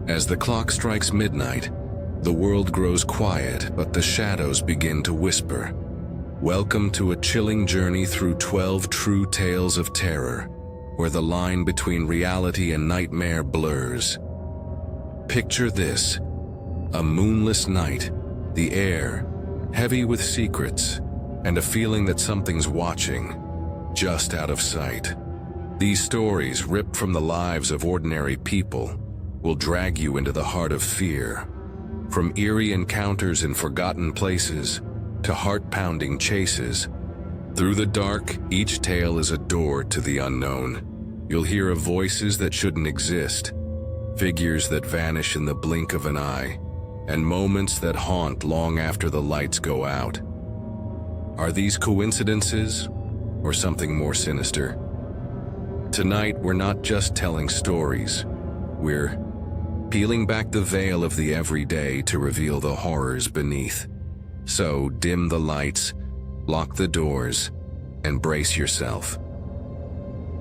As the clock strikes midnight, the world grows quiet, but the shadows begin to whisper. Welcome to a chilling journey through 12 true tales of terror, where the line between reality and nightmare blurs. Picture this: a moonless night, the air heavy with secrets, and a feeling that something's watching, just out of sight. These stories, ripped from the lives of ordinary people, will drag you into the heart of fear. From eerie encounters in forgotten places to heart-pounding chases, through the dark, each tale is a door to the unknown. You'll hear of voices that shouldn't exist, figures that vanish in the blink of an eye, and moments that haunt long after the lights go out. Are these coincidences, or something more sinister? Tonight, we're not just telling stories. We're peeling back the veil of the everyday to reveal the horrors beneath. So dim the lights, lock the doors, and brace yourself.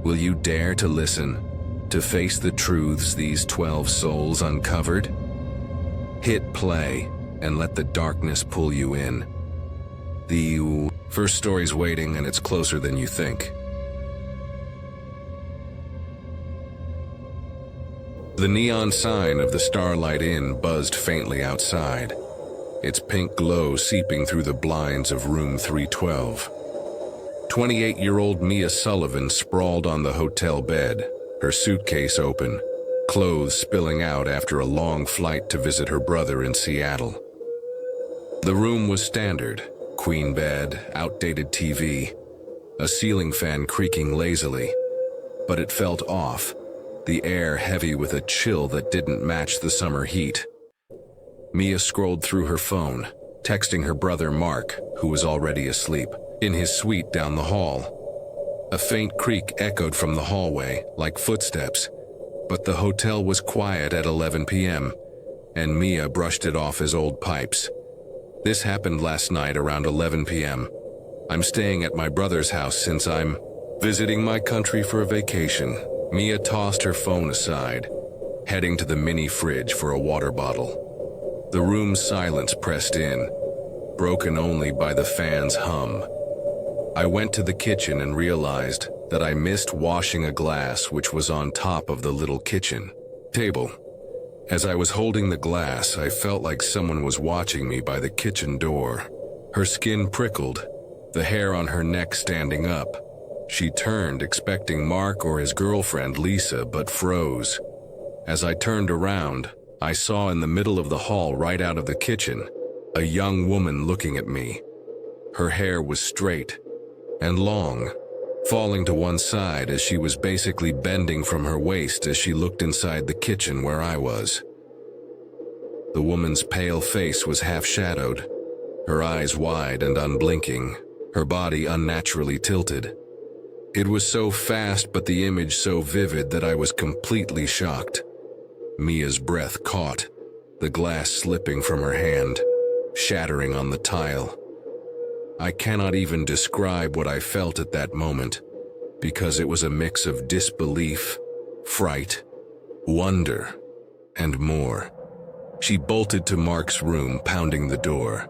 Will you dare to listen, to face the truths these 12 souls uncovered? Hit play and let the darkness pull you in. The first story's waiting, and it's closer than you think. The neon sign of the Starlight Inn buzzed faintly outside, its pink glow seeping through the blinds of room 312. 28-year-old Mia Sullivan sprawled on the hotel bed, her suitcase open, clothes spilling out after a long flight to visit her brother in Seattle. The room was standard: queen bed, outdated TV, a ceiling fan creaking lazily. But it felt off, the air heavy with a chill that didn't match the summer heat. Mia scrolled through her phone, texting her brother Mark, who was already asleep, in his suite down the hall. A faint creak echoed from the hallway, like footsteps, but the hotel was quiet at 11 p.m., and Mia brushed it off as old pipes. This happened last night around 11 p.m. I'm staying at my brother's house since I'm visiting my country for a vacation. Mia tossed her phone aside, heading to the mini fridge for a water bottle. The room's silence pressed in, broken only by the fan's hum. I went to the kitchen and realized that I missed washing a glass which was on top of the little kitchen table. As I was holding the glass, I felt like someone was watching me by the kitchen door. Her skin prickled, the hair on her neck standing up. She turned, expecting Mark or his girlfriend Lisa, but froze. As I turned around, I saw in the middle of the hall right out of the kitchen, a young woman looking at me. Her hair was straight and long, falling to one side as she was basically bending from her waist as she looked inside the kitchen where I was. The woman's pale face was half-shadowed, her eyes wide and unblinking, her body unnaturally tilted. It was so fast, but the image so vivid that I was completely shocked. Mia's breath caught, the glass slipping from her hand, shattering on the tile. I cannot even describe what I felt at that moment, because it was a mix of disbelief, fright, wonder, and more. She bolted to Mark's room, pounding the door.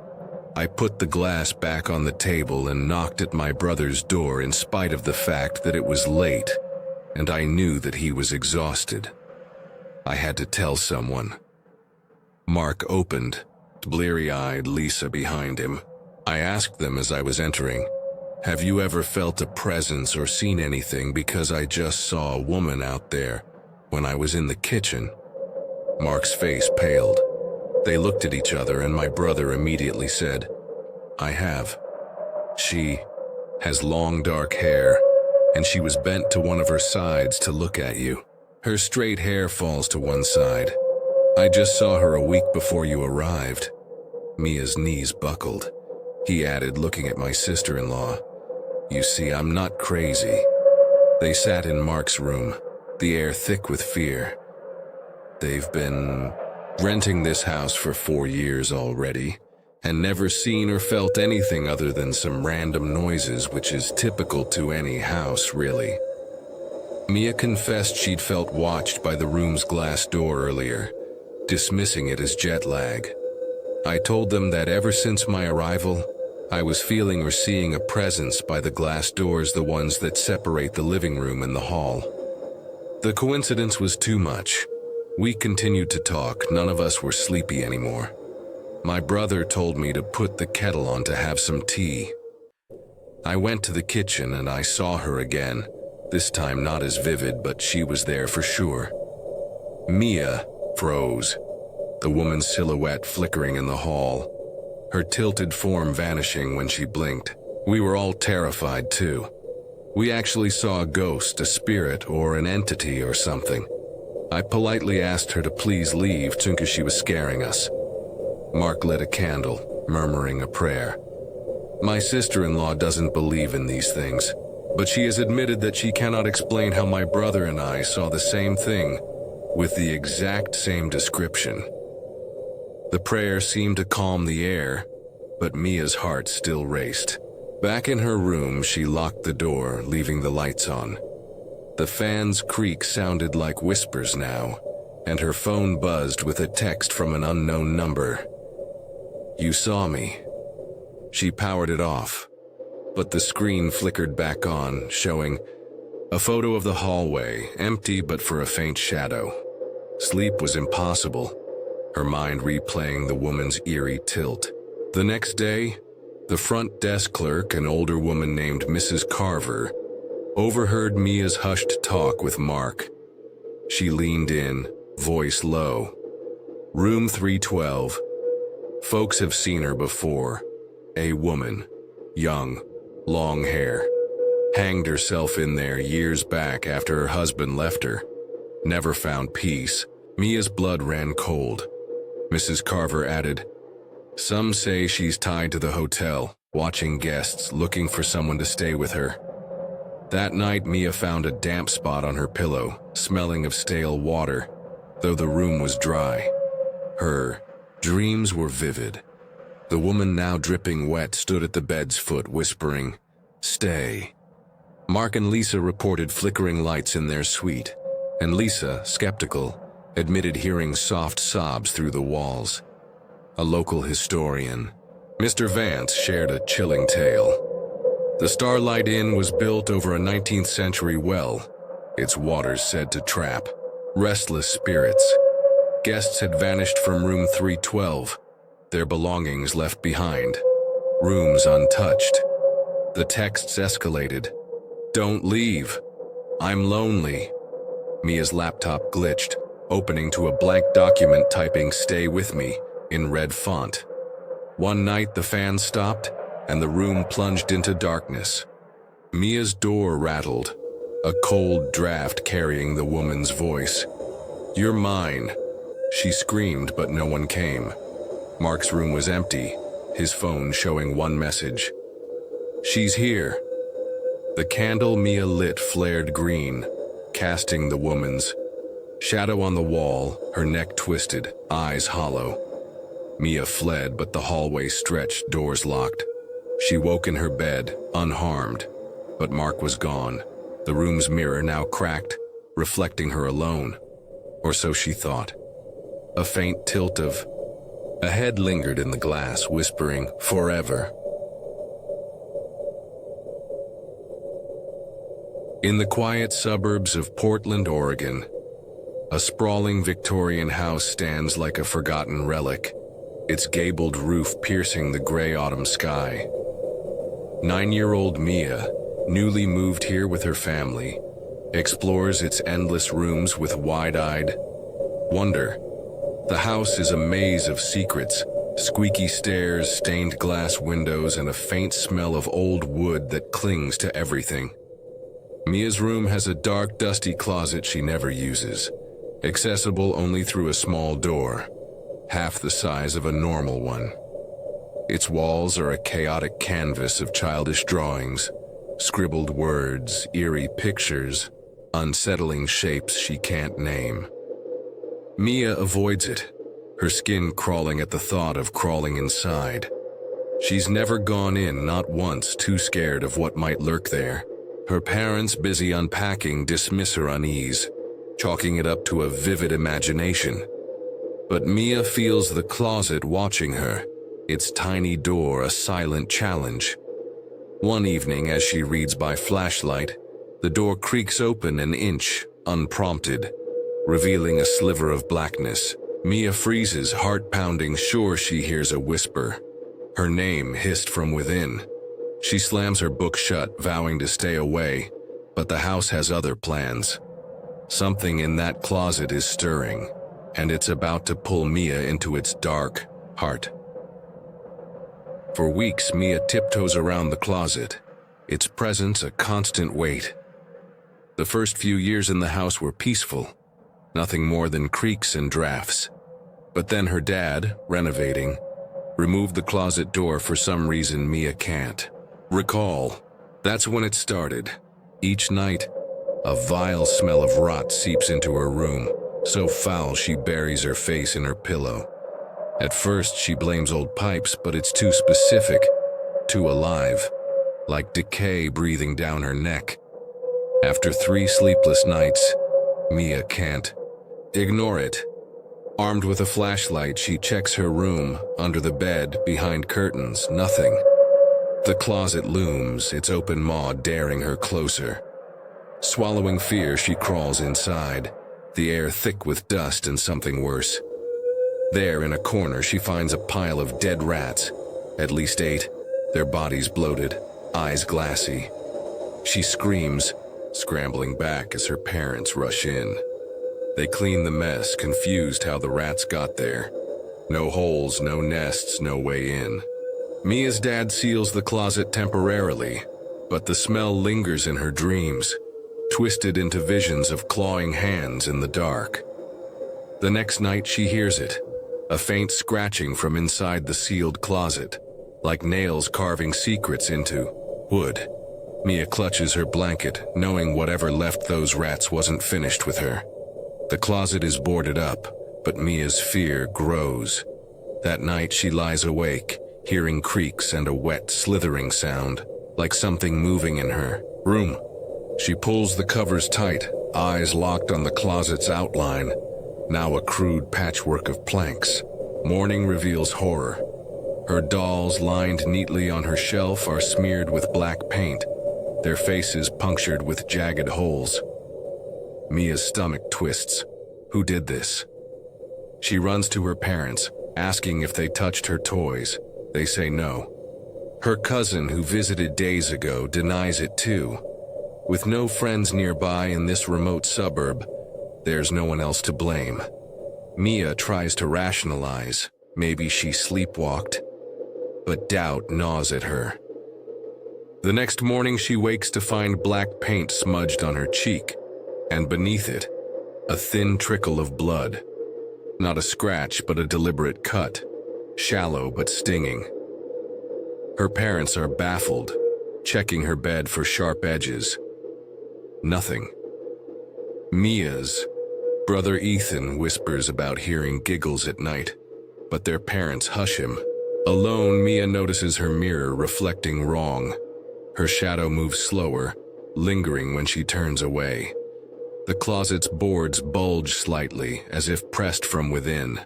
I put the glass back on the table and knocked at my brother's door in spite of the fact that it was late, and I knew that he was exhausted. I had to tell someone. Mark opened, bleary-eyed, Lisa behind him. I asked them as I was entering, "Have you ever felt a presence or seen anything, because I just saw a woman out there when I was in the kitchen?" Mark's face paled. They looked at each other, and my brother immediately said, "I have. She has long dark hair, and she was bent to one of her sides to look at you. Her straight hair falls to one side. I just saw her a week before you arrived." Mia's knees buckled. He added, looking at my sister-in-law, "You see, I'm not crazy." They sat in Mark's room, the air thick with fear. They've been renting this house for 4 years already, and never seen or felt anything other than some random noises, which is typical to any house, really. Mia confessed she'd felt watched by the room's glass door earlier, dismissing it as jet lag. I told them that ever since my arrival, I was feeling or seeing a presence by the glass doors, the ones that separate the living room and the hall. The coincidence was too much. We continued to talk, none of us were sleepy anymore. My brother told me to put the kettle on to have some tea. I went to the kitchen and I saw her again, this time not as vivid, but she was there for sure. Mia froze, the woman's silhouette flickering in the hall, her tilted form vanishing when she blinked. We were all terrified too. We actually saw a ghost, a spirit, or an entity or something. I politely asked her to please leave because she was scaring us. Mark lit a candle, murmuring a prayer. My sister-in-law doesn't believe in these things, but she has admitted that she cannot explain how my brother and I saw the same thing, with the exact same description. The prayer seemed to calm the air, but Mia's heart still raced. Back in her room, she locked the door, leaving the lights on. The fan's creak sounded like whispers now, and her phone buzzed with a text from an unknown number. "You saw me." She powered it off, but the screen flickered back on, showing a photo of the hallway, empty but for a faint shadow. Sleep was impossible, her mind replaying the woman's eerie tilt. The next day, the front desk clerk, an older woman named Mrs. Carver, overheard Mia's hushed talk with Mark. She leaned in, voice low. "Room 312. Folks have seen her before. A woman, young, long hair. Hanged herself in there years back after her husband left her. Never found peace." Mia's blood ran cold. Mrs. Carver added, "Some say she's tied to the hotel, watching guests, looking for someone to stay with her." That night, Mia found a damp spot on her pillow, smelling of stale water, though the room was dry. Her dreams were vivid. The woman, now dripping wet, stood at the bed's foot, whispering, "Stay." Mark and Lisa reported flickering lights in their suite, and Lisa, skeptical, admitted hearing soft sobs through the walls. A local historian, Mr. Vance, shared a chilling tale. The Starlight Inn was built over a 19th century well, its waters said to trap restless spirits. Guests had vanished from room 312, their belongings left behind, rooms untouched. The texts escalated. "Don't leave. I'm lonely." Mia's laptop glitched, opening to a blank document typing "Stay with me" in red font. One night the fan stopped, and the room plunged into darkness. Mia's door rattled, a cold draft carrying the woman's voice. "You're mine." She screamed, but no one came. Mark's room was empty, his phone showing one message. "She's here." The candle Mia lit flared green, casting the woman's shadow on the wall, her neck twisted, eyes hollow. Mia fled, but the hallway stretched, doors locked. She woke in her bed, unharmed, but Mark was gone, the room's mirror now cracked, reflecting her alone. Or so she thought. A faint tilt of a head lingered in the glass, whispering, "Forever." In the quiet suburbs of Portland, Oregon, a sprawling Victorian house stands like a forgotten relic, its gabled roof piercing the gray autumn sky. 9-year-old Mia, newly moved here with her family, explores its endless rooms with wide-eyed wonder. The house is a maze of secrets, squeaky stairs, stained glass windows, and a faint smell of old wood that clings to everything. Mia's room has a dark, dusty closet she never uses, accessible only through a small door, half the size of a normal one. Its walls are a chaotic canvas of childish drawings, scribbled words, eerie pictures, unsettling shapes she can't name. Mia avoids it, her skin crawling at the thought of crawling inside. She's never gone in, not once, too scared of what might lurk there. Her parents, busy unpacking, dismiss her unease, chalking it up to a vivid imagination. But Mia feels the closet watching her, its tiny door a silent challenge. One evening, as she reads by flashlight, the door creaks open an inch, unprompted, revealing a sliver of blackness. Mia freezes, heart pounding, sure she hears a whisper. Her name hissed from within. She slams her book shut, vowing to stay away, but the house has other plans. Something in that closet is stirring, and it's about to pull Mia into its dark heart. For weeks, Mia tiptoes around the closet, its presence a constant weight. The first few years in the house were peaceful, nothing more than creaks and drafts. But then her dad, renovating, removed the closet door for some reason Mia can't recall. That's when it started. Each night, a vile smell of rot seeps into her room, so foul she buries her face in her pillow. At first, she blames old pipes, but it's too specific, too alive, like decay breathing down her neck. After 3 sleepless nights, Mia can't ignore it. Armed with a flashlight, she checks her room, under the bed, behind curtains, nothing. The closet looms, its open maw daring her closer. Swallowing fear, she crawls inside, the air thick with dust and something worse. There, in a corner, she finds a pile of dead rats, at least 8, their bodies bloated, eyes glassy. She screams, scrambling back as her parents rush in. They clean the mess, confused how the rats got there. No holes, no nests, no way in. Mia's dad seals the closet temporarily, but the smell lingers in her dreams, twisted into visions of clawing hands in the dark. The next night she hears it, a faint scratching from inside the sealed closet, like nails carving secrets into wood. Mia clutches her blanket, knowing whatever left those rats wasn't finished with her. The closet is boarded up, but Mia's fear grows. That night she lies awake, hearing creaks and a wet, slithering sound, like something moving in her room. She pulls the covers tight, eyes locked on the closet's outline, now a crude patchwork of planks. Morning reveals horror. Her dolls, lined neatly on her shelf, are smeared with black paint, their faces punctured with jagged holes. Mia's stomach twists. Who did this? She runs to her parents, asking if they touched her toys. They say no. Her cousin, who visited days ago, denies it too. With no friends nearby in this remote suburb, there's no one else to blame. Mia tries to rationalize. Maybe she sleepwalked. But doubt gnaws at her. The next morning she wakes to find black paint smudged on her cheek, and beneath it, a thin trickle of blood. Not a scratch, but a deliberate cut, shallow but stinging. Her parents are baffled, checking her bed for sharp edges. Nothing. Mia's brother Ethan whispers about hearing giggles at night, but their parents hush him. Alone, Mia notices her mirror reflecting wrong. Her shadow moves slower, lingering when she turns away. The closet's boards bulge slightly, as if pressed from within.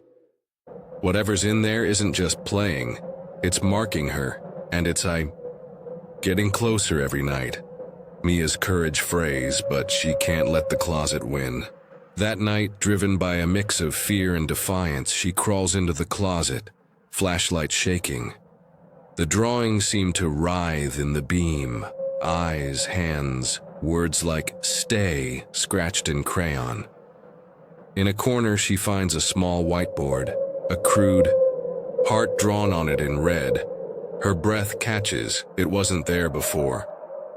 Whatever's in there isn't just playing, it's marking her, and it's getting closer every night. Mia's courage frays, but she can't let the closet win. That night, driven by a mix of fear and defiance, she crawls into the closet, flashlight shaking. The drawings seem to writhe in the beam, eyes, hands, words like "stay" scratched in crayon. In a corner, she finds a small whiteboard, a crude heart drawn on it in red. Her breath catches. It wasn't there before.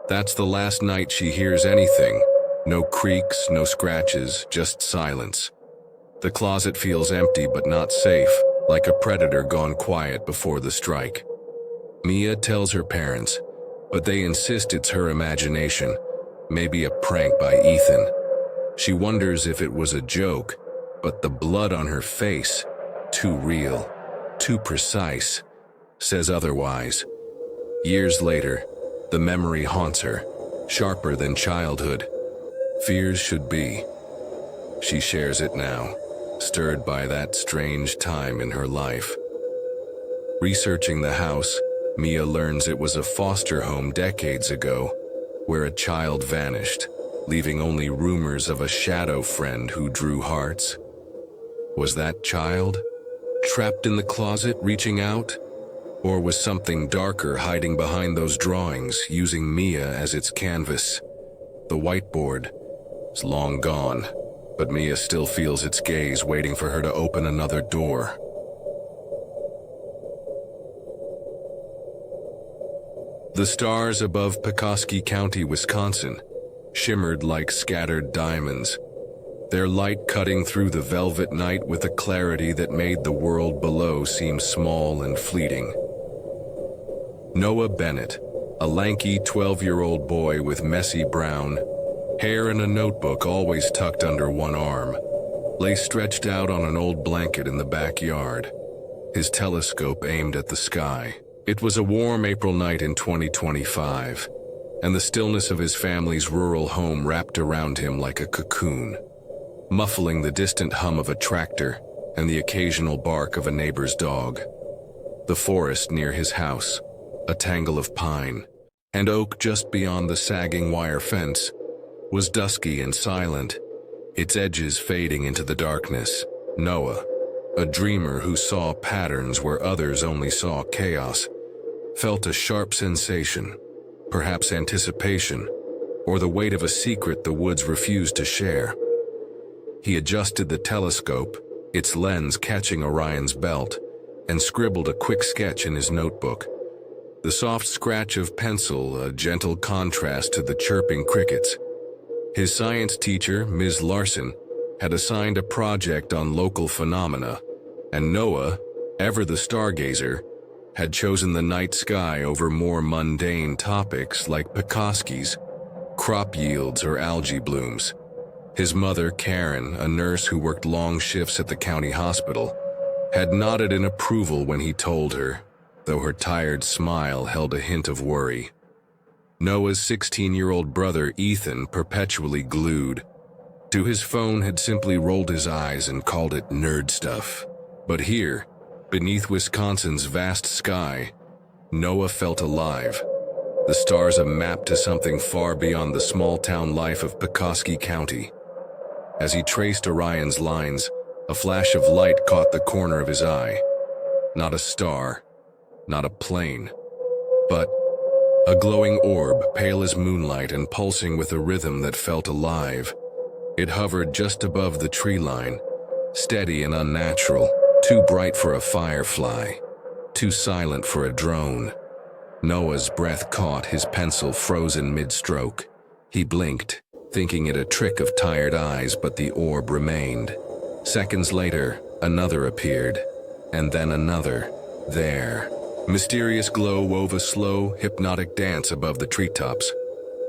That's the last night she hears anything. No creaks, no scratches, just silence. The closet feels empty but not safe, like a predator gone quiet before the strike. Mia tells her parents, but they insist it's her imagination, maybe a prank by Ethan. She wonders if it was a joke, but the blood on her face, too real, too precise, says otherwise. Years later, the memory haunts her, sharper than childhood. Fears should be. She shares it now. stirred by that strange time in her life. Researching the house, Mia learns it was a foster home decades ago, where a child vanished, leaving only rumors of a shadow friend who drew hearts. Was that child trapped in the closet reaching out? Or was something darker hiding behind those drawings, using Mia as its canvas? The whiteboard is long gone, but Mia still feels its gaze waiting for her to open another door. The stars above Petoskey County, Wisconsin, shimmered like scattered diamonds, their light cutting through the velvet night with a clarity that made the world below seem small and fleeting. Noah Bennett, a lanky 12-year-old boy with messy brown hair and a notebook always tucked under one arm, lay stretched out on an old blanket in the backyard, his telescope aimed at the sky. It was a warm April night in 2025, and the stillness of his family's rural home wrapped around him like a cocoon, muffling the distant hum of a tractor and the occasional bark of a neighbor's dog. The forest near his house, a tangle of pine and oak just beyond the sagging wire fence, was dusky and silent, its edges fading into the darkness. Noah, a dreamer who saw patterns where others only saw chaos, felt a sharp sensation, perhaps anticipation, or the weight of a secret the woods refused to share. He adjusted the telescope, its lens catching Orion's belt, and scribbled a quick sketch in his notebook. The soft scratch of pencil, a gentle contrast to the chirping crickets. His science teacher, Ms. Larson, had assigned a project on local phenomena, and Noah, ever the stargazer, had chosen the night sky over more mundane topics like Pekoskis, crop yields, or algae blooms. His mother, Karen, a nurse who worked long shifts at the county hospital, had nodded in approval when he told her, though her tired smile held a hint of worry. Noah's 16-year-old brother, Ethan, perpetually glued to his phone, had simply rolled his eyes and called it nerd stuff. But here, beneath Wisconsin's vast sky, Noah felt alive. The stars a map to something far beyond the small-town life of Petoskey County. As he traced Orion's lines, a flash of light caught the corner of his eye. Not a star, not a plane, but a glowing orb, pale as moonlight and pulsing with a rhythm that felt alive. It hovered just above the tree line, steady and unnatural, too bright for a firefly, too silent for a drone. Noah's breath caught, his pencil frozen mid-stroke. He blinked, thinking it a trick of tired eyes, but the orb remained. Seconds later, another appeared, and then another. There. Mysterious glow wove a slow, hypnotic dance above the treetops.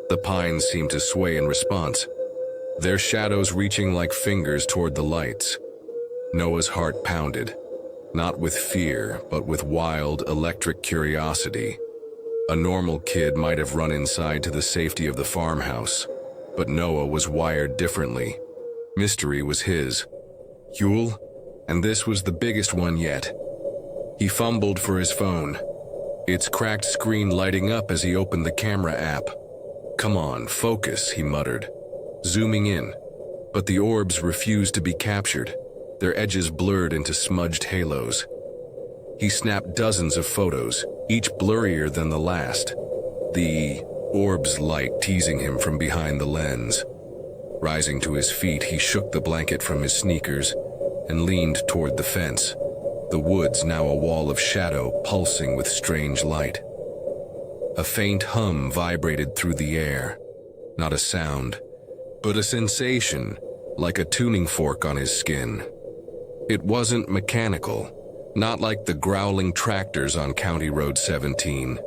The pines seemed to sway in response, their shadows reaching like fingers toward the lights. Noah's heart pounded, not with fear, but with wild, electric curiosity. A normal kid might have run inside to the safety of the farmhouse, but Noah was wired differently. Mystery was his. Huel, and this was the biggest one yet. He fumbled for his phone, its cracked screen lighting up as he opened the camera app. "Come on, focus," he muttered, zooming in. But the orbs refused to be captured, their edges blurred into smudged halos. He snapped dozens of photos, each blurrier than the last, the orb's light teasing him from behind the lens. Rising to his feet, he shook the blanket from his sneakers and leaned toward the fence, the woods now a wall of shadow pulsing with strange light. A faint hum vibrated through the air, not a sound, but a sensation, like a tuning fork on his skin. It wasn't mechanical, not like the growling tractors on County Road 17.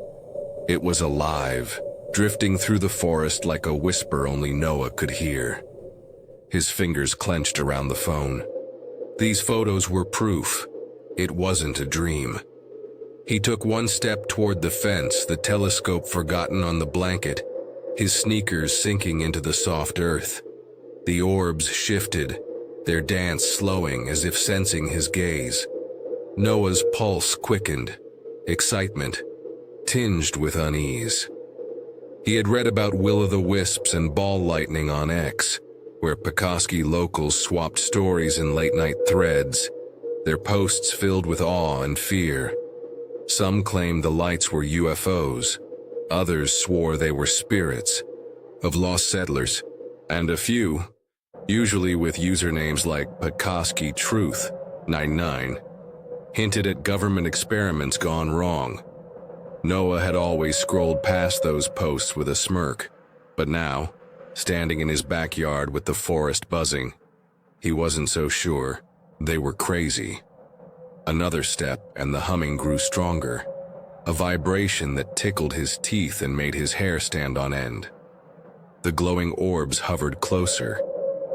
It was alive, drifting through the forest like a whisper only Noah could hear. His fingers clenched around the phone. These photos were proof. It wasn't a dream. He took one step toward the fence, the telescope forgotten on the blanket, his sneakers sinking into the soft earth. The orbs shifted, their dance slowing as if sensing his gaze. Noah's pulse quickened, excitement tinged with unease. He had read about will-o'-the-wisps and ball lightning on X, where Pekoski locals swapped stories in late-night threads, their posts filled with awe and fear. Some claimed the lights were UFOs, others swore they were spirits of lost settlers, and a few, usually with usernames like Pekoski Truth 99, hinted at government experiments gone wrong. Noah had always scrolled past those posts with a smirk, but now, standing in his backyard with the forest buzzing, he wasn't so sure. They were crazy. Another step and the humming grew stronger, a vibration that tickled his teeth and made his hair stand on end. The glowing orbs hovered closer,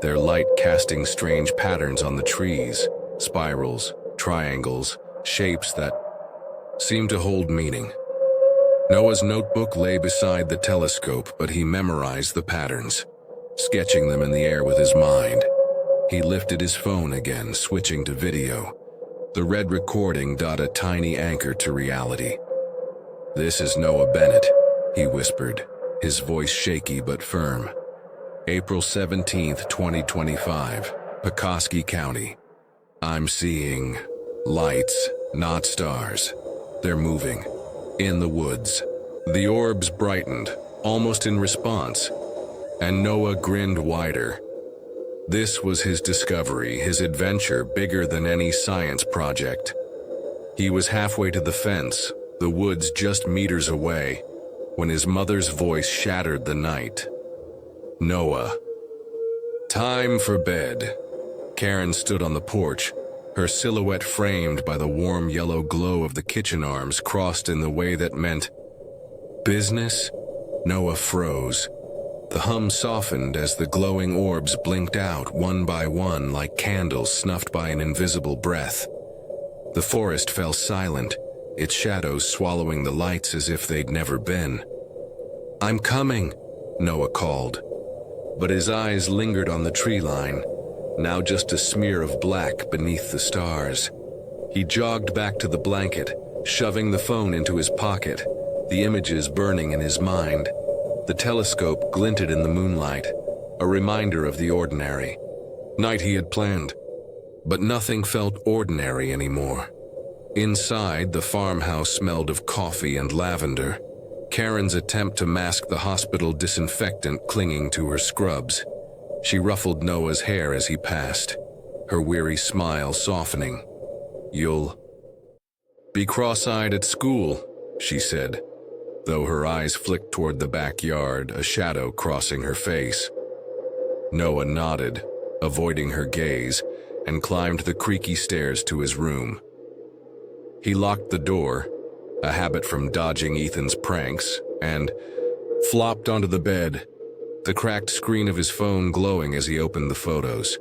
their light casting strange patterns on the trees, spirals, triangles, shapes that seemed to hold meaning. Noah's notebook lay beside the telescope, but he memorized the patterns, sketching them in the air with his mind. He lifted his phone again, switching to video. The red recording a tiny anchor to reality. "This is Noah Bennett," he whispered, his voice shaky but firm. "April 17th, 2025, Pekoski County. I'm seeing lights, not stars. They're moving. In the woods." The orbs brightened, almost in response, and Noah grinned wider. This was his discovery, his adventure bigger than any science project. He was halfway to the fence, the woods just meters away, when his mother's voice shattered the night. "Noah." Time for bed. Karen stood on the porch, her silhouette framed by the warm yellow glow of the kitchen arms crossed in the way that meant business. Noah froze. The hum softened as the glowing orbs blinked out one by one like candles snuffed by an invisible breath. The forest fell silent, its shadows swallowing the lights as if they'd never been. "I'm coming," Noah called. But his eyes lingered on the tree line, now just a smear of black beneath the stars. He jogged back to the blanket, shoving the phone into his pocket, the images burning in his mind. The telescope glinted in the moonlight, a reminder of the ordinary night he had planned. But nothing felt ordinary anymore. Inside, the farmhouse smelled of coffee and lavender, Karen's attempt to mask the hospital disinfectant clinging to her scrubs. She ruffled Noah's hair as he passed, her weary smile softening. "You'll be cross-eyed at school," she said, though her eyes flicked toward the backyard, a shadow crossing her face. Noah nodded, avoiding her gaze, and climbed the creaky stairs to his room. He locked the door, a habit from dodging Ethan's pranks, and flopped onto the bed, the cracked screen of his phone glowing as he opened the photos.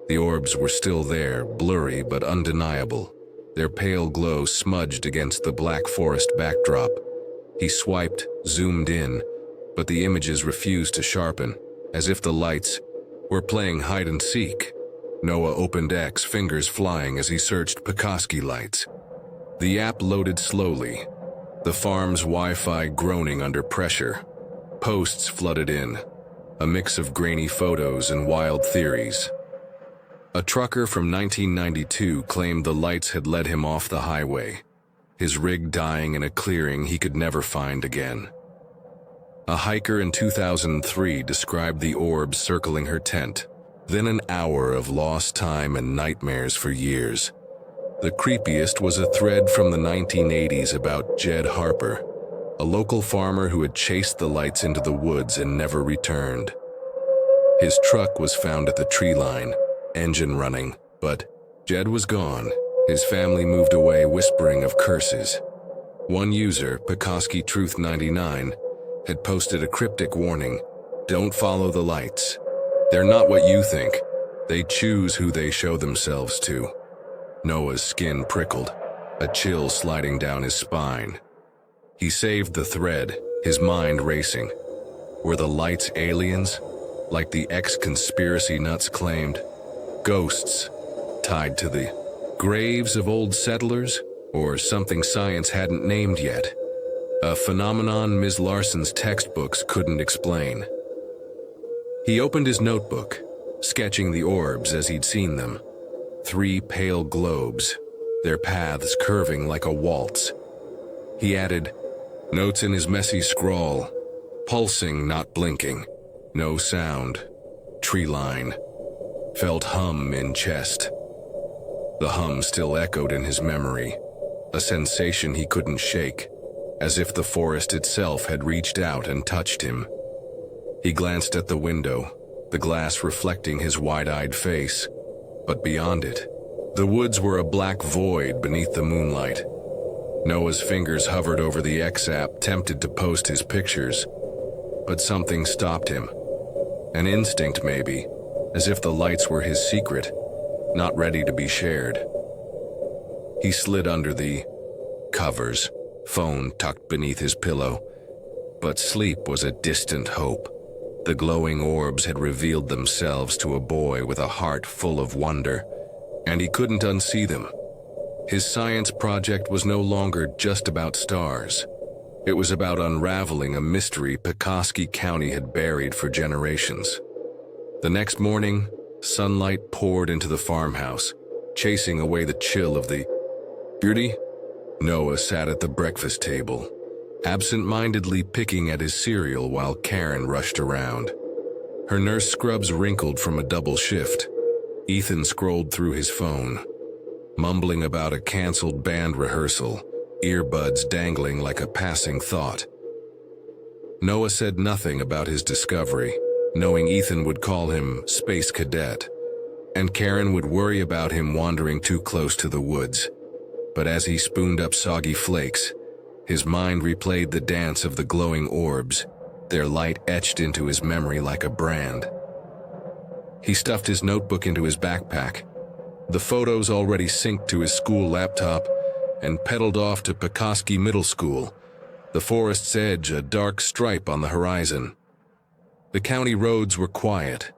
The orbs were still there, blurry but undeniable, their pale glow smudged against the black forest backdrop. He swiped, zoomed in, but the images refused to sharpen, as if the lights were playing hide-and-seek. Noah opened X, fingers flying as he searched Pekoski lights. The app loaded slowly, the farm's Wi-Fi groaning under pressure. Posts flooded in, a mix of grainy photos and wild theories. A trucker from 1992 claimed the lights had led him off the highway, his rig dying in a clearing he could never find again. A hiker in 2003 described the orbs circling her tent, then an hour of lost time and nightmares for years. The creepiest was a thread from the 1980s about Jed Harper, a local farmer who had chased the lights into the woods and never returned. His truck was found at the tree line, engine running, but Jed was gone. His family moved away whispering of curses. One user, Pekoski Truth 99, had posted a cryptic warning: "Don't follow the lights. They're not what you think. They choose who they show themselves to." Noah's skin prickled, a chill sliding down his spine. He saved the thread, his mind racing. Were the lights aliens, like the ex-conspiracy nuts claimed? Ghosts, tied to the graves of old settlers, or something science hadn't named yet. A phenomenon Ms. Larson's textbooks couldn't explain. He opened his notebook, sketching the orbs as he'd seen them. 3 pale globes, their paths curving like a waltz. He added notes in his messy scrawl, pulsing, not blinking, no sound, tree line, felt hum in chest. The hum still echoed in his memory, a sensation he couldn't shake, as if the forest itself had reached out and touched him. He glanced at the window, the glass reflecting his wide-eyed face, but beyond it, the woods were a black void beneath the moonlight. Noah's fingers hovered over the X app, tempted to post his pictures, but something stopped him. An instinct, maybe, as if the lights were his secret, not ready to be shared. He slid under the covers, phone tucked beneath his pillow, but sleep was a distant hope. The glowing orbs had revealed themselves to a boy with a heart full of wonder, and he couldn't unsee them. His science project was no longer just about stars. It was about unraveling a mystery Petoskey County had buried for generations. The next morning, sunlight poured into the farmhouse, chasing away the chill of the beauty. Noah sat at the breakfast table, absent-mindedly picking at his cereal while Karen rushed around. Her nurse scrubs wrinkled from a double shift. Ethan scrolled through his phone, mumbling about a canceled band rehearsal, earbuds dangling like a passing thought. Noah said nothing about his discovery, knowing Ethan would call him Space Cadet, and Karen would worry about him wandering too close to the woods. But as he spooned up soggy flakes, his mind replayed the dance of the glowing orbs, their light etched into his memory like a brand. He stuffed his notebook into his backpack, the photos already synced to his school laptop, and pedaled off to Petoskey Middle School, the forest's edge a dark stripe on the horizon. The county roads were quiet,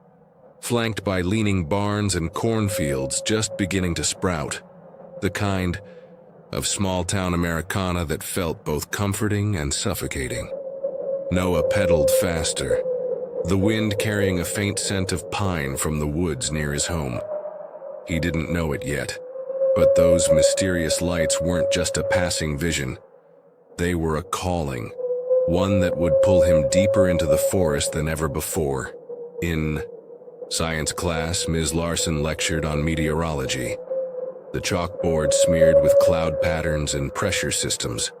flanked by leaning barns and cornfields just beginning to sprout, the kind of small-town Americana that felt both comforting and suffocating. Noah pedaled faster, the wind carrying a faint scent of pine from the woods near his home. He didn't know it yet, but those mysterious lights weren't just a passing vision. They were a calling, one that would pull him deeper into the forest than ever before. In science class, Ms. Larson lectured on meteorology, the chalkboard smeared with cloud patterns and pressure systems.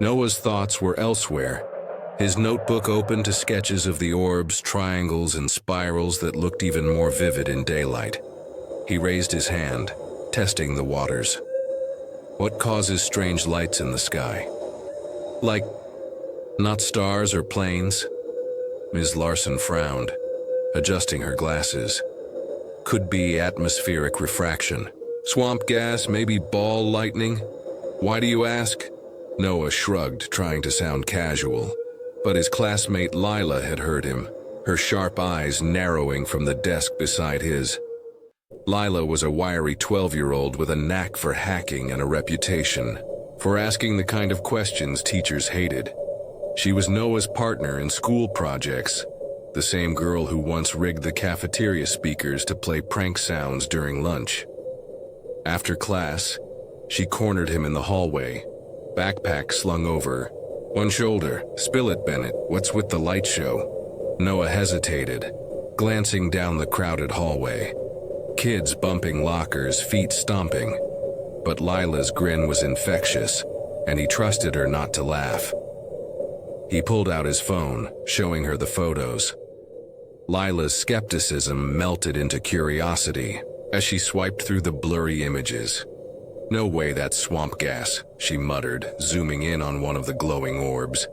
Noah's thoughts were elsewhere, his notebook open to sketches of the orbs, triangles, and spirals that looked even more vivid in daylight. He raised his hand, testing the waters. What causes strange lights in the sky? Like, not stars or planes? Ms. Larson frowned, adjusting her glasses. Could be atmospheric refraction. Swamp gas, maybe ball lightning? Why do you ask? Noah shrugged, trying to sound casual, but his classmate Lila had heard him, her sharp eyes narrowing from the desk beside his. Lila was a wiry 12-year-old with a knack for hacking and a reputation for asking the kind of questions teachers hated. She was Noah's partner in school projects, the same girl who once rigged the cafeteria speakers to play prank sounds during lunch. After class, she cornered him in the hallway, backpack slung over one shoulder. Spill it, Bennett. What's with the light show? Noah hesitated, glancing down the crowded hallway. Kids bumping lockers, feet stomping. But Lila's grin was infectious, and he trusted her not to laugh. He pulled out his phone, showing her the photos. Lila's skepticism melted into curiosity as she swiped through the blurry images. No way that's swamp gas, she muttered, zooming in on one of the glowing orbs.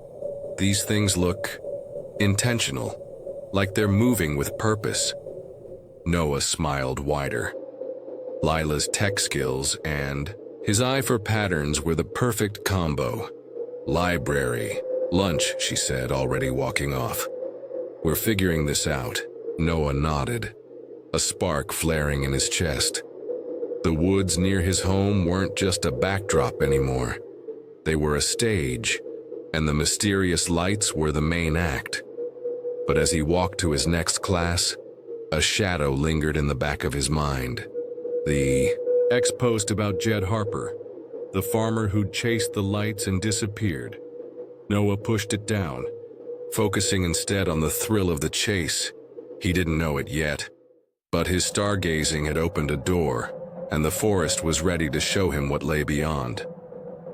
These things look intentional, like they're moving with purpose. Noah smiled wider. Lila's tech skills and his eye for patterns were the perfect combo. Library, lunch, she said, already walking off. We're figuring this out. Noah nodded. a spark flaring in his chest. The woods near his home weren't just a backdrop anymore. They were a stage, and the mysterious lights were the main act. But as he walked to his next class, a shadow lingered in the back of his mind. The ex-post about Jed Harper, the farmer who'd chased the lights and disappeared. Noah pushed it down, focusing instead on the thrill of the chase. He didn't know it yet, but his stargazing had opened a door, and the forest was ready to show him what lay beyond.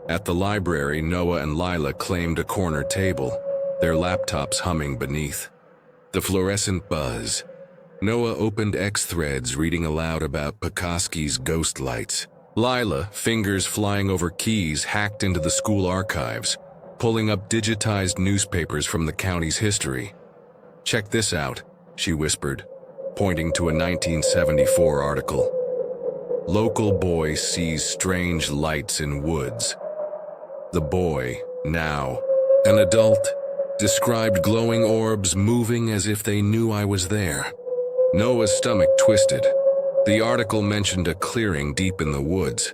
At the library, Noah and Lila claimed a corner table, their laptops humming beneath. The fluorescent buzz. Noah opened X threads, reading aloud about Pekoski's ghost lights. Lila, fingers flying over keys, hacked into the school archives, pulling up digitized newspapers from the county's history. "Check this out," she whispered, pointing to a 1974 article. "Local boy sees strange lights in woods." The boy, now an adult, described glowing orbs moving as if they knew I was there. Noah's stomach twisted. The article mentioned a clearing deep in the woods,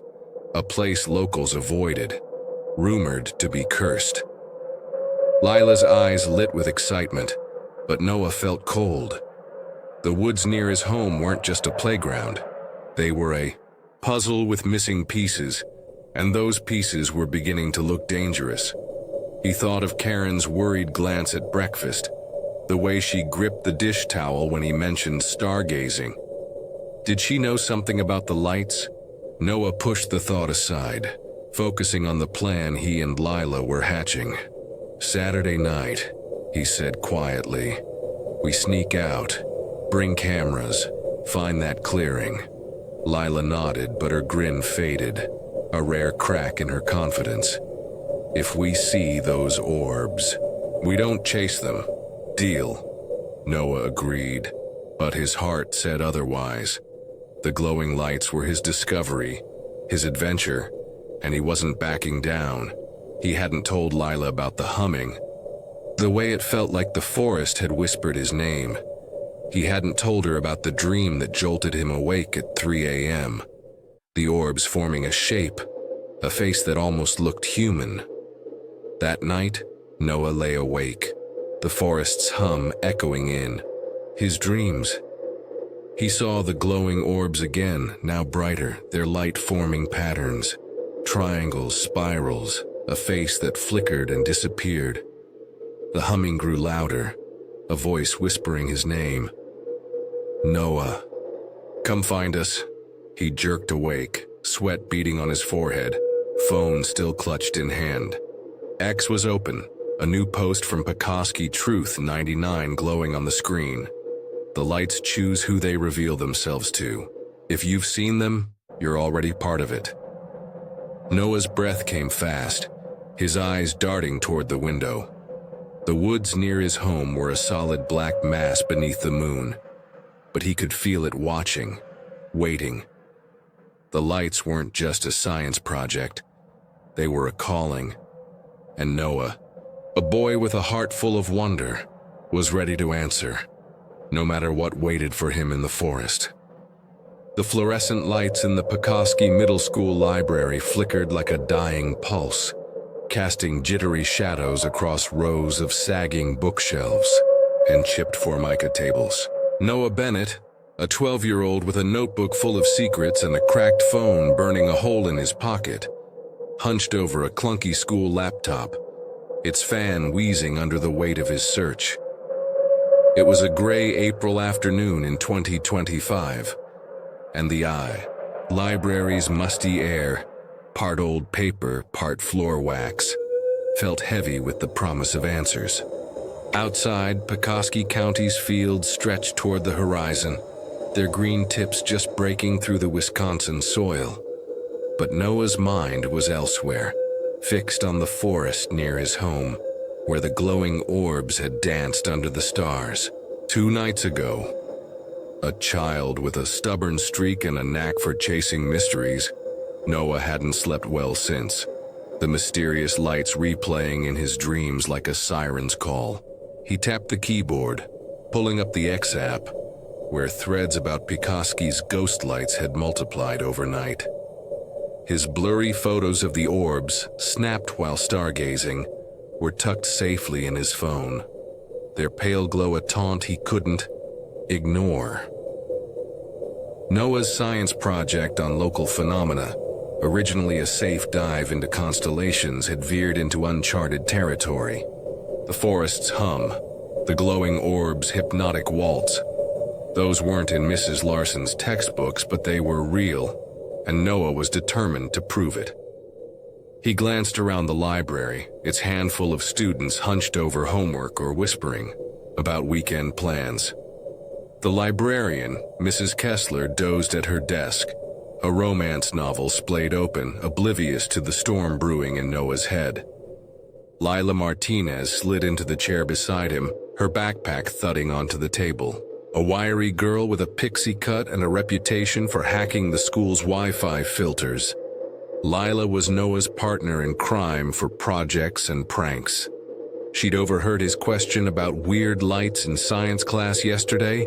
a place locals avoided, rumored to be cursed. Lila's eyes lit with excitement, but Noah felt cold. The woods near his home weren't just a playground. They were a puzzle with missing pieces, and those pieces were beginning to look dangerous. He thought of Karen's worried glance at breakfast, the way she gripped the dish towel when he mentioned stargazing. Did she know something about the lights? Noah pushed the thought aside, focusing on the plan he and Lila were hatching. "Saturday night," he said quietly. "We sneak out, bring cameras, find that clearing." Lila nodded, but her grin faded, a rare crack in her confidence. "If we see those orbs, we don't chase them. Deal." Noah agreed, but his heart said otherwise. The glowing lights were his discovery, his adventure, and he wasn't backing down. He hadn't told Lila about the humming, the way it felt like the forest had whispered his name. He hadn't told her about the dream that jolted him awake at 3 a.m. The orbs forming a shape, a face that almost looked human. That night, Noah lay awake, the forest's hum echoing in his dreams. He saw the glowing orbs again, now brighter, their light forming patterns, triangles, spirals, a face that flickered and disappeared. The humming grew louder, a voice whispering his name. "Noah, come find us." He jerked awake, sweat beading on his forehead, phone still clutched in hand. X was open, a new post from Pekoski Truth 99 glowing on the screen. The lights choose who they reveal themselves to. If you've seen them, you're already part of it. Noah's breath came fast, his eyes darting toward the window. The woods near his home were a solid black mass beneath the moon, but he could feel it watching, waiting. The lights weren't just a science project, they were a calling. And Noah, a boy with a heart full of wonder, was ready to answer, no matter what waited for him in the forest. The fluorescent lights in the Pekoski Middle School library flickered like a dying pulse, casting jittery shadows across rows of sagging bookshelves and chipped formica tables. Noah Bennett, a 12-year-old with a notebook full of secrets and a cracked phone burning a hole in his pocket, hunched over a clunky school laptop, its fan wheezing under the weight of his search. It was a gray April afternoon in 2025, and the library's musty air, part old paper, part floor wax, felt heavy with the promise of answers. Outside, Pekoski County's fields stretched toward the horizon, their green tips just breaking through the Wisconsin soil. But Noah's mind was elsewhere, fixed on the forest near his home, where the glowing orbs had danced under the stars. 2 nights ago, a child with a stubborn streak and a knack for chasing mysteries, Noah hadn't slept well since, the mysterious lights replaying in his dreams like a siren's call. He tapped the keyboard, pulling up the X app, where threads about Pekoski's ghost lights had multiplied overnight. His blurry photos of the orbs, snapped while stargazing, were tucked safely in his phone, their pale glow a taunt he couldn't ignore. Noah's science project on local phenomena, originally a safe dive into constellations, had veered into uncharted territory. The forest's hum, the glowing orbs' hypnotic waltz. Those weren't in Mrs. Larson's textbooks, but they were real, and Noah was determined to prove it. He glanced around the library, its handful of students hunched over homework or whispering about weekend plans. The librarian, Mrs. Kessler, dozed at her desk, a romance novel splayed open, oblivious to the storm brewing in Noah's head. Lila Martinez slid into the chair beside him, her backpack thudding onto the table. A wiry girl with a pixie cut and a reputation for hacking the school's Wi-Fi filters. Lila was Noah's partner in crime for projects and pranks. She'd overheard his question about weird lights in science class yesterday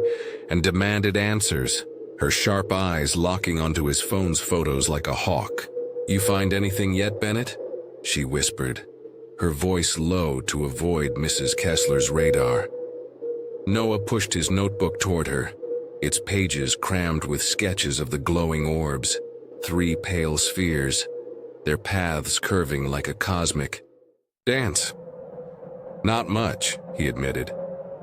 and demanded answers, her sharp eyes locking onto his phone's photos like a hawk. "You find anything yet, Bennett?" she whispered, her voice low to avoid Mrs. Kessler's radar. Noah pushed his notebook toward her, its pages crammed with sketches of the glowing orbs, 3 pale spheres, their paths curving like a cosmic dance. "Not much," he admitted,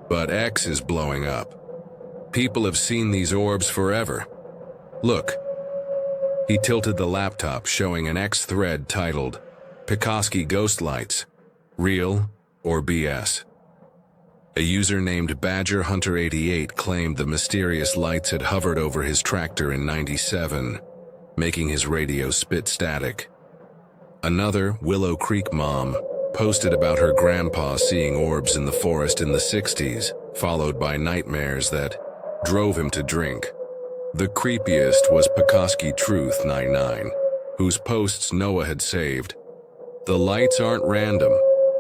"but X is blowing up. People have seen these orbs forever. Look." He tilted the laptop, showing an X thread titled, "Pekoski Ghost Lights, Real or BS?" A user named Badger Hunter 88 claimed the mysterious lights had hovered over his tractor in '97, making his radio spit static. Another, Willow Creek Mom, posted about her grandpa seeing orbs in the forest in the '60s, followed by nightmares that drove him to drink. The creepiest was Pekoski Truth 99, whose posts Noah had saved. "The lights aren't random.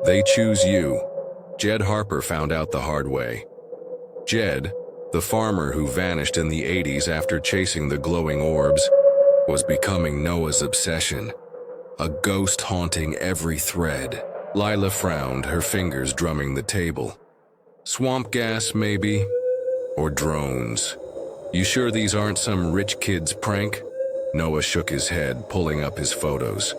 They choose you." Jed Harper found out the hard way. Jed, the farmer who vanished in the '80s after chasing the glowing orbs, was becoming Noah's obsession, a ghost haunting every thread. Lila frowned, her fingers drumming the table. "Swamp gas, maybe? Or drones? You sure these aren't some rich kid's prank?" Noah shook his head, pulling up his photos.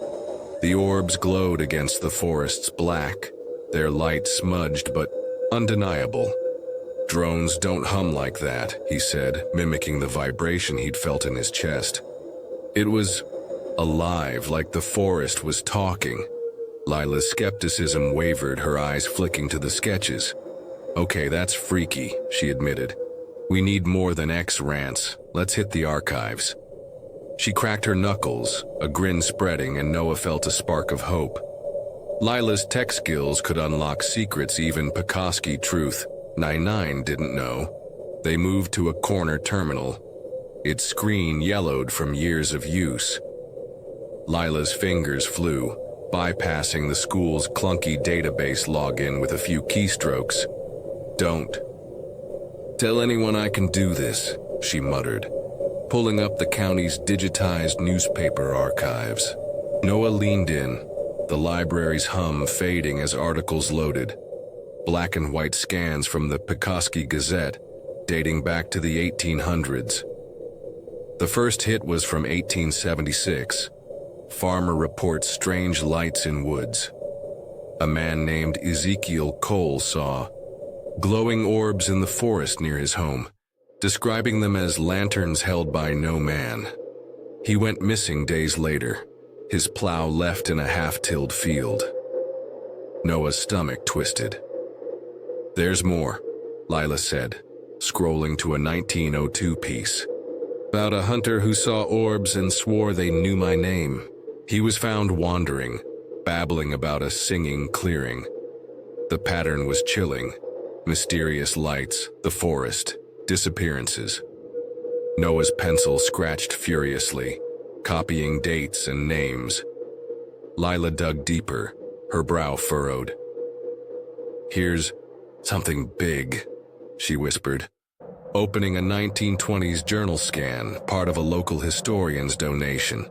The orbs glowed against the forest's black, their light smudged but undeniable. "Drones don't hum like that," he said, mimicking the vibration he'd felt in his chest. It was alive, like the forest was talking. Lila's skepticism wavered, her eyes flicking to the sketches. "Okay, that's freaky," she admitted. "We need more than X rants. Let's hit the archives." She cracked her knuckles, a grin spreading, and Noah felt a spark of hope. Lila's tech skills could unlock secrets even Pekoski Truth 99 didn't know. They moved to a corner terminal, its screen yellowed from years of use. Lila's fingers flew, bypassing the school's clunky database login with a few keystrokes. "Don't tell anyone I can do this," she muttered, pulling up the county's digitized newspaper archives. Noah leaned in, the library's hum fading as articles loaded. Black and white scans from the Pekoski Gazette, dating back to the 1800s. The first hit was from 1876. Farmer reports strange lights in woods. A man named Ezekiel Cole saw glowing orbs in the forest near his home, describing them as lanterns held by no man. He went missing days later, his plow left in a half-tilled field. Noah's stomach twisted. "There's more," Lila said, scrolling to a 1902 piece. "About a hunter who saw orbs and swore they knew my name. He was found wandering, babbling about a singing clearing. The pattern was chilling. Mysterious lights, the forest, disappearances." Noah's pencil scratched furiously, copying dates and names. Lila dug deeper, her brow furrowed. "Here's something big," she whispered. opening a 1920s journal scan, part of a local historian's donation.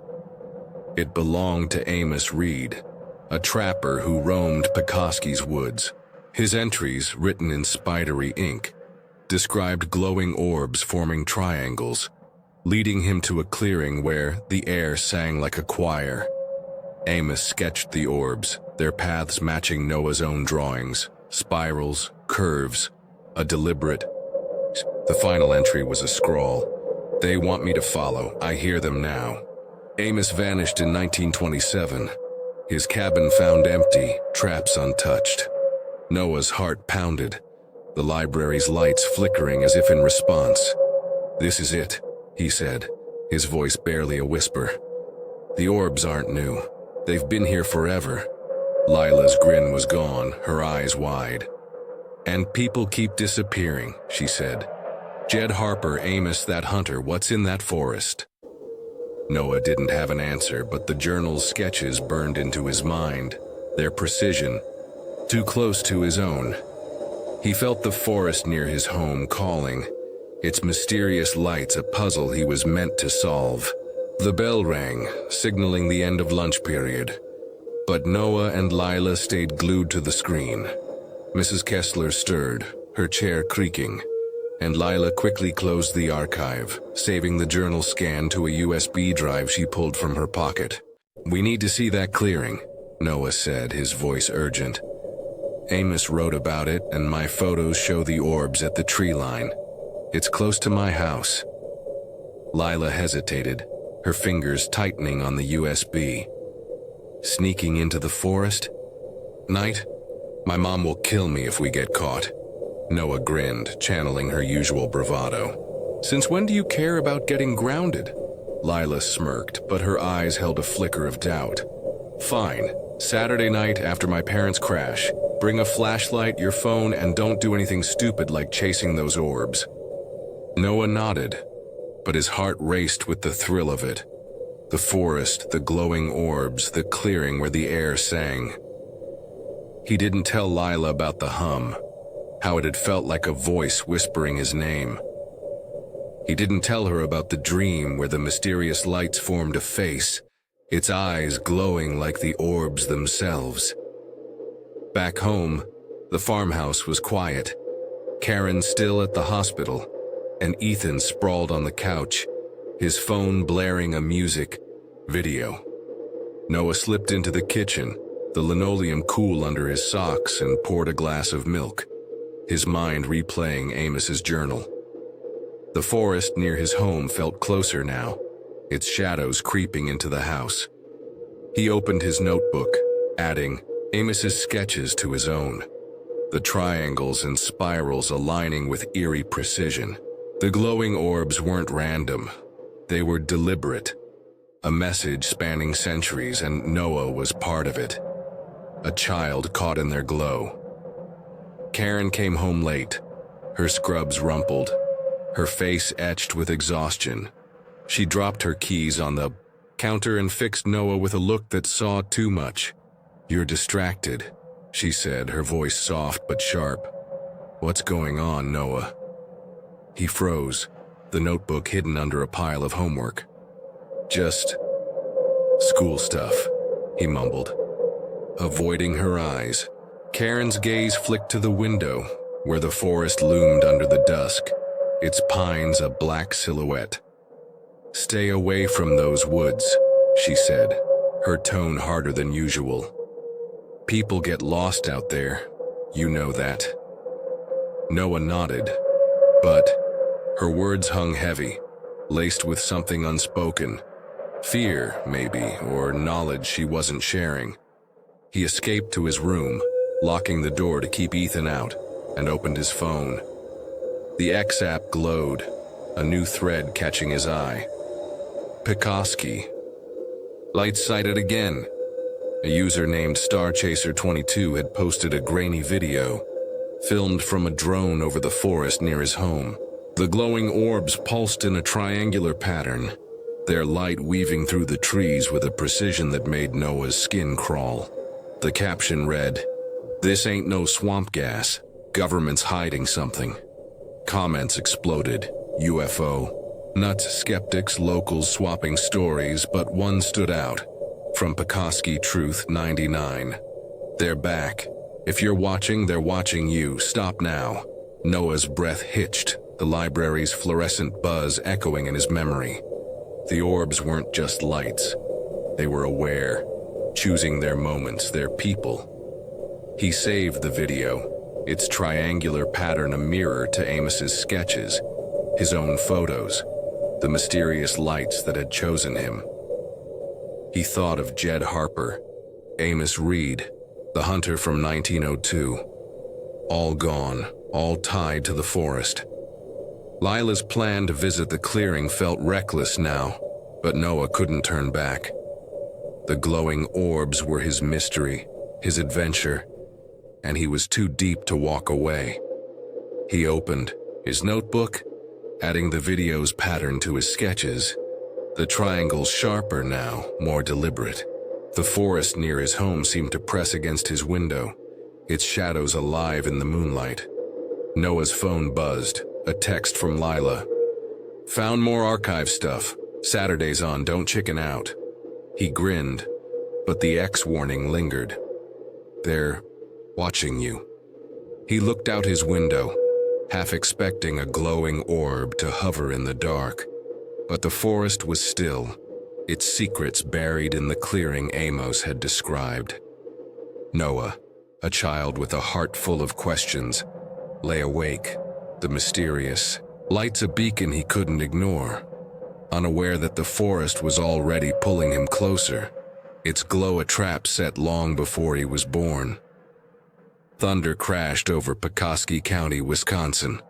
It belonged to Amos Reed, a trapper who roamed Pekoski's woods. His entries, written in spidery ink, described glowing orbs forming triangles, leading him to a clearing where the air sang like a choir. Amos sketched the orbs, their paths matching Noah's own drawings, spirals, curves, a deliberate. The final entry was a scrawl. "They want me to follow. I hear them now." Amos vanished in 1927. His cabin found empty, traps untouched. Noah's heart pounded, the library's lights flickering as if in response. "This is it," he said, his voice barely a whisper. "The orbs aren't new. They've been here forever." Lila's grin was gone, her eyes wide. "And people keep disappearing," she said. "Jed Harper, Amos, that hunter, what's in that forest?" Noah didn't have an answer, but the journal's sketches burned into his mind, their precision, too close to his own. He felt the forest near his home calling, its mysterious lights a puzzle he was meant to solve. The bell rang, signaling the end of lunch period. But Noah and Lila stayed glued to the screen. Mrs. Kessler stirred, her chair creaking, and Lila quickly closed the archive, saving the journal scan to a USB drive she pulled from her pocket. "We need to see that clearing," Noah said, his voice urgent. "Amos wrote about it, and my photos show the orbs at the tree line. It's close to my house." Lila hesitated, her fingers tightening on the USB. "Sneaking into the forest? Night? My mom will kill me if we get caught." Noah grinned, channeling her usual bravado. "Since when do you care about getting grounded?" Lila smirked, but her eyes held a flicker of doubt. "Fine. Saturday night after my parents' crash. Bring a flashlight, your phone, and don't do anything stupid like chasing those orbs." Noah nodded, but his heart raced with the thrill of it. The forest, the glowing orbs, the clearing where the air sang. He didn't tell Lila about the hum, how it had felt like a voice whispering his name. He didn't tell her about the dream where the mysterious lights formed a face, its eyes glowing like the orbs themselves. Back home, the farmhouse was quiet. Karen still at the hospital, and Ethan sprawled on the couch, his phone blaring a music video. Noah slipped into the kitchen, the linoleum cool under his socks, and poured a glass of milk, his mind replaying Amos's journal. The forest near his home felt closer now, its shadows creeping into the house. He opened his notebook, adding Amos's sketches to his own, the triangles and spirals aligning with eerie precision. The glowing orbs weren't random. They were deliberate. A message spanning centuries, and Noah was part of it. A child caught in their glow. Karen came home late, her scrubs rumpled, her face etched with exhaustion. She dropped her keys on the counter and fixed Noah with a look that saw too much. "You're distracted," she said, her voice soft but sharp. "What's going on, Noah?" He froze, the notebook hidden under a pile of homework. "Just school stuff," he mumbled. Avoiding her eyes, Karen's gaze flicked to the window, where the forest loomed under the dusk, its pines a black silhouette. "Stay away from those woods," she said, her tone harder than usual. "People get lost out there, you know that." Noah nodded, but her words hung heavy, laced with something unspoken. Fear, maybe, or knowledge she wasn't sharing. He escaped to his room, locking the door to keep Ethan out, and opened his phone. The X app glowed, a new thread catching his eye. Pekoski. Lights sighted again. A user named StarChaser22 had posted a grainy video, filmed from a drone over the forest near his home. The glowing orbs pulsed in a triangular pattern, their light weaving through the trees with a precision that made Noah's skin crawl. The caption read, "This ain't no swamp gas. Government's hiding something." Comments exploded. UFO. Nuts, skeptics, locals swapping stories, but one stood out. From Pekoski Truth 99. They're back. If you're watching, they're watching you. Stop now. Noah's breath hitched, the library's fluorescent buzz echoing in his memory. The orbs weren't just lights. They were aware, choosing their moments, their people. He saved the video, its triangular pattern a mirror to Amos's sketches, his own photos, the mysterious lights that had chosen him. He thought of Jed Harper, Amos Reed, the hunter from 1902. All gone, all tied to the forest. Lila's plan to visit the clearing felt reckless now, but Noah couldn't turn back. The glowing orbs were his mystery, his adventure, and he was too deep to walk away. He opened his notebook, adding the video's pattern to his sketches. The triangles sharper now, more deliberate. The forest near his home seemed to press against his window, its shadows alive in the moonlight. Noah's phone buzzed, a text from Lila. Found more archive stuff. Saturday's on, don't chicken out. He grinned, but the X warning lingered. They're watching you. He looked out his window, half expecting a glowing orb to hover in the dark. But the forest was still, its secrets buried in the clearing Amos had described. Noah, a child with a heart full of questions, lay awake, the mysterious, lights a beacon he couldn't ignore, unaware that the forest was already pulling him closer, its glow a trap set long before he was born. Thunder crashed over Pekoski County, Wisconsin,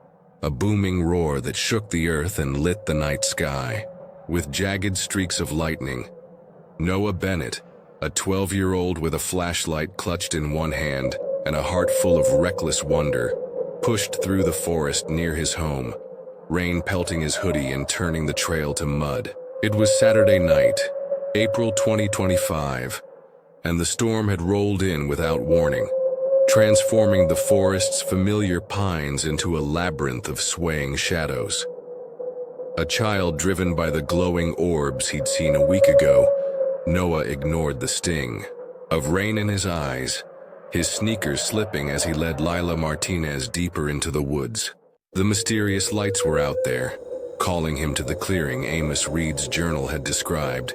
a booming roar that shook the earth and lit the night sky, with jagged streaks of lightning. Noah Bennett, a 12-year-old with a flashlight clutched in one hand and a heart full of reckless wonder, pushed through the forest near his home, rain pelting his hoodie and turning the trail to mud. It was Saturday night, April 2025, and the storm had rolled in without warning, transforming the forest's familiar pines into a labyrinth of swaying shadows. A child driven by the glowing orbs he'd seen a week ago, Noah ignored the sting of rain in his eyes, his sneakers slipping as he led Lila Martinez deeper into the woods. The mysterious lights were out there, calling him to the clearing Amos Reed's journal had described,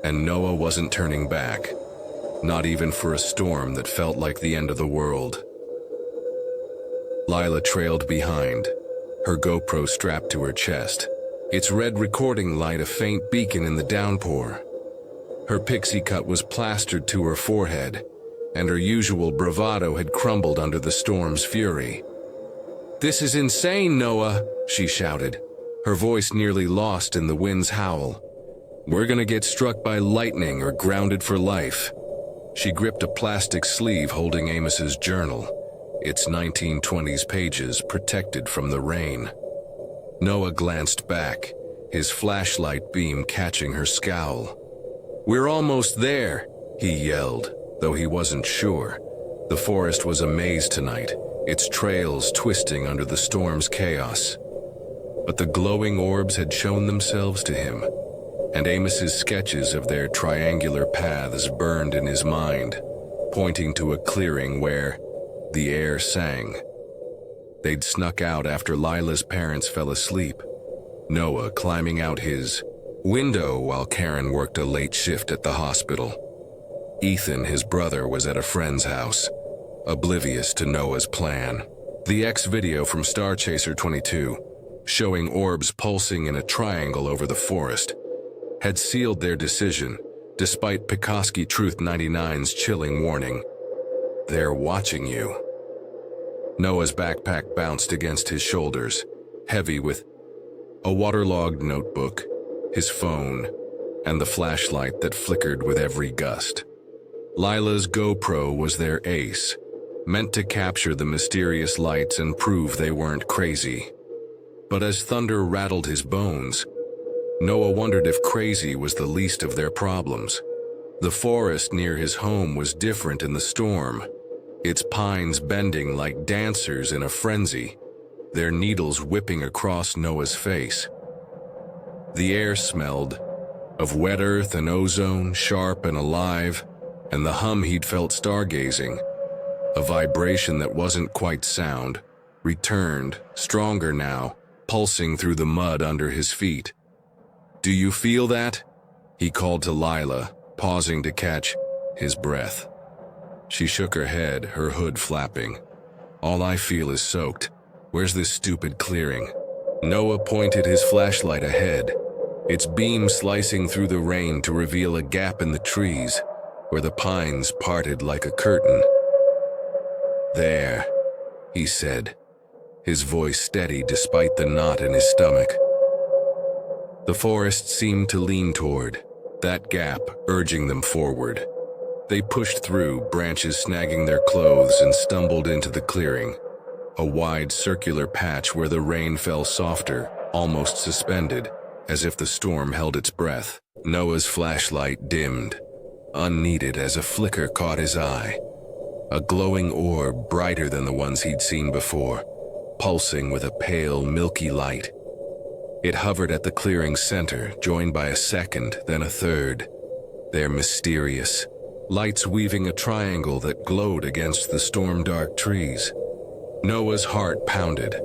and Noah wasn't turning back. Not even for a storm that felt like the end of the world. Lila trailed behind, her GoPro strapped to her chest, its red recording light a faint beacon in the downpour. Her pixie cut was plastered to her forehead, and her usual bravado had crumbled under the storm's fury. "This is insane, Noah," she shouted, her voice nearly lost in the wind's howl. "We're gonna get struck by lightning or grounded for life." She gripped a plastic sleeve holding Amos's journal, its 1920s pages protected from the rain. Noah glanced back, his flashlight beam catching her scowl. "We're almost there," he yelled, though he wasn't sure. The forest was a maze tonight, its trails twisting under the storm's chaos. But the glowing orbs had shown themselves to him, and Amos's sketches of their triangular paths burned in his mind, pointing to a clearing where the air sang. They'd snuck out after Lila's parents fell asleep, Noah climbing out his window while Karen worked a late shift at the hospital. Ethan, his brother, was at a friend's house, oblivious to Noah's plan. The X video from Star Chaser 22, showing orbs pulsing in a triangle over the forest, had sealed their decision, despite Pekoski Truth 99's chilling warning. "They're watching you." Noah's backpack bounced against his shoulders, heavy with a waterlogged notebook, his phone, and the flashlight that flickered with every gust. Lila's GoPro was their ace, meant to capture the mysterious lights and prove they weren't crazy. But as thunder rattled his bones, Noah wondered if crazy was the least of their problems. The forest near his home was different in the storm, its pines bending like dancers in a frenzy. their needles whipping across Noah's face. The air smelled of wet earth and ozone, sharp and alive, and the hum he'd felt stargazing, a vibration that wasn't quite sound, returned, stronger now, pulsing through the mud under his feet. "Do you feel that?" he called to Lila, pausing to catch his breath. She shook her head, her hood flapping. "All I feel is soaked. Where's this stupid clearing?" Noah pointed his flashlight ahead, its beam slicing through the rain to reveal a gap in the trees where the pines parted like a curtain. "There," he said, his voice steady despite the knot in his stomach. The forest seemed to lean toward that gap, urging them forward. They pushed through, branches snagging their clothes, and stumbled into the clearing, a wide circular patch where the rain fell softer, almost suspended, as if the storm held its breath. Noah's flashlight dimmed, unneeded as a flicker caught his eye. A glowing orb brighter than the ones he'd seen before, pulsing with a pale, milky light. It hovered at the clearing's center, joined by a second, then a third. Their mysterious lights weaving a triangle that glowed against the storm-dark trees. Noah's heart pounded,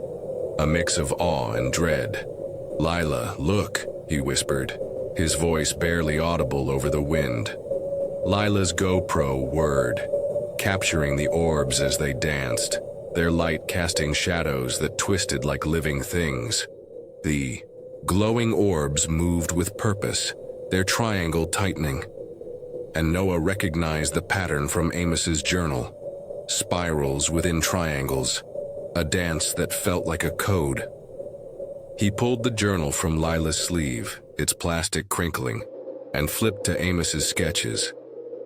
a mix of awe and dread. "Lila, look," he whispered, his voice barely audible over the wind. Lila's GoPro whirred, capturing the orbs as they danced, their light casting shadows that twisted like living things. The glowing orbs moved with purpose, their triangle tightening. And Noah recognized the pattern from Amos's journal. Spirals within triangles, a dance that felt like a code. He pulled the journal from Lila's sleeve, its plastic crinkling, and flipped to Amos's sketches,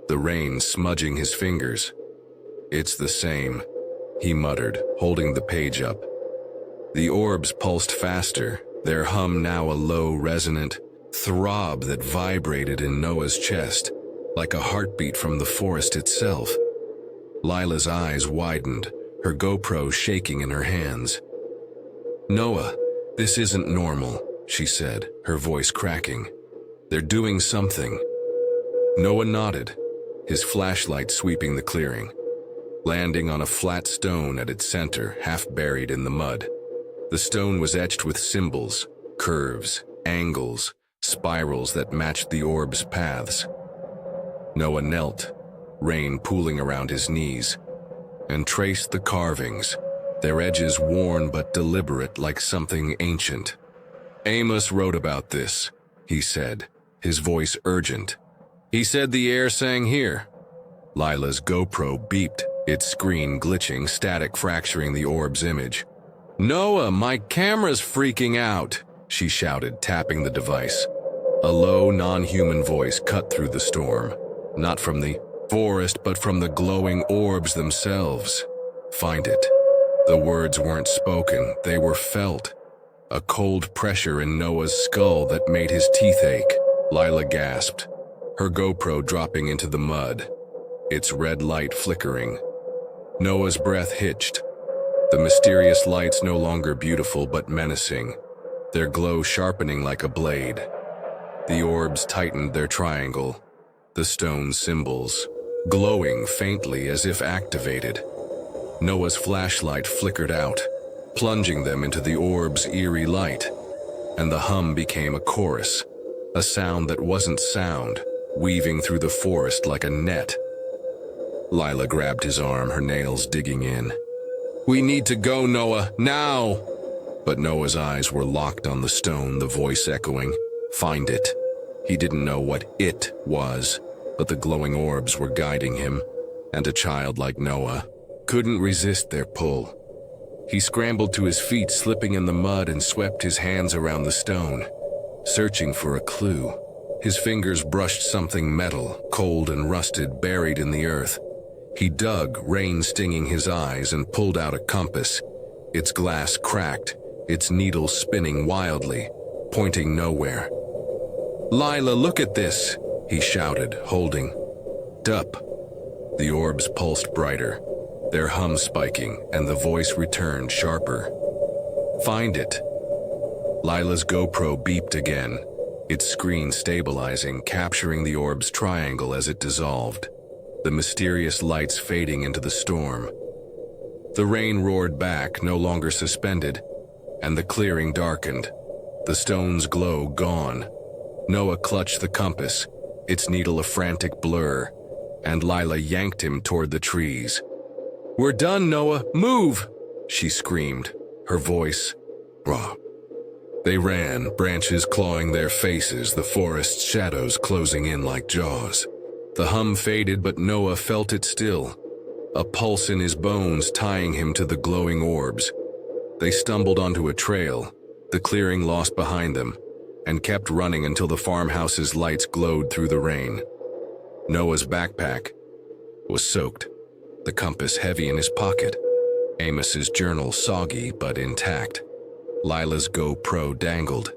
the rain smudging his fingers. "It's the same," he muttered, holding the page up. The orbs pulsed faster, their hum now a low, resonant throb that vibrated in Noah's chest, like a heartbeat from the forest itself. Lila's eyes widened, her GoPro shaking in her hands. "Noah, this isn't normal," she said, her voice cracking. "They're doing something." Noah nodded, his flashlight sweeping the clearing, landing on a flat stone at its center, half buried in the mud. The stone was etched with symbols, curves, angles, spirals that matched the orb's paths. Noah knelt, rain pooling around his knees, and traced the carvings, their edges worn but deliberate like something ancient. "Amos wrote about this," he said, his voice urgent. "He said the air sang here." Lila's GoPro beeped, its screen glitching, static fracturing the orb's image. "Noah, my camera's freaking out," she shouted, tapping the device. A low, non-human voice cut through the storm, not from the forest but from the glowing orbs themselves. "Find it." The words weren't spoken, they were felt. A cold pressure in Noah's skull that made his teeth ache. Lila gasped, her GoPro dropping into the mud, its red light flickering. Noah's breath hitched, the mysterious lights no longer beautiful but menacing, their glow sharpening like a blade. The orbs tightened their triangle, the stone symbols, glowing faintly as if activated. Noah's flashlight flickered out, plunging them into the orb's eerie light, and the hum became a chorus, a sound that wasn't sound, weaving through the forest like a net. Lila grabbed his arm, her nails digging in. "We need to go, Noah, now!" But Noah's eyes were locked on the stone, the voice echoing, "Find it." He didn't know what it was, but the glowing orbs were guiding him, and a child like Noah couldn't resist their pull. He scrambled to his feet, slipping in the mud, and swept his hands around the stone, searching for a clue. His fingers brushed something metal, cold and rusted, buried in the earth. He dug, rain stinging his eyes, and pulled out a compass. Its glass cracked, its needle spinning wildly, pointing nowhere. "Lila, look at this," he shouted, holding. "Dup." The orbs pulsed brighter, their hum spiking, and the voice returned sharper. Find it. Lila's GoPro beeped again, its screen stabilizing, capturing the orb's triangle as it dissolved, the mysterious lights fading into the storm. The rain roared back, no longer suspended, and the clearing darkened, the stone's glow gone. Noah clutched the compass, its needle a frantic blur, and Lila yanked him toward the trees. "We're done, Noah! Move!" she screamed, her voice raw. They ran, branches clawing their faces, the forest's shadows closing in like jaws. The hum faded, but Noah felt it still, a pulse in his bones tying him to the glowing orbs. They stumbled onto a trail, the clearing lost behind them, and kept running until the farmhouse's lights glowed through the rain. Noah's backpack was soaked, the compass heavy in his pocket, Amos's journal soggy but intact. Lila's GoPro dangled,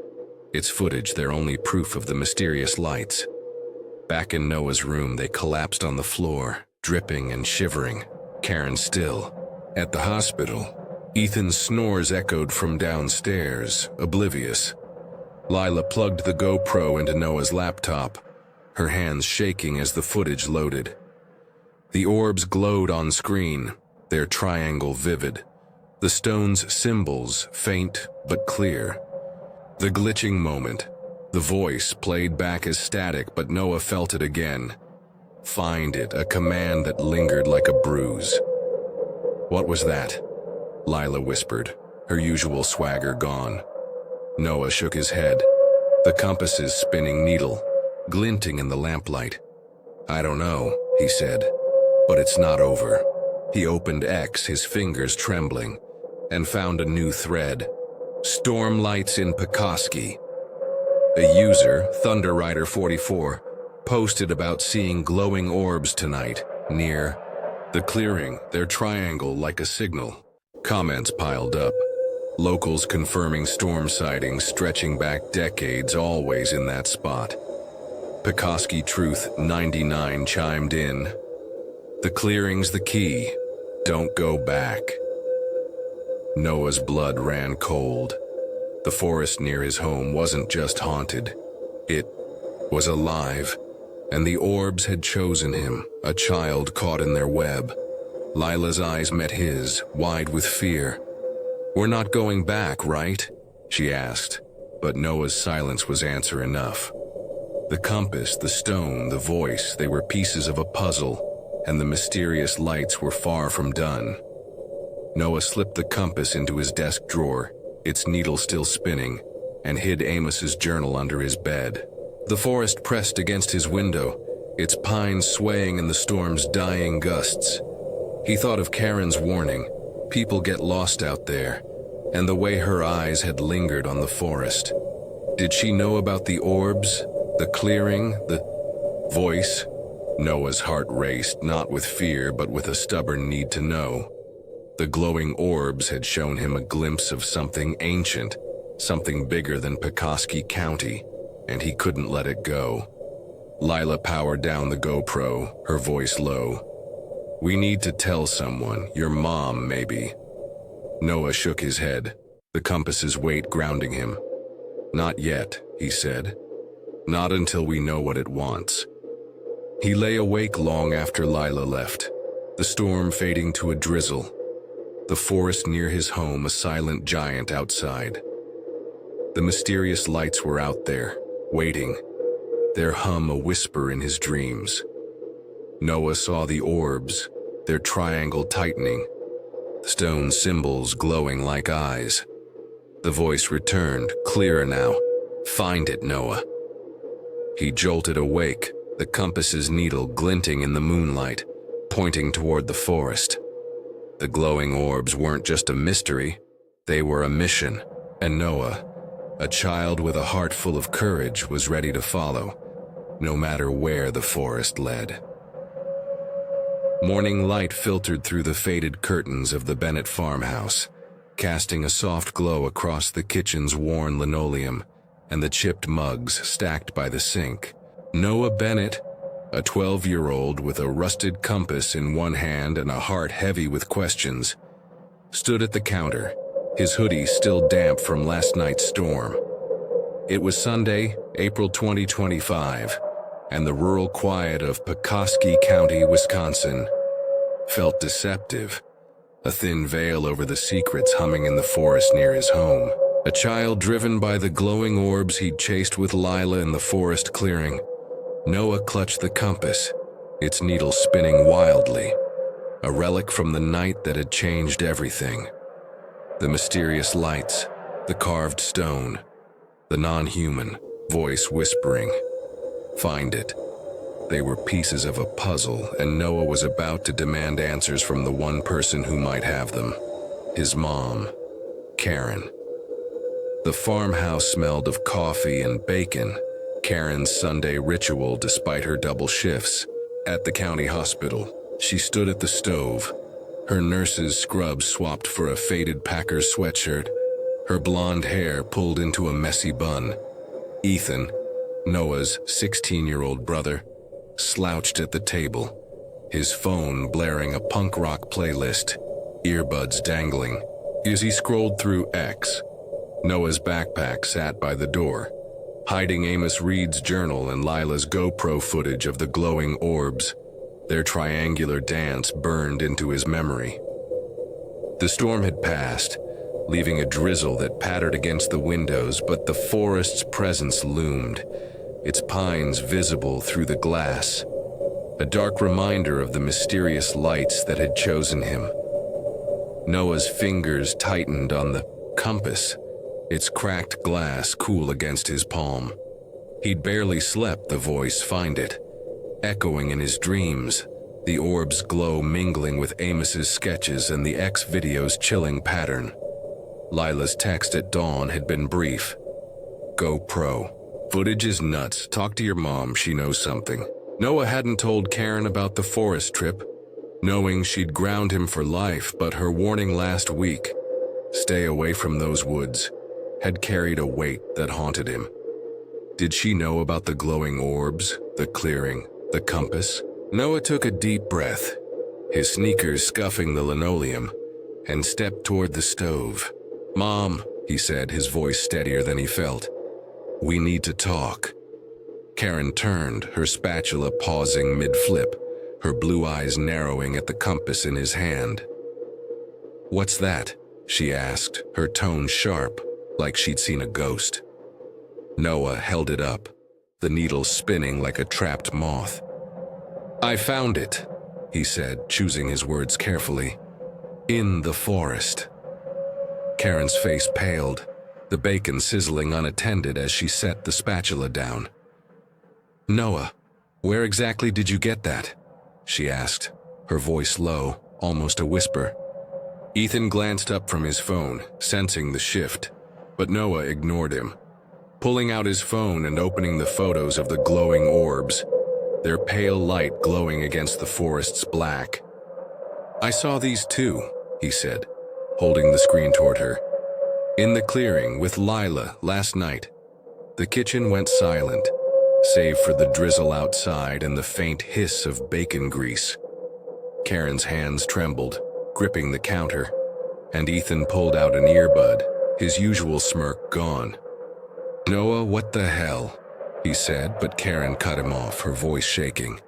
its footage their only proof of the mysterious lights. Back in Noah's room, they collapsed on the floor, dripping and shivering, Karen still. At the hospital, Ethan's snores echoed from downstairs, oblivious. Lila plugged the GoPro into Noah's laptop, her hands shaking as the footage loaded. The orbs glowed on screen, their triangle vivid, the stone's symbols faint but clear. The glitching moment, the voice played back as static, but Noah felt it again. Find it, a command that lingered like a bruise. "What was that?" Lila whispered, her usual swagger gone. Noah shook his head, the compass's spinning needle, glinting in the lamplight. "I don't know," he said, "but it's not over." He opened X, his fingers trembling, and found a new thread. Storm lights in Pekoski. A user, Thunder Rider 44, posted about seeing glowing orbs tonight, near the clearing, their triangle like a signal. Comments piled up. Locals confirming storm sightings stretching back decades, always in that spot. Pekoski Truth 99 chimed in. "The clearing's the key. Don't go back." Noah's blood ran cold. The forest near his home wasn't just haunted. It was alive, and the orbs had chosen him, a child caught in their web. Lila's eyes met his, wide with fear. "We're not going back, right?" she asked, but Noah's silence was answer enough. The compass, the stone, the voice, they were pieces of a puzzle, and the mysterious lights were far from done. Noah slipped the compass into his desk drawer, its needle still spinning, and hid Amos's journal under his bed. The forest pressed against his window, its pines swaying in the storm's dying gusts. He thought of Karen's warning, people get lost out there, and the way her eyes had lingered on the forest. Did she know about the orbs, the clearing, the voice? Noah's heart raced, not with fear, but with a stubborn need to know. The glowing orbs had shown him a glimpse of something ancient, something bigger than Pekoski County, and he couldn't let it go. Lila powered down the GoPro, her voice low. "We need to tell someone, your mom, maybe." Noah shook his head, the compass's weight grounding him. "Not yet," he said. "Not until we know what it wants." He lay awake long after Lila left, the storm fading to a drizzle. The forest near his home, a silent giant outside. The mysterious lights were out there, waiting, their hum a whisper in his dreams. Noah saw the orbs, their triangle tightening, stone symbols glowing like eyes. The voice returned, clearer now. "Find it, Noah." He jolted awake, the compass's needle glinting in the moonlight, pointing toward the forest. The glowing orbs weren't just a mystery, they were a mission, and Noah, a child with a heart full of courage, was ready to follow, no matter where the forest led. Morning light filtered through the faded curtains of the Bennett farmhouse, casting a soft glow across the kitchen's worn linoleum and the chipped mugs stacked by the sink. Noah Bennett, a 12-year-old with a rusted compass in one hand and a heart heavy with questions, stood at the counter, his hoodie still damp from last night's storm. It was Sunday, April 2025, and the rural quiet of Petoskey County, Wisconsin, felt deceptive. A thin veil over the secrets humming in the forest near his home. A child driven by the glowing orbs he'd chased with Lila in the forest clearing. Noah clutched the compass, its needle spinning wildly. A relic from the night that had changed everything. The mysterious lights, the carved stone, the non-human voice whispering, "Find it." They were pieces of a puzzle, and Noah was about to demand answers from the one person who might have them. His mom, Karen. The farmhouse smelled of coffee and bacon, Karen's Sunday ritual despite her double shifts. At the county hospital, she stood at the stove, her nurse's scrubs swapped for a faded Packers sweatshirt, her blonde hair pulled into a messy bun. Ethan, Noah's 16-year-old brother, slouched at the table, his phone blaring a punk rock playlist, earbuds dangling. As he scrolled through X, Noah's backpack sat by the door, hiding Amos Reed's journal and Lila's GoPro footage of the glowing orbs. Their triangular dance burned into his memory. The storm had passed, leaving a drizzle that pattered against the windows, but the forest's presence loomed, its pines visible through the glass, a dark reminder of the mysterious lights that had chosen him. Noah's fingers tightened on the compass, its cracked glass cool against his palm. He'd barely slept, the voice "Find it," echoing in his dreams, the orb's glow mingling with Amos's sketches and the X video's chilling pattern. Lila's text at dawn had been brief. "GoPro. Footage is nuts. Talk to your mom, she knows something." Noah hadn't told Karen about the forest trip, knowing she'd ground him for life, but her warning last week, "Stay away from those woods," had carried a weight that haunted him. Did she know about the glowing orbs, the clearing, the compass? Noah took a deep breath, his sneakers scuffing the linoleum, and stepped toward the stove. "Mom," he said, his voice steadier than he felt, "we need to talk." Karen turned, her spatula pausing mid-flip, her blue eyes narrowing at the compass in his hand. "What's that?" she asked, her tone sharp, like she'd seen a ghost. Noah held it up, the needle spinning like a trapped moth. "I found it," he said, choosing his words carefully. "In the forest." Karen's face paled, the bacon sizzling unattended as she set the spatula down. "Noah, where exactly did you get that?" she asked, her voice low, almost a whisper. Ethan glanced up from his phone, sensing the shift, but Noah ignored him, pulling out his phone and opening the photos of the glowing orbs, their pale light glowing against the forest's black. "I saw these too," he said, holding the screen toward her. "In the clearing with Lila last night." The kitchen went silent, save for the drizzle outside and the faint hiss of bacon grease. Karen's hands trembled, gripping the counter, and Ethan pulled out an earbud, his usual smirk gone. "Noah, what the hell?" he said, but Karen cut him off, her voice shaking.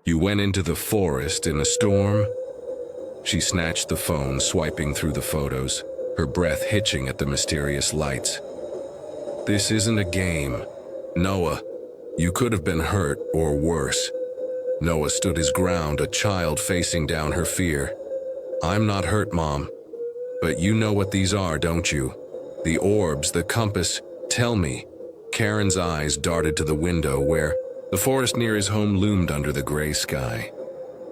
"You went into the forest in a storm?" She snatched the phone, swiping through the photos, her breath hitching at the mysterious lights. "This isn't a game. Noah, you could have been hurt or worse." Noah stood his ground, a child facing down her fear. "I'm not hurt, Mom. But you know what these are, don't you? The orbs, the compass. Tell me." Karen's eyes darted to the window where the forest near his home loomed under the gray sky,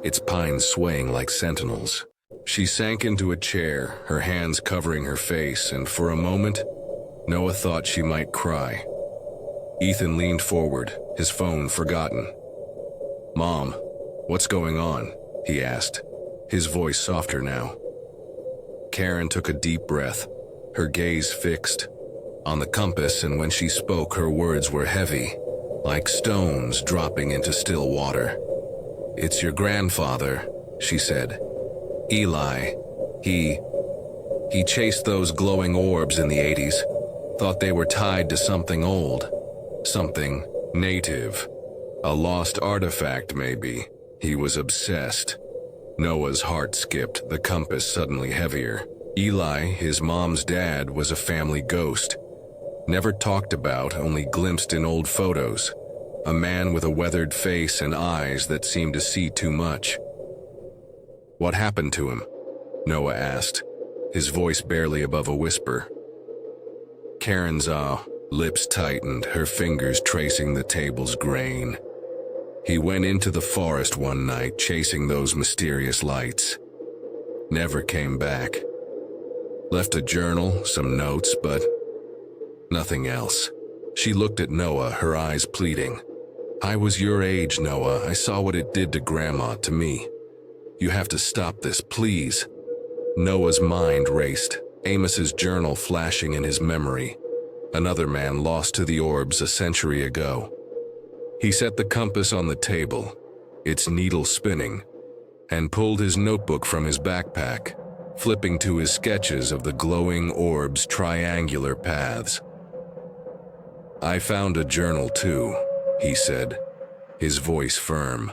its pines swaying like sentinels. She sank into a chair, her hands covering her face, and for a moment, Noah thought she might cry. Ethan leaned forward, his phone forgotten. "Mom, what's going on?" he asked, his voice softer now. Karen took a deep breath, her gaze fixed on the compass, and when she spoke, her words were heavy, like stones dropping into still water. "It's your grandfather," she said. "Eli. He chased those glowing orbs in the 80s, thought they were tied to something old, something native, a lost artifact maybe. He was obsessed. Noah's heart skipped, the compass suddenly heavier. Eli, his mom's dad, was a family ghost. Never talked about, only glimpsed in old photos. A man with a weathered face and eyes that seemed to see too much. "What happened to him?" Noah asked, his voice barely above a whisper. Karen's lips tightened, her fingers tracing the table's grain. "He went into the forest one night, chasing those mysterious lights. Never came back. Left a journal, some notes, but nothing else." She looked at Noah, her eyes pleading. "I was your age, Noah. I saw what it did to Grandma, to me. You have to stop this, please." Noah's mind raced, Amos's journal flashing in his memory. Another man lost to the orbs a century ago. He set the compass on the table, its needle spinning, and pulled his notebook from his backpack, flipping to his sketches of the glowing orbs' triangular paths. "I found a journal too," he said, his voice firm.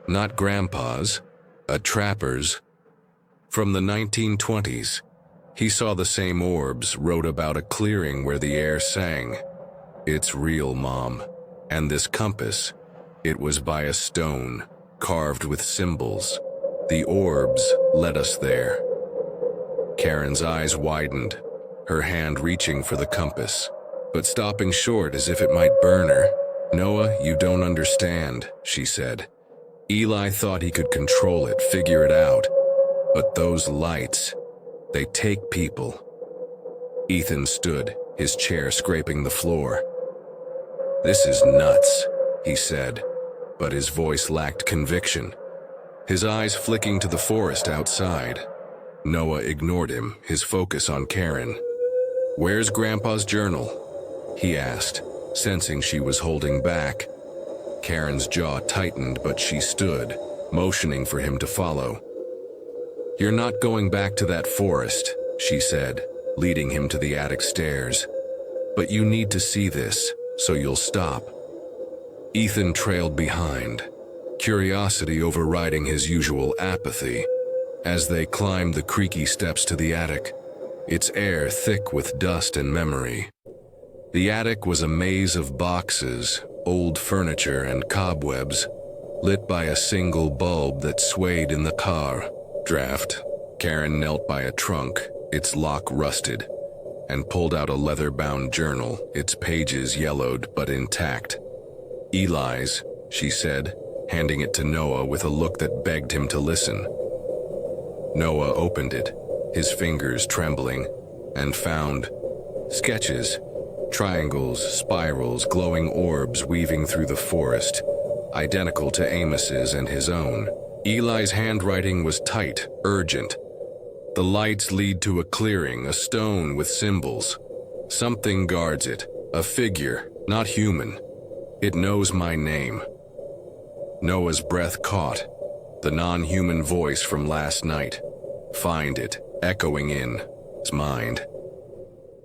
"Not Grandpa's, a trapper's. From the 1920s. He saw the same orbs, wrote about a clearing where the air sang. It's real, Mom. And this compass, it was by a stone, carved with symbols. The orbs led us there." Karen's eyes widened, her hand reaching for the compass, but stopping short as if it might burn her. "Noah, you don't understand," she said. "Eli thought he could control it, figure it out. But those lights, they take people." Ethan stood, his chair scraping the floor. "This is nuts," he said, but his voice lacked conviction. His eyes flicking to the forest outside. Noah ignored him, his focus on Karen. "Where's Grandpa's journal?" he asked, sensing she was holding back. Karen's jaw tightened, but she stood, motioning for him to follow. "You're not going back to that forest," she said, leading him to the attic stairs. "But you need to see this, so you'll stop." Ethan trailed behind, curiosity overriding his usual apathy. As they climbed the creaky steps to the attic, its air thick with dust and memory. The attic was a maze of boxes, old furniture and cobwebs, lit by a single bulb that swayed in the car draft. Karen knelt by a trunk, its lock rusted, and pulled out a leather-bound journal, its pages yellowed but intact. "Eli's," she said, handing it to Noah with a look that begged him to listen. Noah opened it, his fingers trembling, and found sketches, triangles, spirals, glowing orbs weaving through the forest, identical to Amos's and his own. Eli's handwriting was tight, urgent. "The lights lead to a clearing, a stone with symbols. Something guards it, a figure, not human. It knows my name." Noah's breath caught, the non-human voice from last night. Find it, echoing in his mind.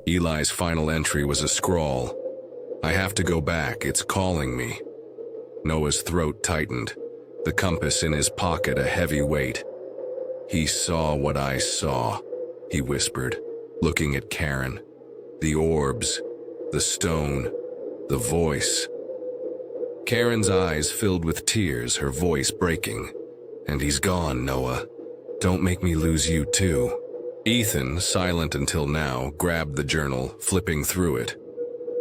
Eli's final entry was a scrawl. "I have to go back, it's calling me." Noah's throat tightened, the compass in his pocket a heavy weight. "He saw what I saw," he whispered, looking at Karen. "The orbs, the stone, the voice." Karen's eyes filled with tears, her voice breaking. "And he's gone, Noah. Don't make me lose you too." Ethan, silent until now, grabbed the journal, flipping through it.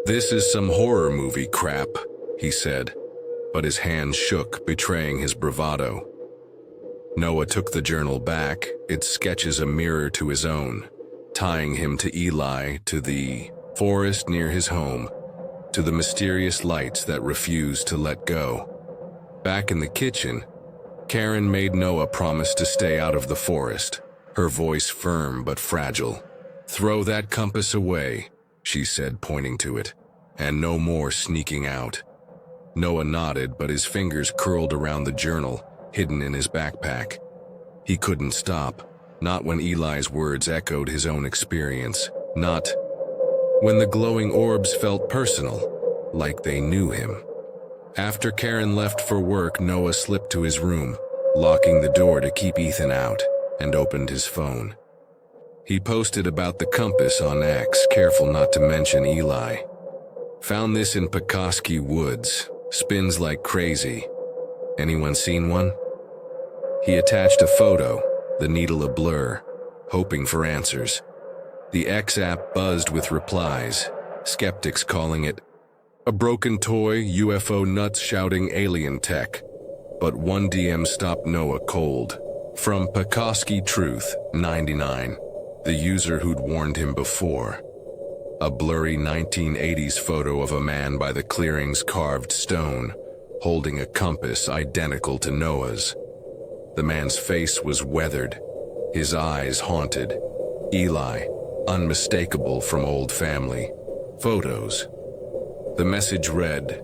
"This is some horror movie crap," he said, but his hand shook, betraying his bravado. Noah took the journal back, its sketches a mirror to his own, tying him to Eli, to the forest near his home, to the mysterious lights that refused to let go. Back in the kitchen, Karen made Noah promise to stay out of the forest, her voice firm but fragile. "Throw that compass away," she said, pointing to it, "and no more sneaking out." Noah nodded, but his fingers curled around the journal, hidden in his backpack. He couldn't stop, Not when Eli's words echoed his own experience. Not when the glowing orbs felt personal, like they knew him. After Karen left for work, Noah slipped to his room, locking the door to keep Ethan out, and opened his phone. He posted about the compass on X, careful not to mention Eli. Found this in Pekoske Woods. Spins like crazy. Anyone seen one? He attached a photo, the needle a blur, hoping for answers. The X app buzzed with replies, skeptics calling it a broken toy, UFO nuts shouting alien tech. But one DM stopped Noah cold. From Pekoske Truth, 99, the user who'd warned him before. A blurry 1980s photo of a man by the clearing's carved stone, holding a compass identical to Noah's. The man's face was weathered, his eyes haunted. Eli, unmistakable from old family photos. The message read,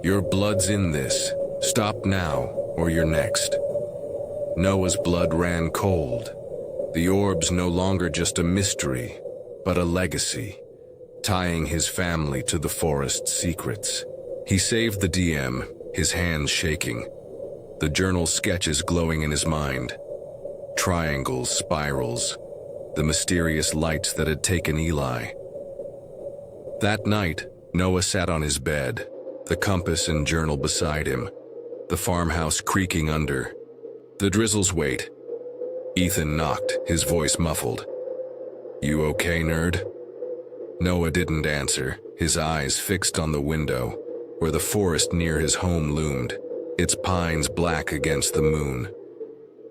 "Your blood's in this. Stop now, or you're next." Noah's blood ran cold. The orbs no longer just a mystery, but a legacy, tying his family to the forest's secrets. He saved the DM, his hands shaking, the journal sketches glowing in his mind. Triangles, spirals, the mysterious lights that had taken Eli. That night, Noah sat on his bed, the compass and journal beside him, the farmhouse creaking under. The drizzle's weight. Ethan knocked, his voice muffled. "You okay, nerd?" Noah didn't answer, his eyes fixed on the window, where the forest near his home loomed, its pines black against the moon.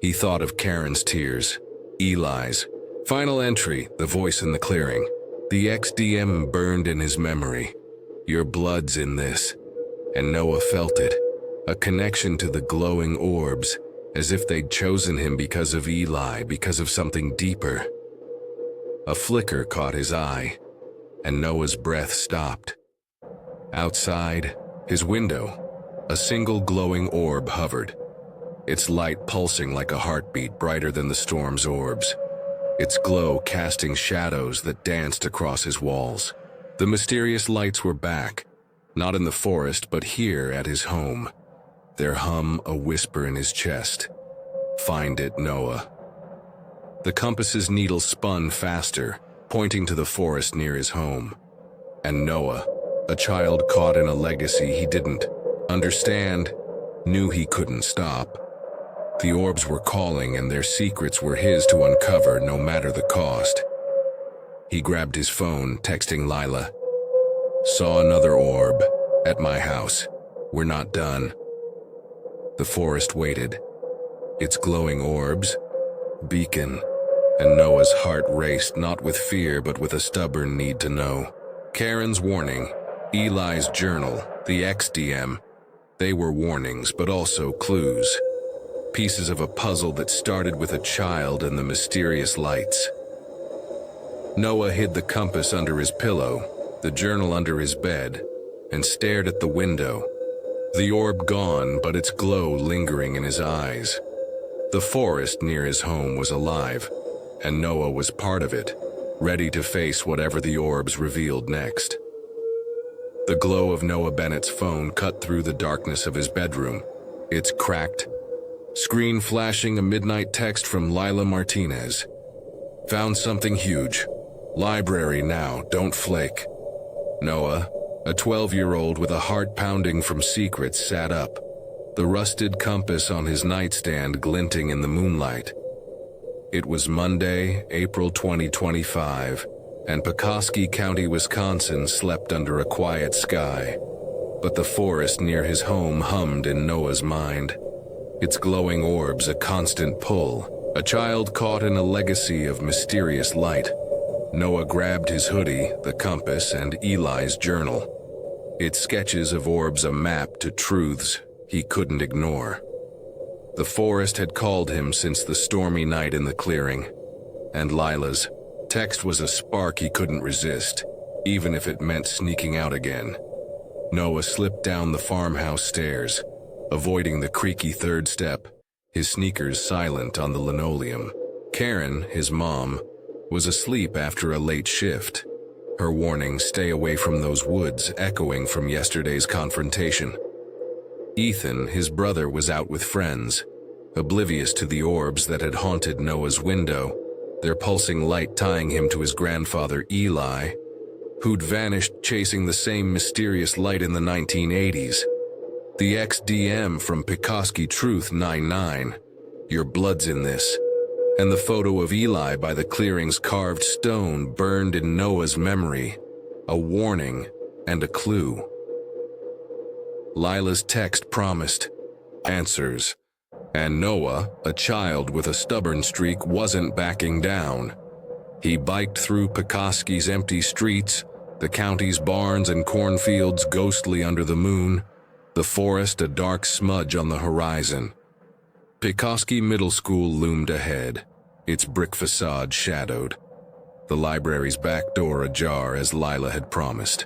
He thought of Karen's tears, Eli's. Final entry, the voice in the clearing. The XDM burned in his memory. Your blood's in this. And Noah felt it, a connection to the glowing orbs, as if they'd chosen him because of Eli, because of something deeper. A flicker caught his eye, and Noah's breath stopped. Outside, his window, a single glowing orb hovered, its light pulsing like a heartbeat brighter than the storm's orbs, its glow casting shadows that danced across his walls. The mysterious lights were back, not in the forest but here at his home, their hum a whisper in his chest. Find it, Noah. The compass's needle spun faster, pointing to the forest near his home. And Noah, a child caught in a legacy he didn't understand, knew he couldn't stop. The orbs were calling and their secrets were his to uncover no matter the cost. He grabbed his phone, texting Lila. Saw another orb at my house. We're not done. The forest waited. Its glowing orbs, beacon, and Noah's heart raced not with fear but with a stubborn need to know. Karen's warning, Eli's journal, the XDM. They were warnings but also clues. Pieces of a puzzle that started with a child and the mysterious lights. Noah hid the compass under his pillow, the journal under his bed, and stared at the window. The orb gone, but its glow lingering in his eyes. The forest near his home was alive, and Noah was part of it, ready to face whatever the orbs revealed next. The glow of Noah Bennett's phone cut through the darkness of his bedroom. Its cracked screen flashing a midnight text from Lila Martinez. Found something huge. Library now, don't flake. Noah, a 12-year-old with a heart pounding from secrets, sat up, the rusted compass on his nightstand glinting in the moonlight. It was Monday, April 2025, and Pekoske County, Wisconsin slept under a quiet sky. But the forest near his home hummed in Noah's mind. Its glowing orbs a constant pull, a child caught in a legacy of mysterious light. Noah grabbed his hoodie, the compass, and Eli's journal. Its sketches of orbs a map to truths he couldn't ignore. The forest had called him since the stormy night in the clearing, and Lila's text was a spark he couldn't resist, even if it meant sneaking out again. Noah slipped down the farmhouse stairs, avoiding the creaky third step, his sneakers silent on the linoleum. Karen, his mom, was asleep after a late shift. Her warning, "Stay away from those woods," echoing from yesterday's confrontation. Ethan, his brother, was out with friends, oblivious to the orbs that had haunted Noah's window, their pulsing light tying him to his grandfather Eli, who'd vanished chasing the same mysterious light in the 1980s. The XDM from Pekoski Truth 99, "Your blood's in this," and the photo of Eli by the clearing's carved stone burned in Noah's memory, a warning and a clue. Lila's text promised answers, and Noah, a child with a stubborn streak, wasn't backing down. He biked through Pekoski's empty streets, the county's barns and cornfields ghostly under the moon, the forest a dark smudge on the horizon. Pekoski Middle School loomed ahead, its brick facade shadowed, the library's back door ajar as Lila had promised.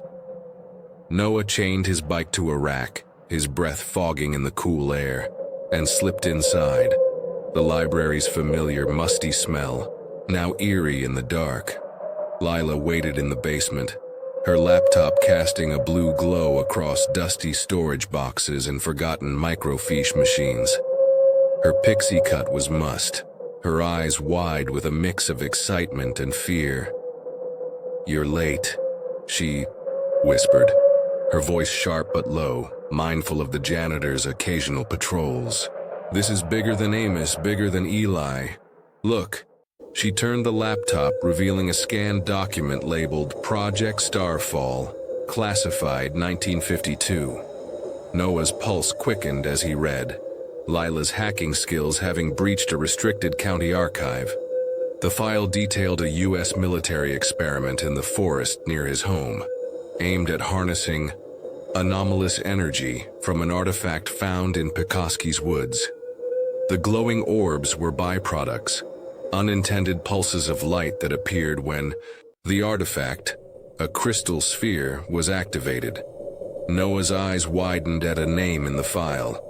Noah chained his bike to a rack, his breath fogging in the cool air, and slipped inside, the library's familiar musty smell, now eerie in the dark. Lila waited in the basement, her laptop casting a blue glow across dusty storage boxes and forgotten microfiche machines. Her pixie cut was mussed, her eyes wide with a mix of excitement and fear. "You're late," she whispered, her voice sharp but low, mindful of the janitor's occasional patrols. "This is bigger than Amos, bigger than Eli. Look." She turned the laptop, revealing a scanned document labeled Project Starfall, classified 1952. Noah's pulse quickened as he read, Lila's hacking skills having breached a restricted county archive. The file detailed a U.S. military experiment in the forest near his home, aimed at harnessing anomalous energy from an artifact found in Pekoski's woods. The glowing orbs were byproducts, unintended pulses of light that appeared when the artifact, a crystal sphere, was activated. Noah's eyes widened at a name in the file.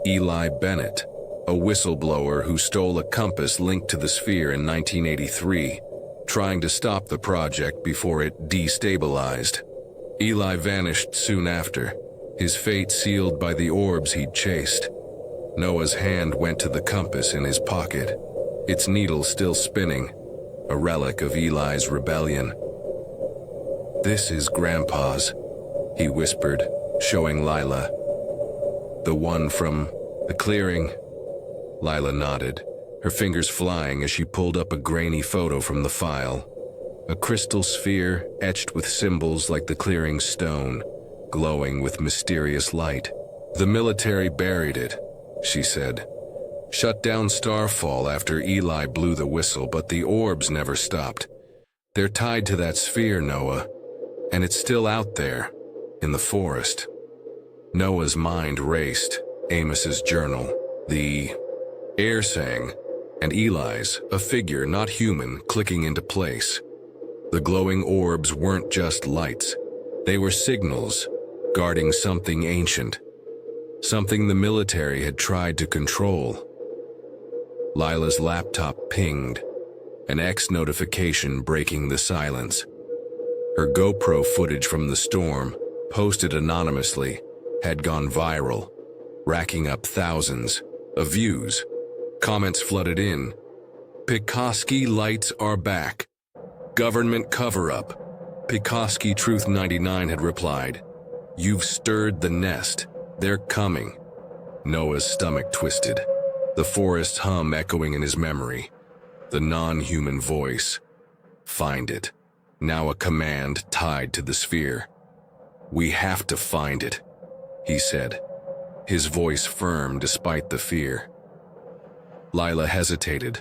Eli Bennett, a whistleblower who stole a compass linked to the sphere in 1983, trying to stop the project before it destabilized. Eli vanished soon after, his fate sealed by the orbs he'd chased. Noah's hand went to the compass in his pocket, its needle still spinning, a relic of Eli's rebellion. "This is Grandpa's," he whispered, showing Lila. "The one from the clearing?" Lila nodded, her fingers flying as she pulled up a grainy photo from the file. A crystal sphere etched with symbols like the clearing's stone, glowing with mysterious light. "The military buried it," she said. "Shut down Starfall after Eli blew the whistle, but the orbs never stopped. They're tied to that sphere, Noah, and it's still out there, in the forest." Noah's mind raced, Amos's journal, the air sang, and Eli's, a figure not human, clicking into place. The glowing orbs weren't just lights. They were signals, guarding something ancient, something the military had tried to control. Lila's laptop pinged, an X notification breaking the silence. Her GoPro footage from the storm, posted anonymously, had gone viral, racking up thousands of views. Comments flooded in. "Pekoski lights are back. Government cover-up." Pekoski Truth 99 had replied, "You've stirred the nest. They're coming." Noah's stomach twisted, the forest hum echoing in his memory. The non-human voice. "Find it." Now a command tied to the sphere. "We have to find it," he said, his voice firm despite the fear. Lila hesitated,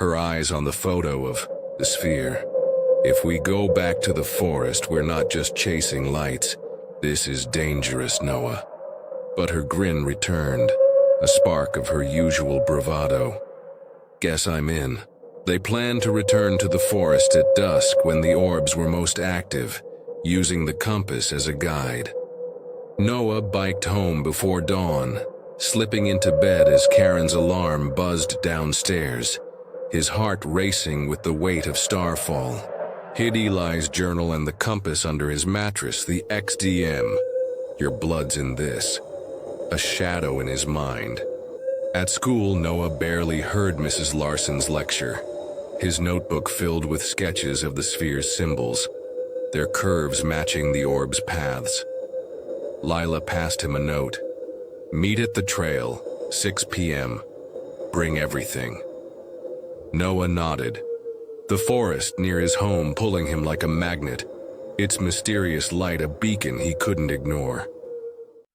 her eyes on the photo of the sphere. "If we go back to the forest, we're not just chasing lights. This is dangerous, Noah." But her grin returned, a spark of her usual bravado. "Guess I'm in." They planned to return to the forest at dusk when the orbs were most active, using the compass as a guide. Noah biked home before dawn, slipping into bed as Karen's alarm buzzed downstairs, his heart racing with the weight of starfall. Hid Eli's journal and the compass under his mattress, the XDM. Your blood's in this. A shadow in his mind. At school, Noah barely heard Mrs. Larson's lecture. His notebook filled with sketches of the sphere's symbols, their curves matching the orb's paths. Lila passed him a note. Meet at the trail, 6 p.m. Bring everything. Noah nodded. The forest near his home pulling him like a magnet, its mysterious light a beacon he couldn't ignore.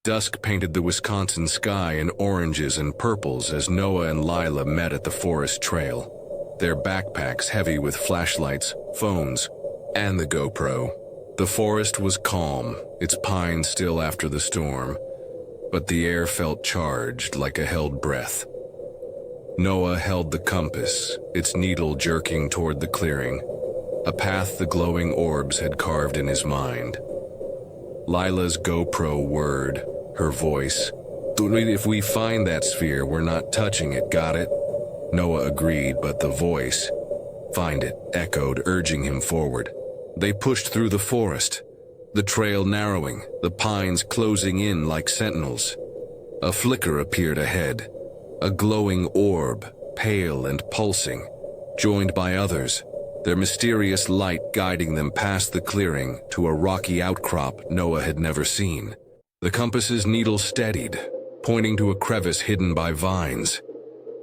Dusk painted the Wisconsin sky in oranges and purples as Noah and Lila met at the forest trail, their backpacks heavy with flashlights, phones, and the GoPro. The forest was calm, its pines still after the storm, but the air felt charged like a held breath. Noah held the compass, its needle jerking toward the clearing, a path the glowing orbs had carved in his mind. Lila's GoPro whirred, her voice. If we find that sphere, we're not touching it, got it? Noah agreed, but the voice, find it, echoed, urging him forward. They pushed through the forest, the trail narrowing, the pines closing in like sentinels. A flicker appeared ahead. A glowing orb, pale and pulsing, joined by others, their mysterious light guiding them past the clearing to a rocky outcrop Noah had never seen. The compass's needle steadied, pointing to a crevice hidden by vines.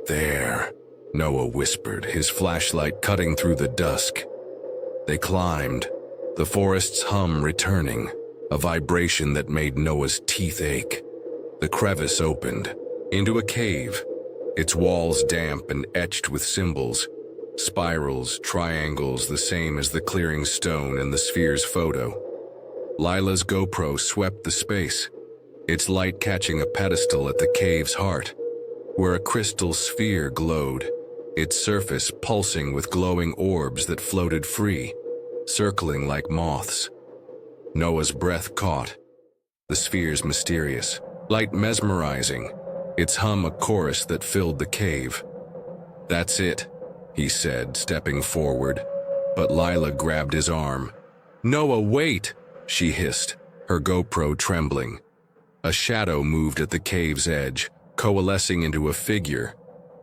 There, Noah whispered, his flashlight cutting through the dusk. They climbed, the forest's hum returning, a vibration that made Noah's teeth ache. The crevice opened into a cave, its walls damp and etched with symbols, spirals, triangles the same as the clearing stone in the sphere's photo. Lila's GoPro swept the space, its light catching a pedestal at the cave's heart, where a crystal sphere glowed, its surface pulsing with glowing orbs that floated free, circling like moths. Noah's breath caught. The sphere's mysterious, light mesmerizing, its hum a chorus that filled the cave. That's it, he said, stepping forward, but Lila grabbed his arm. Noah, wait, she hissed, her GoPro trembling. A shadow moved at the cave's edge, coalescing into a figure.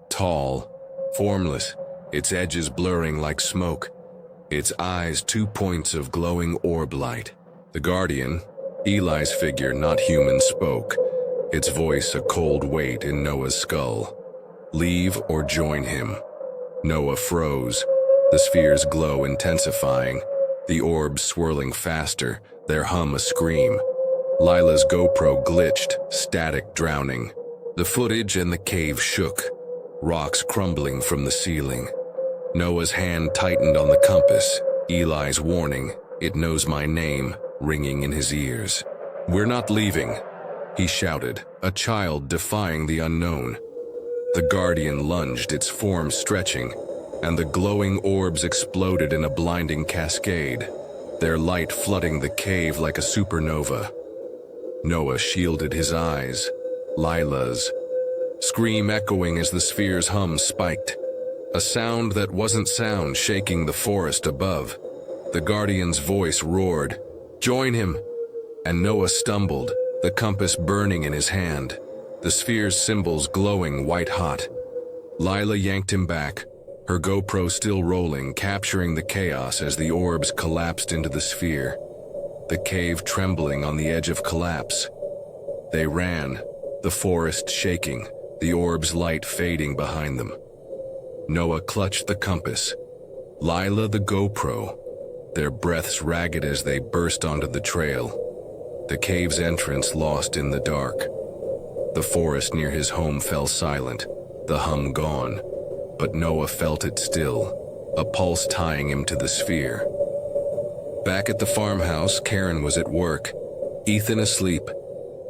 Tall, formless, its edges blurring like smoke, its eyes 2 points of glowing orb light. The guardian, Eli's figure, not human, spoke, its voice a cold weight in Noah's skull. Leave or join him. Noah froze, the sphere's glow intensifying, the orbs swirling faster, their hum a scream. Lila's GoPro glitched, static drowning. The footage and the cave shook, rocks crumbling from the ceiling. Noah's hand tightened on the compass, Eli's warning, it knows my name, ringing in his ears. We're not leaving, he shouted, a child defying the unknown. The guardian lunged, its form stretching, and the glowing orbs exploded in a blinding cascade, their light flooding the cave like a supernova. Noah shielded his eyes, Lila's scream echoing as the sphere's hum spiked, a sound that wasn't sound shaking the forest above. The guardian's voice roared, "Join him!" And Noah stumbled, the compass burning in his hand, the sphere's symbols glowing white-hot. Lila yanked him back, her GoPro still rolling, capturing the chaos as the orbs collapsed into the sphere, the cave trembling on the edge of collapse. They ran, the forest shaking, the orb's light fading behind them. Noah clutched the compass, Lila the GoPro, their breaths ragged as they burst onto the trail. The cave's entrance lost in the dark. The forest near his home fell silent, the hum gone, but Noah felt it still, a pulse tying him to the sphere. Back at the farmhouse, Karen was at work, Ethan asleep,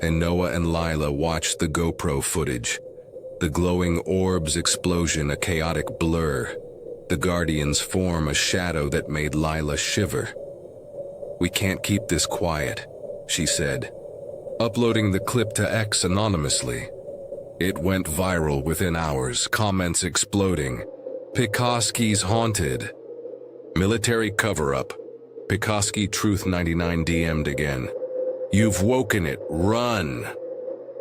and Noah and Lila watched the GoPro footage. The glowing orb's explosion a chaotic blur, the guardian's form a shadow that made Lila shiver. We can't keep this quiet, she said, uploading the clip to X anonymously. It went viral within hours, comments exploding. Pekoski's haunted. Military cover-up. Pekoski Truth 99 DM'd again. You've woken it. Run!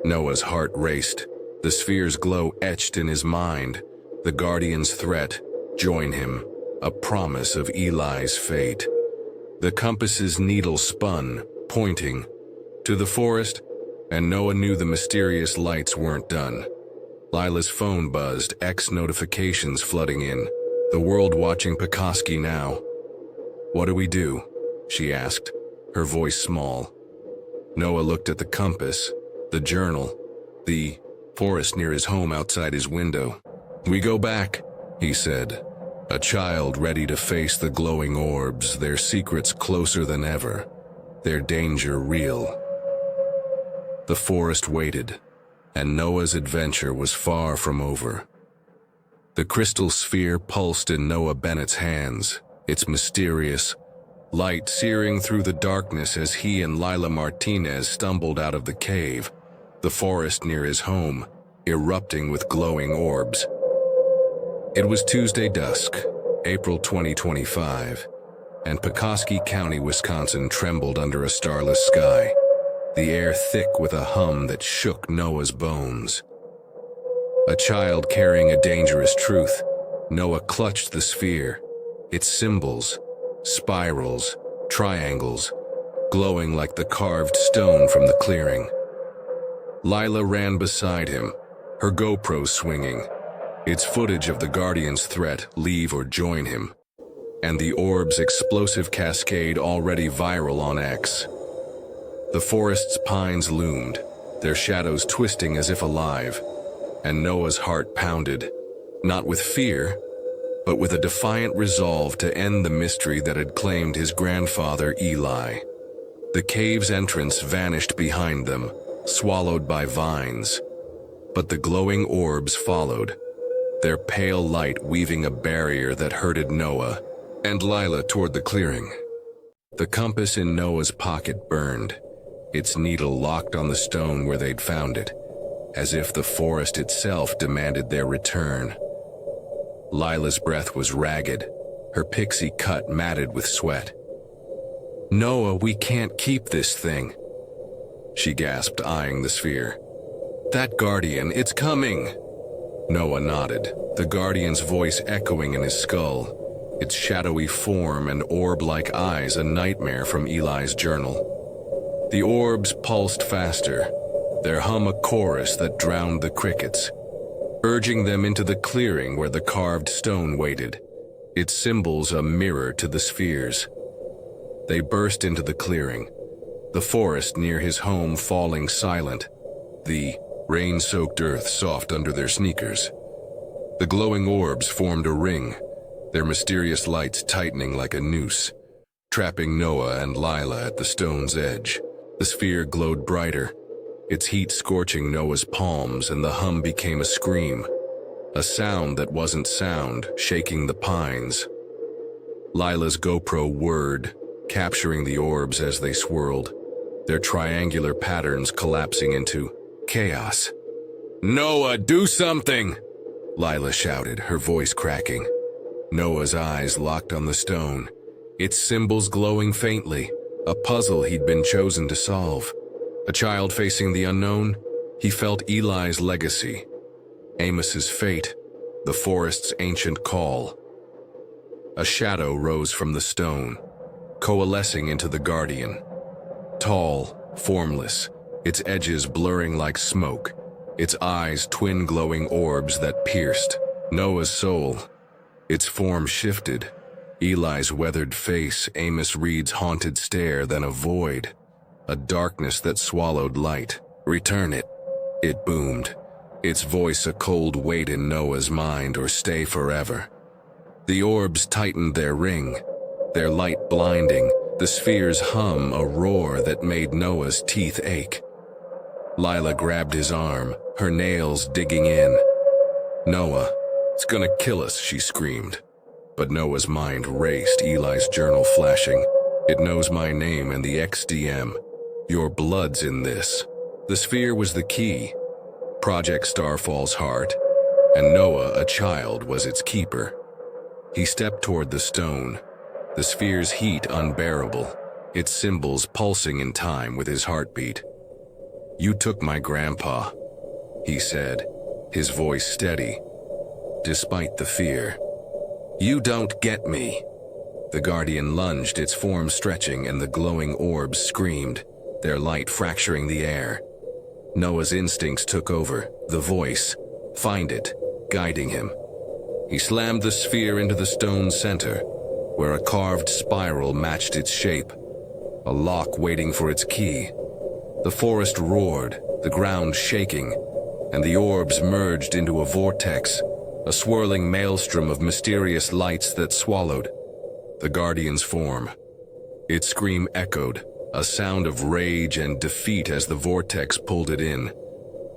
Noah's heart raced. The sphere's glow etched in his mind. The Guardian's threat. Join him. A promise of Eli's fate. The compass's needle spun, pointing to the forest, and Noah knew the mysterious lights weren't done. Lila's phone buzzed, X notifications flooding in. The world watching Pekoski now. What do we do? She asked, her voice small. Noah looked at the compass, the journal, the forest near his home outside his window. We go back, he said. A child ready to face the glowing orbs, their secrets closer than ever, their danger real. The forest waited, and Noah's adventure was far from over. The crystal sphere pulsed in Noah Bennett's hands, its mysterious light searing through the darkness as he and Lila Martinez stumbled out of the cave, the forest near his home, erupting with glowing orbs. It was Tuesday dusk, April 2025, and Pekoski County, Wisconsin trembled under a starless sky, the air thick with a hum that shook Noah's bones. A child carrying a dangerous truth, Noah clutched the sphere, its symbols, spirals, triangles, glowing like the carved stone from the clearing. Lila ran beside him, her GoPro swinging, its footage of the Guardian's threat, leave or join him, and the orb's explosive cascade already viral on X. The forest's pines loomed, their shadows twisting as if alive, and Noah's heart pounded, not with fear, but with a defiant resolve to end the mystery that had claimed his grandfather Eli. The cave's entrance vanished behind them, swallowed by vines, but the glowing orbs followed, their pale light weaving a barrier that herded Noah and Lila toward the clearing. The compass in Noah's pocket burned, its needle locked on the stone where they'd found it, as if the forest itself demanded their return. Lila's breath was ragged, her pixie cut matted with sweat. Noah, we can't keep this thing, she gasped, eyeing the sphere. That Guardian, it's coming! Noah nodded, the Guardian's voice echoing in his skull, its shadowy form and orb-like eyes a nightmare from Eli's journal. The orbs pulsed faster, their hum a chorus that drowned the crickets, urging them into the clearing where the carved stone waited, its symbols a mirror to the spheres. They burst into the clearing, the forest near his home falling silent, the rain-soaked earth soft under their sneakers. The glowing orbs formed a ring, their mysterious lights tightening like a noose, trapping Noah and Lila at the stone's edge. The sphere glowed brighter, its heat scorching Noah's palms, and the hum became a scream, a sound that wasn't sound, shaking the pines. Lila's GoPro whirred, capturing the orbs as they swirled, their triangular patterns collapsing into chaos. Noah, do something! Lila shouted, her voice cracking. Noah's eyes locked on the stone, its symbols glowing faintly, a puzzle he'd been chosen to solve. A child facing the unknown, he felt Eli's legacy, Amos's fate, the forest's ancient call. A shadow rose from the stone, coalescing into the Guardian. Tall, formless, its edges blurring like smoke, its eyes twin glowing orbs that pierced Noah's soul. Its form shifted, Eli's weathered face, Amos Reed's haunted stare, then a void, a darkness that swallowed light. Return it, it boomed, its voice a cold weight in Noah's mind, or stay forever. The orbs tightened their ring, their light blinding, the sphere's hum a roar that made Noah's teeth ache. Lila grabbed his arm, her nails digging in. Noah, it's gonna kill us, she screamed. But Noah's mind raced, Eli's journal flashing. It knows my name and the XDM. Your blood's in this. The sphere was the key. Project Starfall's heart. And Noah, a child, was its keeper. He stepped toward the stone, the sphere's heat unbearable, its symbols pulsing in time with his heartbeat. "You took my grandpa," he said, his voice steady, despite the fear. "You don't get me." The guardian lunged, its form stretching, and the glowing orbs screamed, their light fracturing the air. Noah's instincts took over, the voice, "Find it," guiding him. He slammed the sphere into the stone center, where a carved spiral matched its shape, a lock waiting for its key. The forest roared, the ground shaking, and the orbs merged into a vortex, a swirling maelstrom of mysterious lights that swallowed the guardian's form. Its scream echoed, a sound of rage and defeat as the vortex pulled it in,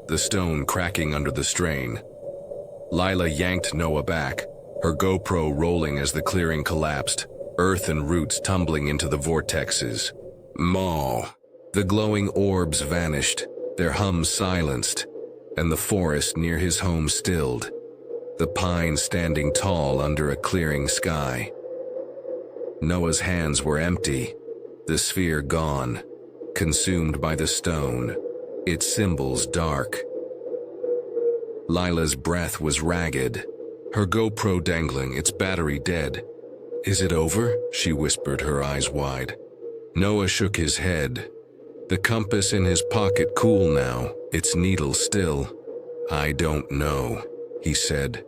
the stone cracking under the strain. Lila yanked Noah back, her GoPro rolling as the clearing collapsed, earth and roots tumbling into the vortexes. Maw! The glowing orbs vanished, their hum silenced, and the forest near his home stilled, the pines standing tall under a clearing sky. Noah's hands were empty, the sphere gone, consumed by the stone, its symbols dark. Lila's breath was ragged, her GoPro dangling, its battery dead. "Is it over?" she whispered, her eyes wide. Noah shook his head, the compass in his pocket cool now, its needle still. "I don't know," he said.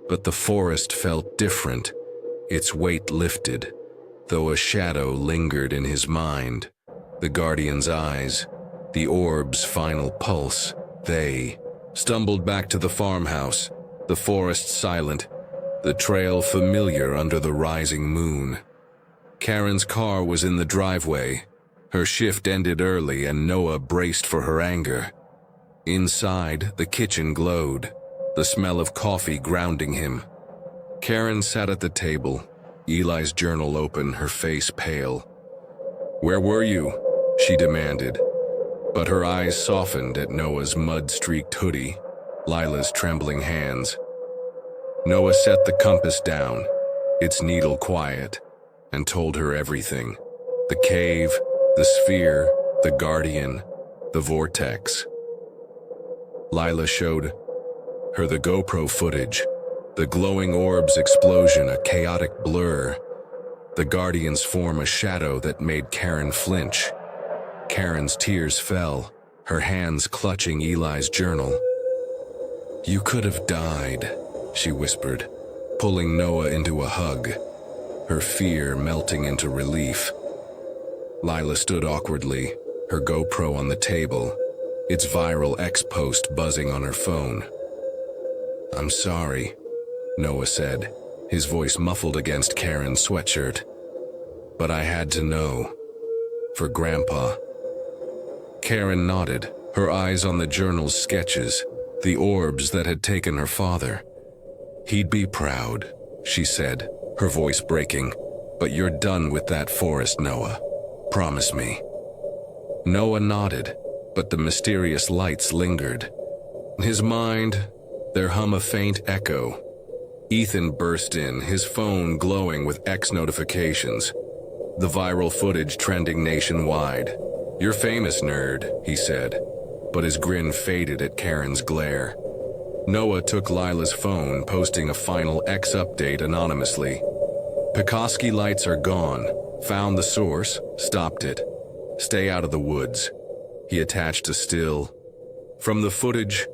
But the forest felt different, its weight lifted, though a shadow lingered in his mind. The guardian's eyes, the orb's final pulse, they stumbled back to the farmhouse, the forest silent, the trail familiar under the rising moon. Karen's car was in the driveway. Her shift ended early and Noah braced for her anger. Inside, the kitchen glowed, the smell of coffee grounding him. Karen sat at the table, Eli's journal open, her face pale. "Where were you?" she demanded, but her eyes softened at Noah's mud-streaked hoodie, Lila's trembling hands. Noah set the compass down, its needle quiet, and told her everything. The cave, the sphere, the guardian, the vortex. Lila showed her the GoPro footage, the glowing orb's explosion, a chaotic blur, the guardian's form a shadow that made Karen flinch. Karen's tears fell, her hands clutching Eli's journal. "You could have died," she whispered, pulling Noah into a hug, her fear melting into relief. Lila stood awkwardly, her GoPro on the table, its viral X-post buzzing on her phone. "I'm sorry," Noah said, his voice muffled against Karen's sweatshirt. "But I had to know. For Grandpa." Karen nodded, her eyes on the journal's sketches, the orbs that had taken her father. "He'd be proud," she said, her voice breaking. "But you're done with that forest, Noah. Promise me." Noah nodded, but the mysterious lights lingered. His mind, their hum a faint echo. Ethan burst in, his phone glowing with X notifications, the viral footage trending nationwide. "You're famous, nerd," he said, but his grin faded at Karen's glare. Noah took Lila's phone, posting a final X update anonymously. "Pekoski lights are gone. Found the source, stopped it. Stay out of the woods." He attached a still. From the footage,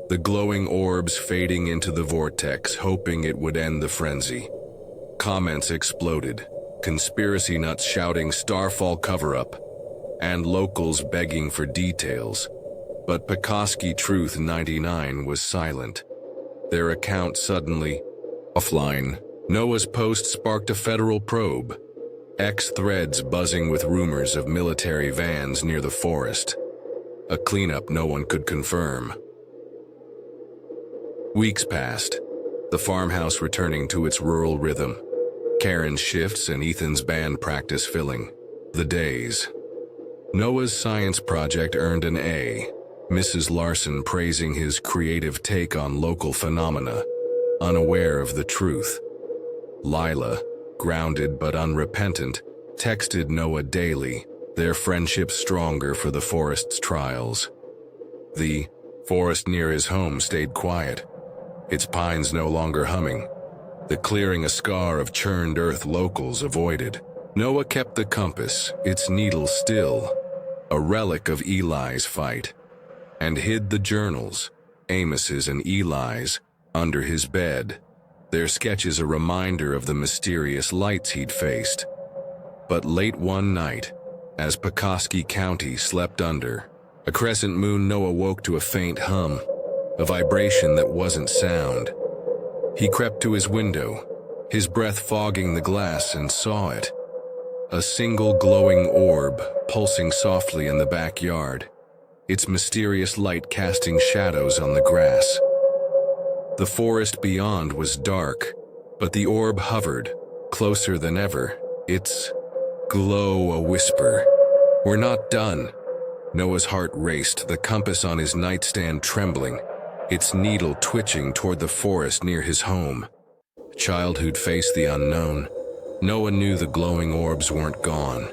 the glowing orbs fading into the vortex, hoping it would end the frenzy. Comments exploded, conspiracy nuts shouting Starfall cover-up, and locals begging for details. But Pekoski Truth 99 was silent. Their account suddenly offline. Noah's post sparked a federal probe, X threads buzzing with rumors of military vans near the forest. A cleanup no one could confirm. Weeks passed, the farmhouse returning to its rural rhythm, Karen's shifts and Ethan's band practice filling the days. Noah's science project earned an A, Mrs. Larson praising his creative take on local phenomena, unaware of the truth. Lila, grounded but unrepentant, texted Noah daily, their friendship stronger for the forest's trials. The forest near his home stayed quiet, its pines no longer humming, the clearing a scar of churned earth locals avoided. Noah kept the compass, its needle still, a relic of Eli's fight, and hid the journals, Amos's and Eli's, under his bed, their sketches a reminder of the mysterious lights he'd faced. But late one night, as Petoskey County slept under a crescent moon, Noah woke to a faint hum, a vibration that wasn't sound. He crept to his window, his breath fogging the glass, and saw it. A single glowing orb pulsing softly in the backyard, its mysterious light casting shadows on the grass. The forest beyond was dark, but the orb hovered, closer than ever, its glow a whisper. "We're not done." Noah's heart raced, the compass on his nightstand trembling, its needle twitching toward the forest near his home. Childhood faced the unknown. Noah knew the glowing orbs weren't gone.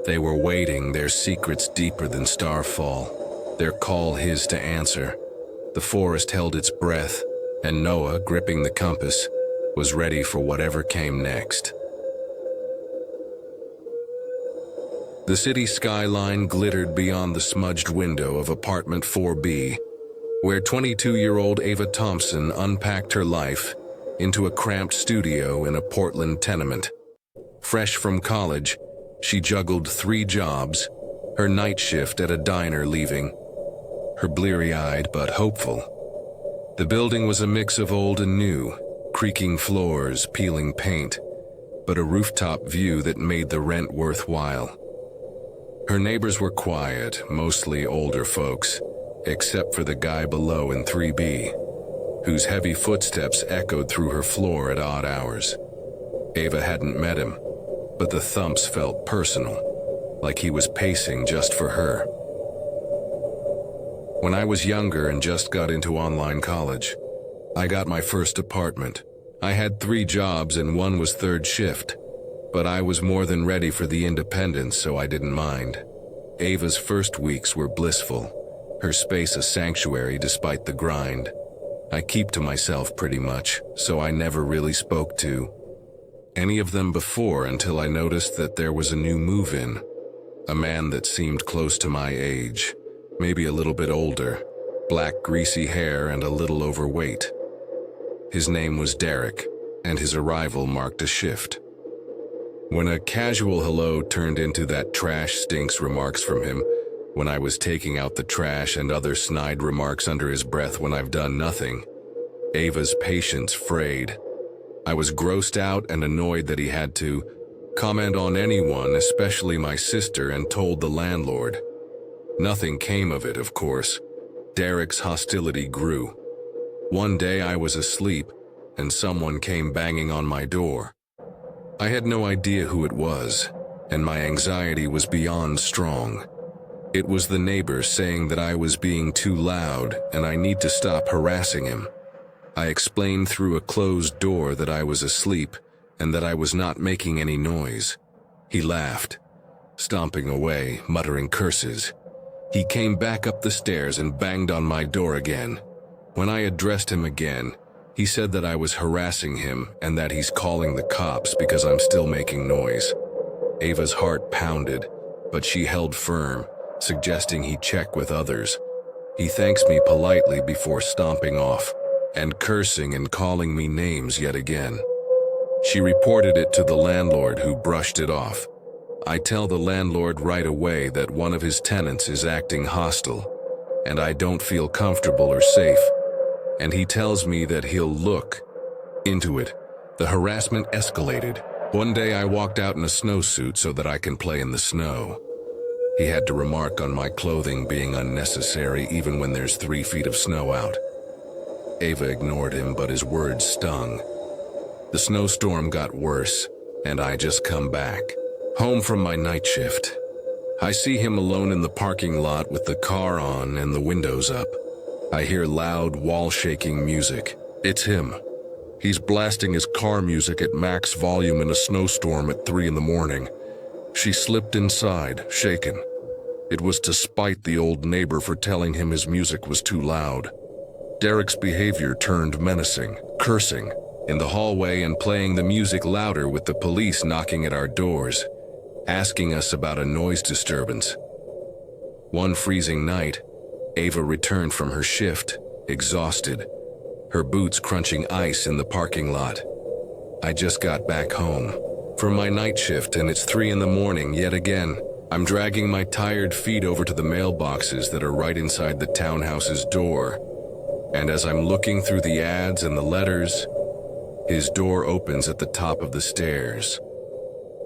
They were waiting, their secrets deeper than starfall, their call his to answer. The forest held its breath, and Noah, gripping the compass, was ready for whatever came next. The city skyline glittered beyond the smudged window of apartment 4B, where 22-year-old Ava Thompson unpacked her life into a cramped studio in a Portland tenement. Fresh from college, she juggled 3 jobs, her night shift at a diner leaving, her bleary-eyed but hopeful. The building was a mix of old and new, creaking floors, peeling paint, but a rooftop view that made the rent worthwhile. Her neighbors were quiet, mostly older folks, except for the guy below in 3B, whose heavy footsteps echoed through her floor at odd hours. Ava hadn't met him, but the thumps felt personal, like he was pacing just for her. When I was younger and just got into online college, I got my first apartment. I had 3 jobs and one was third shift, but I was more than ready for the independence, so I didn't mind. Ava's first weeks were blissful, her space a sanctuary despite the grind. I keep to myself pretty much, so I never really spoke to any of them before until I noticed that there was a new move-in, a man that seemed close to my age, maybe a little bit older, black greasy hair and a little overweight. His name was Derek, and his arrival marked a shift. When a casual hello turned into that trash stinks remarks from him, when I was taking out the trash and other snide remarks under his breath when I've done nothing, Ava's patience frayed. I was grossed out and annoyed that he had to comment on anyone, especially my sister, and told the landlord. Nothing came of it, of course. Derek's hostility grew. One day I was asleep, and someone came banging on my door. I had no idea who it was, and my anxiety was beyond strong. It was the neighbor saying that I was being too loud and I need to stop harassing him. I explained through a closed door that I was asleep and that I was not making any noise. He laughed, stomping away, muttering curses. He came back up the stairs and banged on my door again. When I addressed him again, he said that I was harassing him and that he's calling the cops because I'm still making noise. Ava's heart pounded, but she held firm, suggesting he check with others. He thanks me politely before stomping off, and cursing and calling me names yet again. She reported it to the landlord, who brushed it off. I tell the landlord right away that one of his tenants is acting hostile, and I don't feel comfortable or safe. And he tells me that he'll look into it. The harassment escalated. One day I walked out in a snowsuit so that I can play in the snow. He had to remark on my clothing being unnecessary even when there's 3 feet of snow out. Ava ignored him, but his words stung. The snowstorm got worse, and I just come back, home from my night shift. I see him alone in the parking lot with the car on and the windows up. I hear loud, wall-shaking music. It's him. He's blasting his car music at max volume in a snowstorm at 3 in the morning. She slipped inside, shaken. It was to spite the old neighbor for telling him his music was too loud. Derek's behavior turned menacing, cursing in the hallway and playing the music louder with the police knocking at our doors, asking us about a noise disturbance. One freezing night, Ava returned from her shift, exhausted, her boots crunching ice in the parking lot. I just got back home from my night shift and it's 3 in the morning yet again. I'm dragging my tired feet over to the mailboxes that are right inside the townhouse's door. And as I'm looking through the ads and the letters, his door opens at the top of the stairs.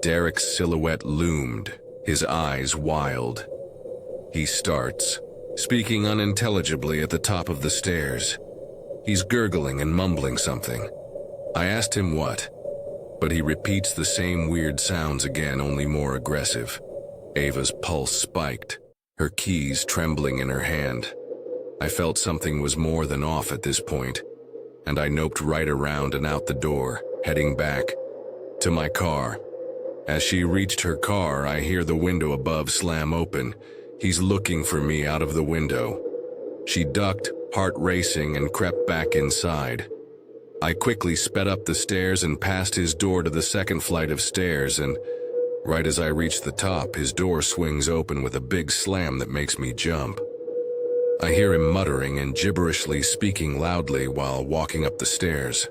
Derek's silhouette loomed, his eyes wild. He starts, speaking unintelligibly at the top of the stairs. He's gurgling and mumbling something. I asked him what, but he repeats the same weird sounds again, only more aggressive. Ava's pulse spiked, her keys trembling in her hand. I felt something was more than off at this point, and I noped right around and out the door, heading back to my car. As she reached her car, I hear the window above slam open. He's looking for me out of the window. She ducked, heart racing, and crept back inside. I quickly sped up the stairs and past his door to the second flight of stairs, and right as I reach the top, his door swings open with a big slam that makes me jump. I hear him muttering and gibberishly speaking loudly while walking up the stairs.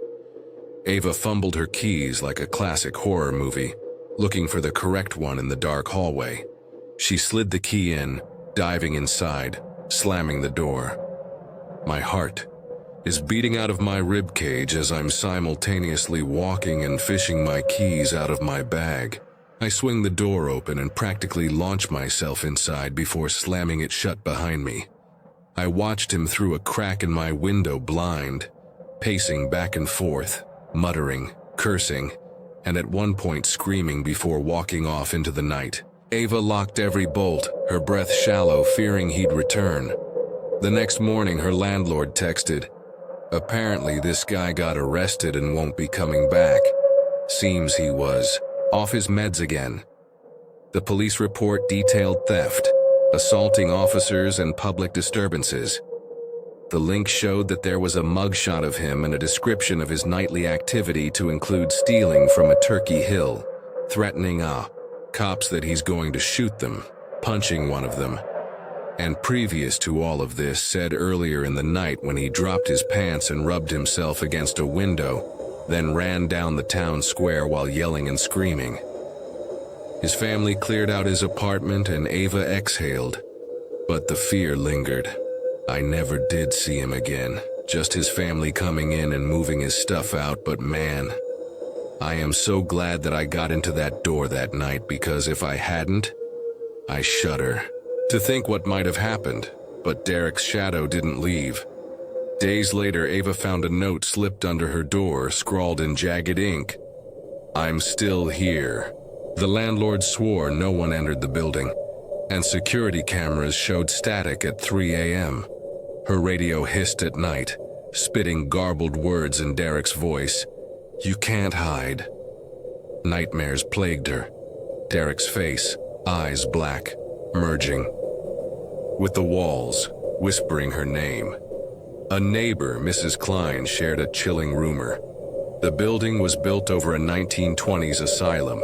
Ava fumbled her keys like a classic horror movie, looking for the correct one in the dark hallway. She slid the key in, diving inside, slamming the door. My heart is beating out of my rib cage as I'm simultaneously walking and fishing my keys out of my bag. I swing the door open and practically launch myself inside before slamming it shut behind me. I watched him through a crack in my window blind, pacing back and forth, muttering, cursing, and at one point screaming before walking off into the night. Ava locked every bolt, her breath shallow, fearing he'd return. The next morning, her landlord texted, "Apparently this guy got arrested and won't be coming back. Seems he was off his meds again." The police report detailed theft, assaulting officers, and public disturbances. The link showed that there was a mugshot of him and a description of his nightly activity to include stealing from a Turkey Hill, threatening cops that he's going to shoot them, punching one of them. And previous to all of this, said earlier in the night when he dropped his pants and rubbed himself against a window, then ran down the town square while yelling and screaming. His family cleared out his apartment and Ava exhaled, but the fear lingered. I never did see him again, just his family coming in and moving his stuff out, but man, I am so glad that I got into that door that night, because if I hadn't, I shudder to think what might have happened, but Derek's shadow didn't leave. Days later, Ava found a note slipped under her door, scrawled in jagged ink, "I'm still here." The landlord swore no one entered the building, and security cameras showed static at 3 a.m. Her radio hissed at night, spitting garbled words in Derek's voice. "You can't hide." Nightmares plagued her. Derek's face, eyes black, merging with the walls, whispering her name. A neighbor, Mrs. Klein, shared a chilling rumor. The building was built over a 1920s asylum,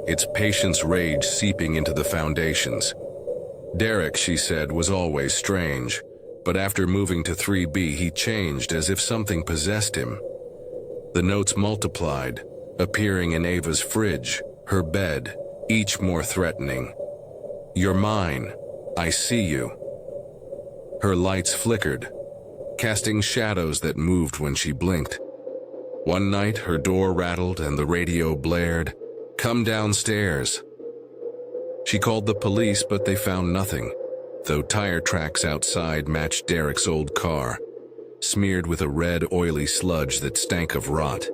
its patient's rage seeping into the foundations. Derek, she said, was always strange, but after moving to 3B, he changed as if something possessed him. The notes multiplied, appearing in Ava's fridge, her bed, each more threatening. "You're mine. I see you." Her lights flickered, casting shadows that moved when she blinked. One night, her door rattled and the radio blared, "Come downstairs." She called the police, but they found nothing, though tire tracks outside matched Derek's old car, smeared with a red, oily sludge that stank of rot.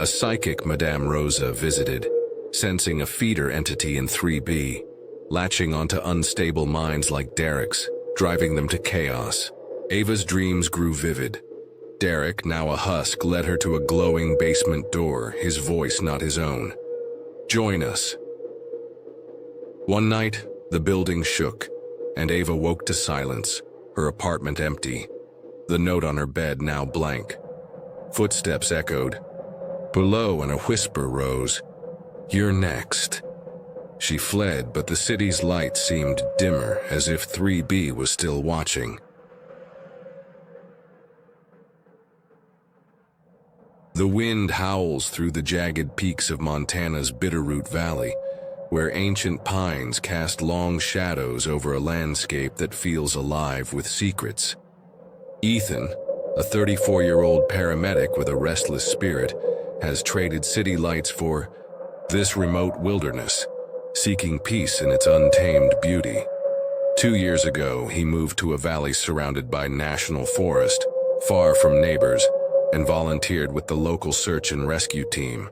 A psychic, Madame Rosa, visited, sensing a feeder entity in 3B, latching onto unstable minds like Derek's, driving them to chaos. Ava's dreams grew vivid. Derek, now a husk, led her to a glowing basement door, his voice not his own. "Join us." One night, the building shook, and Ava woke to silence, her apartment empty, the note on her bed now blank. Footsteps echoed below, and a whisper rose, "You're next." She fled, but the city's light seemed dimmer, as if 3B was still watching. The wind howls through the jagged peaks of Montana's Bitterroot Valley, where ancient pines cast long shadows over a landscape that feels alive with secrets. Ethan, a 34-year-old paramedic with a restless spirit, has traded city lights for this remote wilderness, seeking peace in its untamed beauty. 2 years ago, he moved to a valley surrounded by national forest, far from neighbors, and volunteered with the local search and rescue team.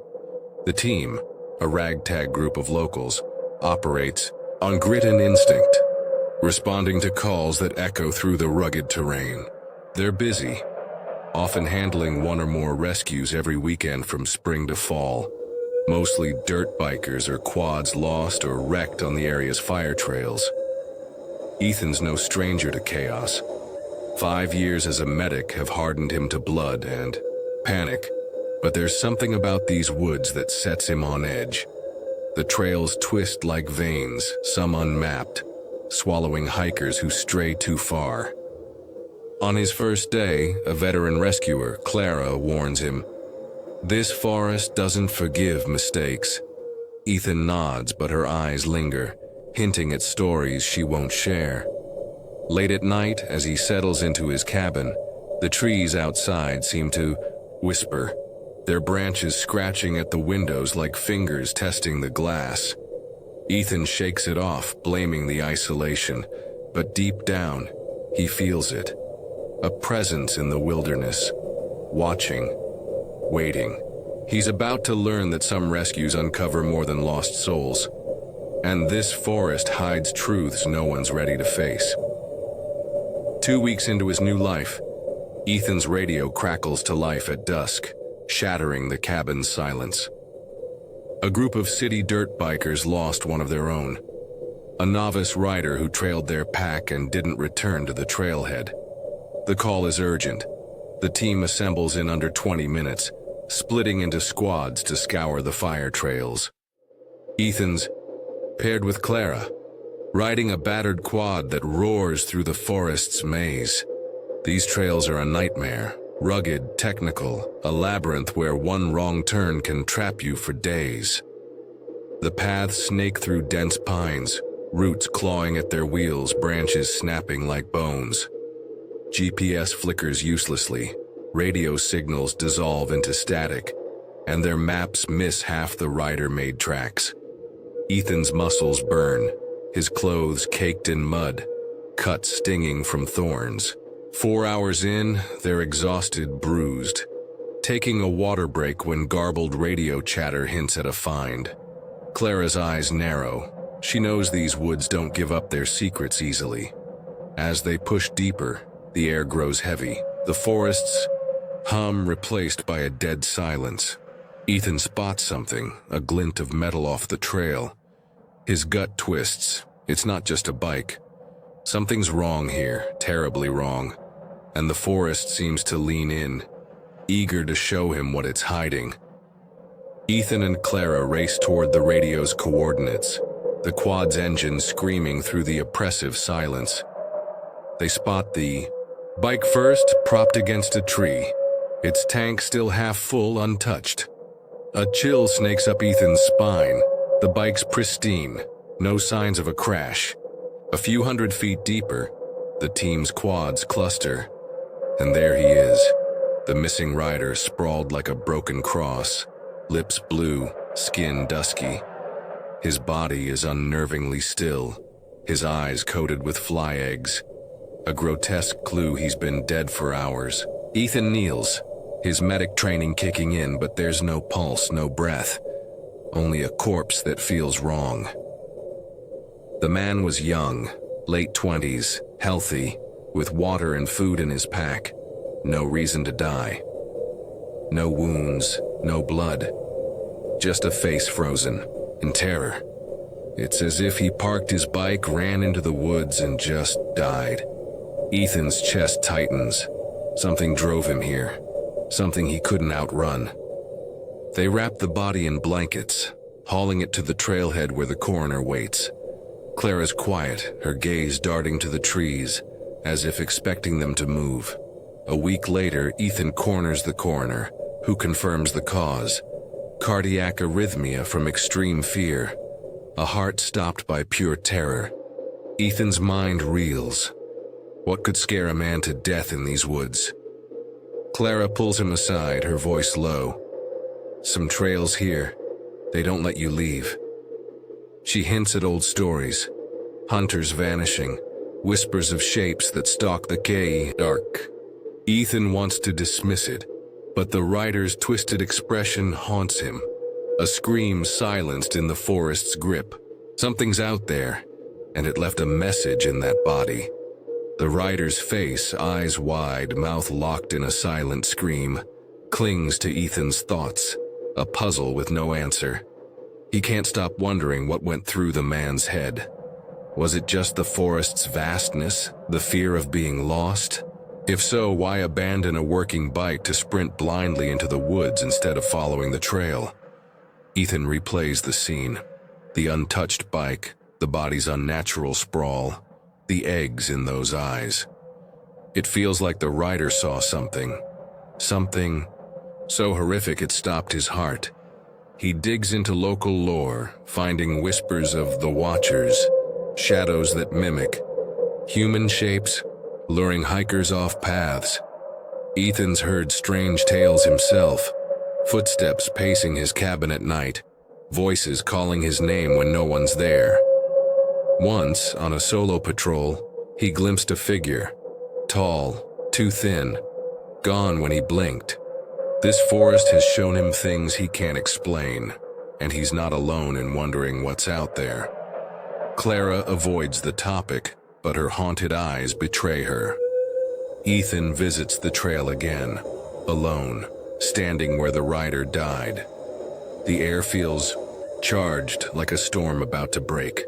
The team, a ragtag group of locals, operates on grit and instinct, responding to calls that echo through the rugged terrain. They're busy, often handling one or more rescues every weekend from spring to fall, mostly dirt bikers or quads lost or wrecked on the area's fire trails. Ethan's no stranger to chaos. 5 years as a medic have hardened him to blood and panic, but there's something about these woods that sets him on edge. The trails twist like veins, some unmapped, swallowing hikers who stray too far. On his first day, a veteran rescuer, Clara, warns him, "This forest doesn't forgive mistakes." Ethan nods, but her eyes linger, hinting at stories she won't share. Late at night, as he settles into his cabin, the trees outside seem to whisper, their branches scratching at the windows like fingers testing the glass. Ethan shakes it off, blaming the isolation, but deep down, he feels it. A presence in the wilderness, watching, waiting. He's about to learn that some rescues uncover more than lost souls, and this forest hides truths no one's ready to face. 2 weeks into his new life, Ethan's radio crackles to life at dusk, shattering the cabin's silence. A group of city dirt bikers lost one of their own, a novice rider who trailed their pack and didn't return to the trailhead. The call is urgent. The team assembles in under 20 minutes, splitting into squads to scour the fire trails. Ethan's paired with Clara, riding a battered quad that roars through the forest's maze. These trails are a nightmare, rugged, technical, a labyrinth where one wrong turn can trap you for days. The paths snake through dense pines, roots clawing at their wheels, branches snapping like bones. GPS flickers uselessly, radio signals dissolve into static, and their maps miss half the rider-made tracks. Ethan's muscles burn, his clothes caked in mud, cuts stinging from thorns. 4 hours in, they're exhausted, bruised, taking a water break when garbled radio chatter hints at a find. Clara's eyes narrow. She knows these woods don't give up their secrets easily. As they push deeper, the air grows heavy, the forest's hum replaced by a dead silence. Ethan spots something, a glint of metal off the trail. His gut twists. It's not just a bike. Something's wrong here, terribly wrong, and the forest seems to lean in, eager to show him what it's hiding. Ethan and Clara race toward the radio's coordinates, the quad's engine screaming through the oppressive silence. They spot the bike first, propped against a tree, its tank still half full, untouched. A chill snakes up Ethan's spine. The bike's pristine, no signs of a crash. A few hundred feet deeper, the team's quads cluster, and there he is, the missing rider sprawled like a broken cross, lips blue, skin dusky. His body is unnervingly still, his eyes coated with fly eggs, a grotesque clue he's been dead for hours. Ethan kneels, his medic training kicking in, but there's no pulse, no breath, only a corpse that feels wrong. The man was young, late 20s, healthy, with water and food in his pack. No reason to die. No wounds, no blood. Just a face frozen, in terror. It's as if he parked his bike, ran into the woods, and just died. Ethan's chest tightens. Something drove him here. Something he couldn't outrun. They wrap the body in blankets, hauling it to the trailhead where the coroner waits. Clara's quiet, her gaze darting to the trees, as if expecting them to move. A week later, Ethan corners the coroner, who confirms the cause. Cardiac arrhythmia from extreme fear. A heart stopped by pure terror. Ethan's mind reels. What could scare a man to death in these woods? Clara pulls him aside, her voice low. Some trails here. They don't let you leave. She hints at old stories. Hunters vanishing. Whispers of shapes that stalk the K dark. Ethan wants to dismiss it, but the writer's twisted expression haunts him. A scream silenced in the forest's grip. Something's out there, and it left a message in that body. The writer's face, eyes wide, mouth locked in a silent scream, clings to Ethan's thoughts, a puzzle with no answer. He can't stop wondering what went through the man's head. Was it just the forest's vastness, the fear of being lost? If so, why abandon a working bike to sprint blindly into the woods instead of following the trail? Ethan replays the scene. The untouched bike, the body's unnatural sprawl, the eggs in those eyes. It feels like the writer saw something. Something so horrific it stopped his heart. He digs into local lore, finding whispers of the Watchers, shadows that mimic, human shapes, luring hikers off paths. Ethan's heard strange tales himself, footsteps pacing his cabin at night, voices calling his name when no one's there. Once, on a solo patrol, he glimpsed a figure, tall, too thin, gone when he blinked. This forest has shown him things he can't explain, and he's not alone in wondering what's out there. Clara avoids the topic, but her haunted eyes betray her. Ethan visits the trail again, alone, standing where the rider died. The air feels charged, like a storm about to break.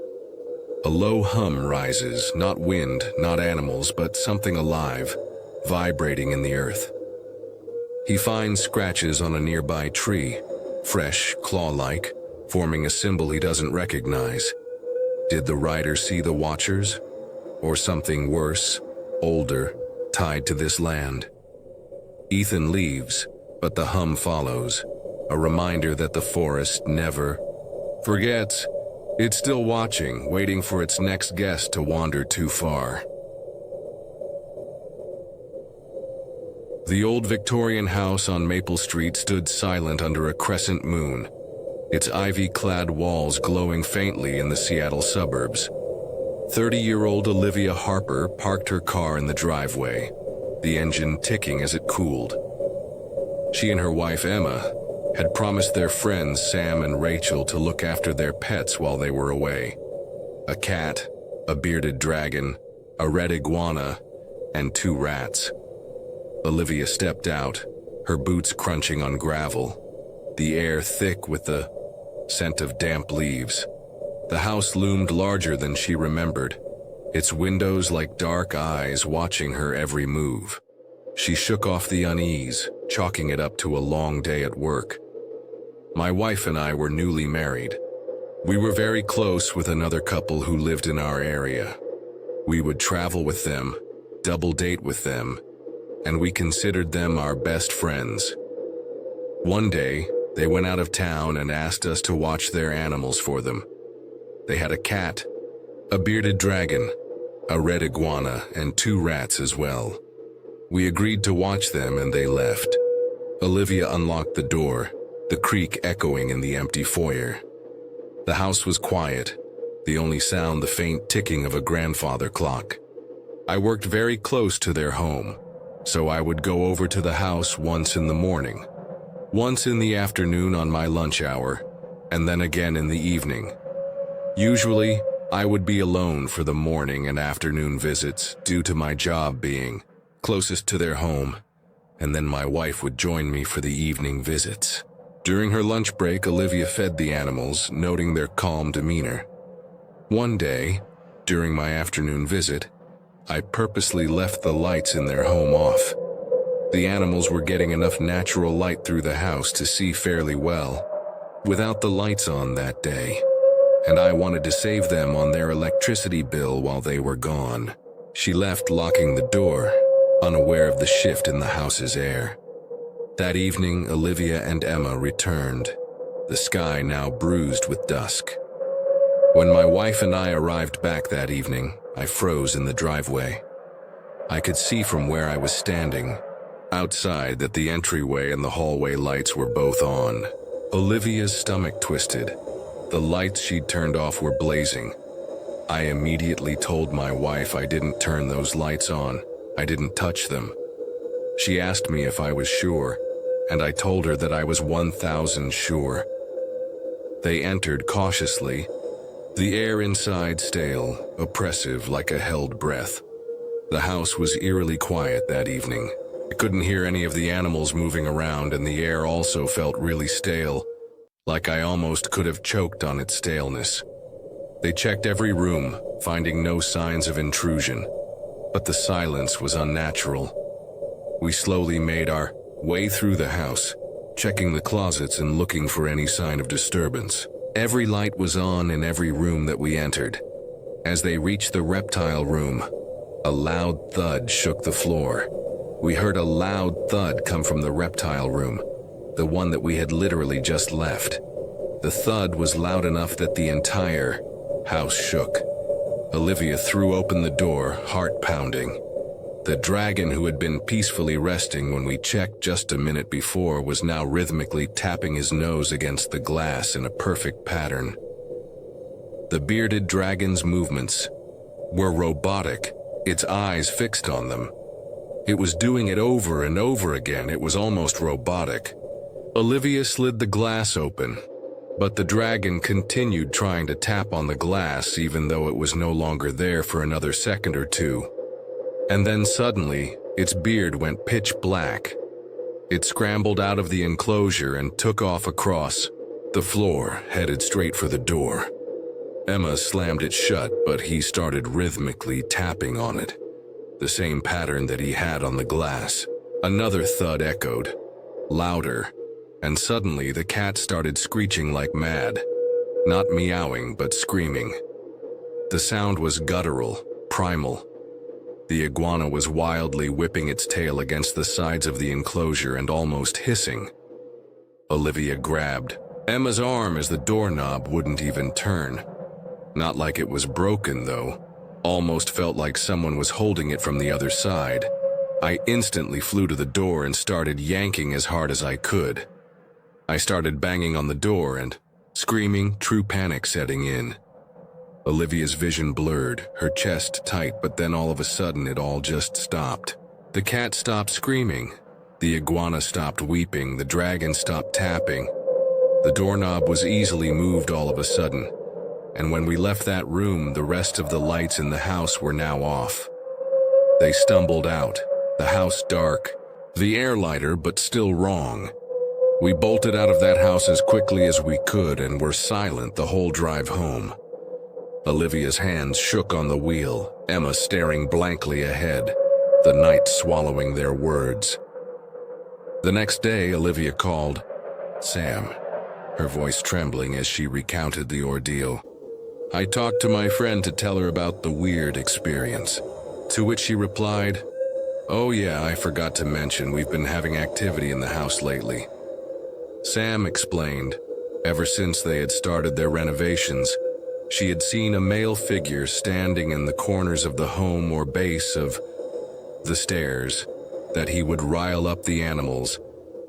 A low hum rises, not wind, not animals, but something alive, vibrating in the earth. He finds scratches on a nearby tree, fresh, claw-like, forming a symbol he doesn't recognize. Did the rider see the Watchers? Or something worse, older, tied to this land? Ethan leaves, but the hum follows, a reminder that the forest never forgets. It's still watching, waiting for its next guest to wander too far. The old Victorian house on Maple Street stood silent under a crescent moon, its ivy-clad walls glowing faintly in the Seattle suburbs. 30-year-old Olivia Harper parked her car in the driveway, the engine ticking as it cooled. She and her wife Emma had promised their friends Sam and Rachel to look after their pets while they were away. A cat, a bearded dragon, a red iguana, and 2 rats. Olivia stepped out, her boots crunching on gravel, the air thick with the scent of damp leaves. The house loomed larger than she remembered, its windows like dark eyes watching her every move. She shook off the unease, chalking it up to a long day at work. My wife and I were newly married. We were very close with another couple who lived in our area. We would travel with them, double date with them, and we considered them our best friends. One day, they went out of town and asked us to watch their animals for them. They had a cat, a bearded dragon, a red iguana, and 2 rats as well. We agreed to watch them and they left. Olivia unlocked the door, the creak echoing in the empty foyer. The house was quiet, the only sound the faint ticking of a grandfather clock. I worked very close to their home, so I would go over to the house once in the morning, once in the afternoon on my lunch hour, and then again in the evening. Usually, I would be alone for the morning and afternoon visits due to my job being closest to their home, and then my wife would join me for the evening visits. During her lunch break, Olivia fed the animals, noting their calm demeanor. One day, during my afternoon visit, I purposely left the lights in their home off. The animals were getting enough natural light through the house to see fairly well, without the lights on that day, and I wanted to save them on their electricity bill while they were gone. She left, locking the door, unaware of the shift in the house's air. That evening, Olivia and Emma returned, the sky now bruised with dusk. When my wife and I arrived back that evening, I froze in the driveway. I could see from where I was standing, outside, that the entryway and the hallway lights were both on. Olivia's stomach twisted. The lights she'd turned off were blazing. I immediately told my wife I didn't turn those lights on. I didn't touch them. She asked me if I was sure, and I told her that I was 1,000 sure. They entered cautiously, the air inside stale, oppressive like a held breath. The house was eerily quiet that evening. I couldn't hear any of the animals moving around, and the air also felt really stale, like I almost could have choked on its staleness. They checked every room, finding no signs of intrusion, but the silence was unnatural. We slowly made our way through the house, checking the closets and looking for any sign of disturbance. Every light was on in every room that we entered. As they reached the reptile room, a loud thud shook the floor. We heard a loud thud come from the reptile room, the one that we had literally just left. The thud was loud enough that the entire house shook. Olivia threw open the door, heart pounding. The dragon, who had been peacefully resting when we checked just a minute before, was now rhythmically tapping his nose against the glass in a perfect pattern. The bearded dragon's movements were robotic, its eyes fixed on them. It was doing it over and over again. It was almost robotic. Olivia slid the glass open, but the dragon continued trying to tap on the glass even though it was no longer there for another second or two. And then suddenly, its beard went pitch black. It scrambled out of the enclosure and took off across the floor, headed straight for the door. Emma slammed it shut, but he started rhythmically tapping on it, the same pattern that he had on the glass. Another thud echoed, louder, and suddenly the cat started screeching like mad, not meowing but screaming. The sound was guttural, primal. The iguana was wildly whipping its tail against the sides of the enclosure and almost hissing. Olivia grabbed Emma's arm as the doorknob wouldn't even turn. Not like it was broken, though. Almost felt like someone was holding it from the other side. I instantly flew to the door and started yanking as hard as I could. I started banging on the door and screaming, true panic setting in. Olivia's vision blurred, her chest tight, but then all of a sudden it all just stopped. The cat stopped screaming. The iguana stopped weeping. The dragon stopped tapping. The doorknob was easily moved all of a sudden. And when we left that room, the rest of the lights in the house were now off. They stumbled out, the house dark, the air lighter but still wrong. We bolted out of that house as quickly as we could and were silent the whole drive home. Olivia's hands shook on the wheel, Emma staring blankly ahead, the night swallowing their words. The next day, Olivia called Sam, her voice trembling as she recounted the ordeal. I talked to my friend to tell her about the weird experience, to which she replied, "Oh yeah, I forgot to mention we've been having activity in the house lately." Sam explained, ever since they had started their renovations, she had seen a male figure standing in the corners of the home or base of the stairs, that he would rile up the animals,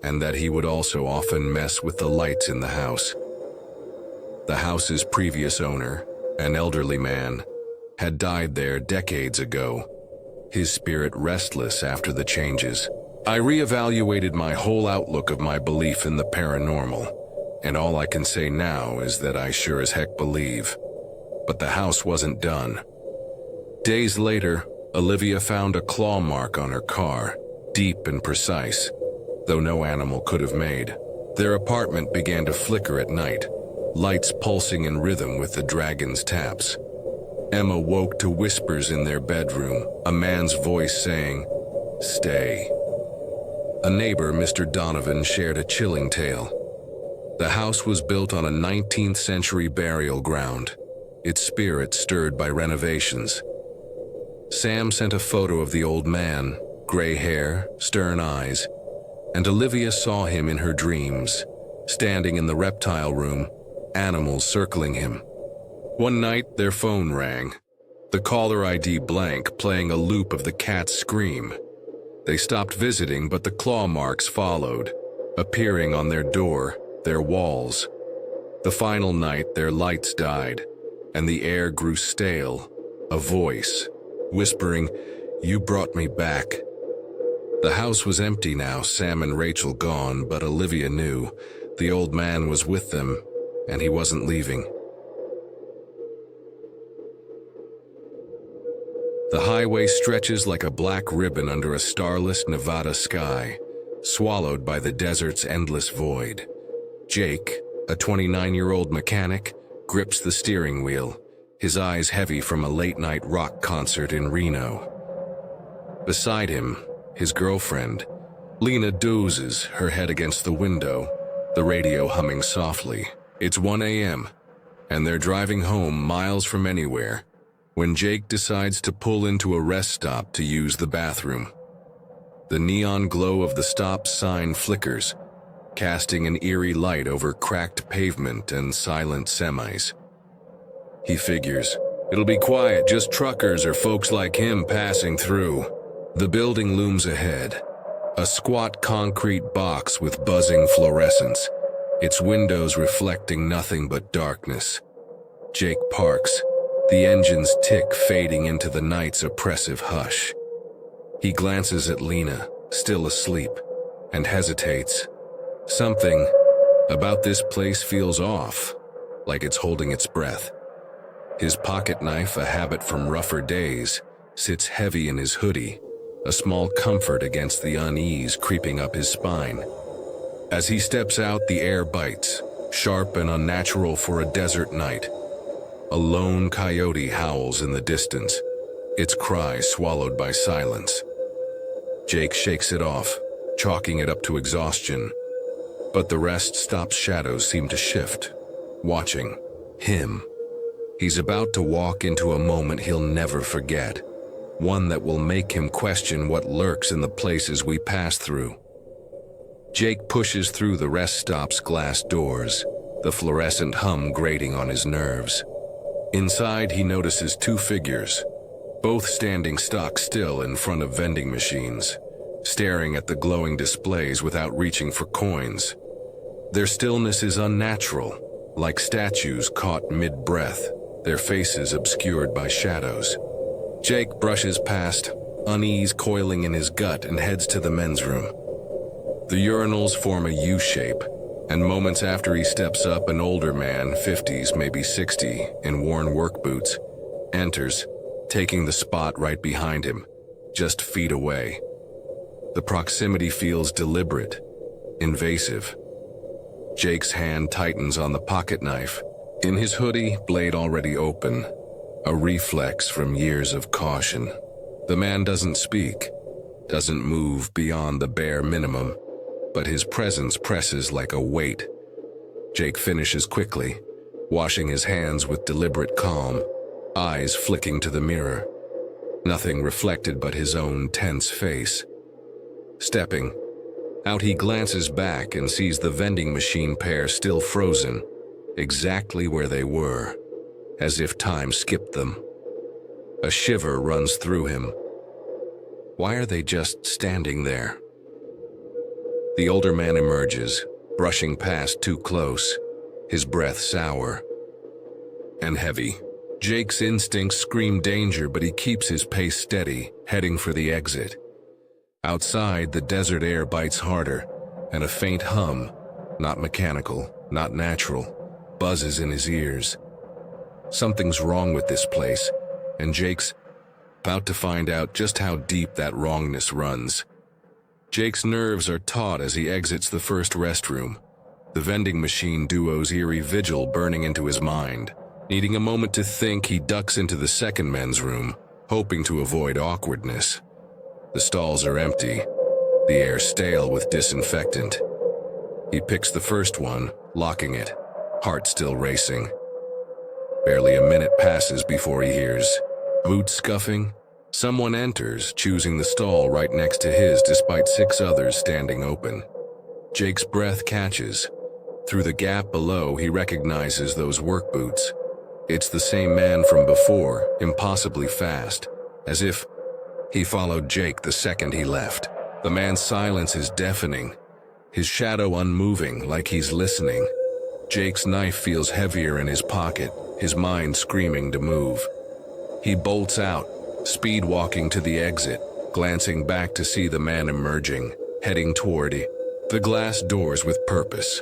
and that he would also often mess with the lights in the house. The house's previous owner, an elderly man, had died there decades ago, his spirit restless after the changes. I reevaluated my whole outlook of my belief in the paranormal, and all I can say now is that I sure as heck believe. But the house wasn't done. Days later, Olivia found a claw mark on her car. deep and precise, though no animal could have made. Their apartment began to flicker at night, lights pulsing in rhythm with the dragon's taps. Emma woke to whispers in their bedroom, a man's voice saying, "Stay." A neighbor, Mr. Donovan, shared a chilling tale. The house was built on a 19th century burial ground, its spirit stirred by renovations. Sam sent a photo of the old man, gray hair, stern eyes, and Olivia saw him in her dreams, standing in the reptile room, animals circling him. One night, their phone rang, the caller ID blank, playing a loop of the cat's scream. They stopped visiting, but the claw marks followed, appearing on their door, their walls. The final night, their lights died, and the air grew stale, a voice, whispering, "You brought me back." The house was empty now, Sam and Rachel gone, but Olivia knew the old man was with them, and he wasn't leaving. The highway stretches like a black ribbon under a starless Nevada sky, swallowed by the desert's endless void. Jake, a 29-year-old mechanic, grips the steering wheel, his eyes heavy from a late-night rock concert in Reno. Beside him, his girlfriend, Lena, dozes, her head against the window, the radio humming softly. It's 1 a.m., and they're driving home miles from anywhere, when Jake decides to pull into a rest stop to use the bathroom. The neon glow of the stop sign flickers, casting an eerie light over cracked pavement and silent semis. He figures, it'll be quiet, just truckers or folks like him passing through. The building looms ahead, a squat concrete box with buzzing fluorescence, its windows reflecting nothing but darkness. Jake parks, the engine's tick fading into the night's oppressive hush. He glances at Lena, still asleep, and hesitates. Something about this place feels off, like it's holding its breath. His pocket knife, a habit from rougher days, sits heavy in his hoodie, a small comfort against the unease creeping up his spine. As he steps out, the air bites, sharp and unnatural for a desert night. A lone coyote howls in the distance, its cry swallowed by silence. Jake shakes it off, chalking it up to exhaustion. But the rest stops. Shadows seem to shift, watching him. He's about to walk into a moment he'll never forget, one that will make him question what lurks in the places we pass through. Jake pushes through the rest stop's glass doors, the fluorescent hum grating on his nerves. Inside, he notices two figures, both standing stock still in front of vending machines, staring at the glowing displays without reaching for coins. Their stillness is unnatural, like statues caught mid-breath, their faces obscured by shadows. Jake brushes past, unease coiling in his gut, and heads to the men's room. The urinals form a U-shape, and moments after he steps up, an older man, 50s, maybe 60, in worn work boots, enters, taking the spot right behind him, just feet away. The proximity feels deliberate, invasive. Jake's hand tightens on the pocket knife, in his hoodie, blade already open, a reflex from years of caution. The man doesn't speak, doesn't move beyond the bare minimum, but his presence presses like a weight. Jake finishes quickly, washing his hands with deliberate calm, eyes flicking to the mirror. Nothing reflected but his own tense face. Stepping out, he glances back and sees the vending machine pair still frozen, exactly where they were, as if time skipped them. A shiver runs through him. Why are they just standing there? The older man emerges, brushing past too close, his breath sour and heavy. Jake's instincts scream danger, but he keeps his pace steady, heading for the exit. Outside, the desert air bites harder, and a faint hum, not mechanical, not natural, buzzes in his ears. Something's wrong with this place, and Jake's about to find out just how deep that wrongness runs. Jake's nerves are taut as he exits the first restroom, the vending machine duo's eerie vigil burning into his mind. Needing a moment to think, he ducks into the second men's room, hoping to avoid awkwardness. The stalls are empty, the air stale with disinfectant. He picks the first one, locking it, heart still racing. Barely a minute passes before he hears boots scuffing. Someone enters, choosing the stall right next to his despite 6 others standing open. Jake's breath catches. Through the gap below, he recognizes those work boots. It's the same man from before, impossibly fast, as if he followed Jake the second he left. The man's silence is deafening, his shadow unmoving, like he's listening. Jake's knife feels heavier in his pocket, his mind screaming to move. He bolts out, speed walking to the exit, glancing back to see the man emerging, heading toward the glass doors with purpose.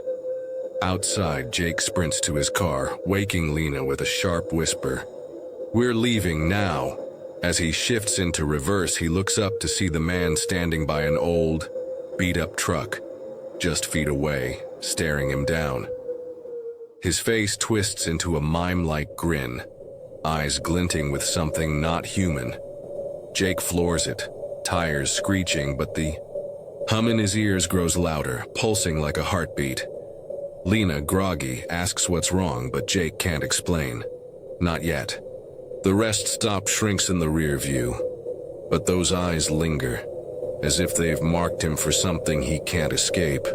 Outside, Jake sprints to his car, waking Lena with a sharp whisper. "We're leaving now." As he shifts into reverse, he looks up to see the man standing by an old, beat-up truck, just feet away, staring him down. His face twists into a mime-like grin, eyes glinting with something not human. Jake floors it, tires screeching, but the hum in his ears grows louder, pulsing like a heartbeat. Lena, groggy, asks what's wrong, but Jake can't explain. Not yet. The rest stop shrinks in the rear view, but those eyes linger, as if they've marked him for something he can't escape.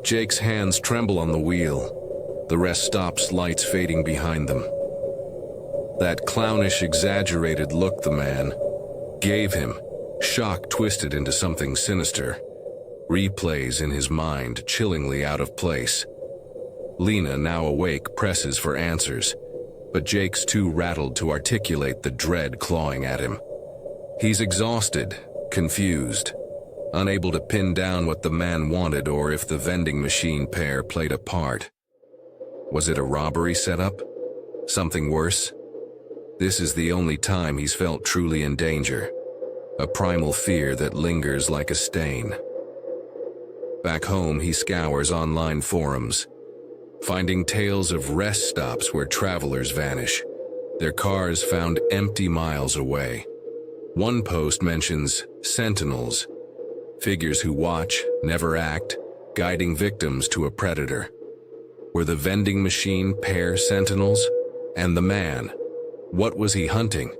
Jake's hands tremble on the wheel. The rest stops, lights fading behind them. That clownish, exaggerated look the man gave him, shock twisted into something sinister, replays in his mind, chillingly out of place. Lena, now awake, presses for answers, but Jake's too rattled to articulate the dread clawing at him. He's exhausted, confused, unable to pin down what the man wanted or if the vending machine pair played a part. Was it a robbery setup? Something worse? This is the only time he's felt truly in danger, a primal fear that lingers like a stain. Back home, he scours online forums, finding tales of rest stops where travelers vanish, their cars found empty miles away. One post mentions sentinels, figures who watch, never act, guiding victims to a predator. Were the vending machine pair sentinels? And the man, what was he hunting?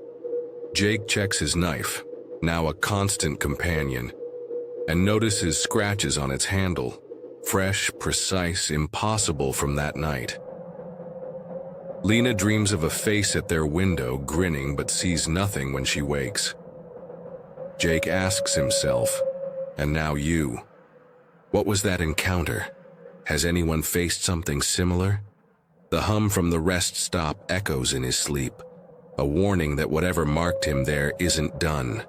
Jake checks his knife, now a constant companion, and notices scratches on its handle, fresh, precise, impossible from that night. Lena dreams of a face at their window, grinning, but sees nothing when she wakes. Jake asks himself, and now you. What was that encounter? Has anyone faced something similar? The hum from the rest stop echoes in his sleep, a warning that whatever marked him there isn't done.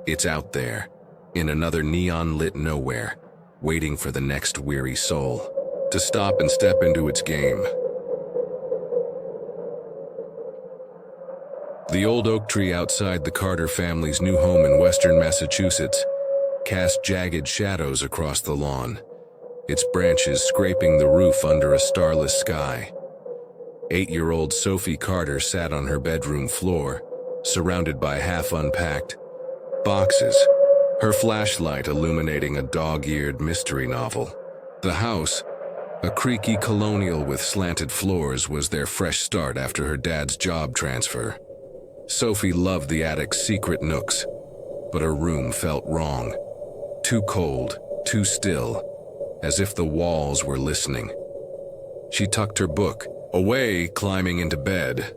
It's out there, in another neon-lit nowhere, waiting for the next weary soul to stop and step into its game. The old oak tree outside the Carter family's new home in western Massachusetts cast jagged shadows across the lawn, its branches scraping the roof under a starless sky. 8-year-old Sophie Carter sat on her bedroom floor, surrounded by half-unpacked boxes, her flashlight illuminating a dog-eared mystery novel. The house, a creaky colonial with slanted floors, was their fresh start after her dad's job transfer. Sophie loved the attic's secret nooks, but her room felt wrong. Too cold, too still, as if the walls were listening. She tucked her book away, climbing into bed,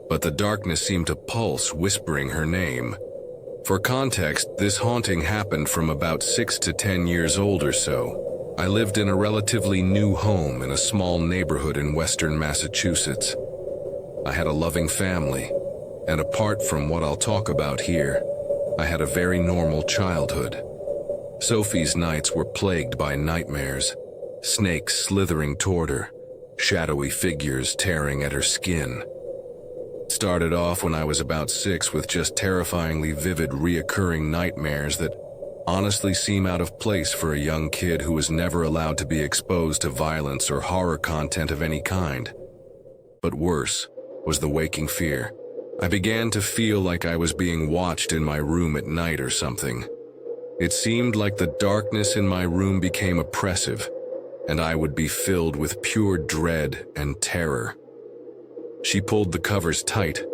but the darkness seemed to pulse, whispering her name. For context, this haunting happened from about 6 to 10 years old or so. I lived in a relatively new home in a small neighborhood in western Massachusetts. I had a loving family, and apart from what I'll talk about here, I had a very normal childhood. Sophie's nights were plagued by nightmares, snakes slithering toward her, shadowy figures tearing at her skin. It started off when I was about 6 with just terrifyingly vivid reoccurring nightmares that honestly seem out of place for a young kid who was never allowed to be exposed to violence or horror content of any kind. But worse was the waking fear. I began to feel like I was being watched in my room at night or something. It seemed like the darkness in my room became oppressive, and I would be filled with pure dread and terror. She pulled the covers tight,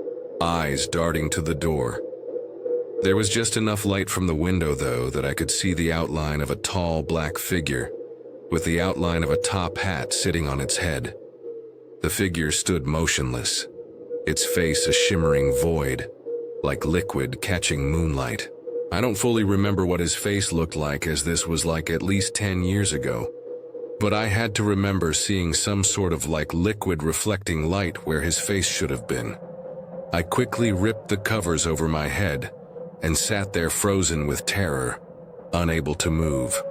eyes darting to the door. There was just enough light from the window, though, that I could see the outline of a tall black figure, with the outline of a top hat sitting on its head. The figure stood motionless, its face a shimmering void, like liquid catching moonlight. I don't fully remember what his face looked like, as this was like at least 10 years ago, but I had to remember seeing some sort of like liquid reflecting light where his face should have been. I quickly ripped the covers over my head and sat there frozen with terror, unable to move.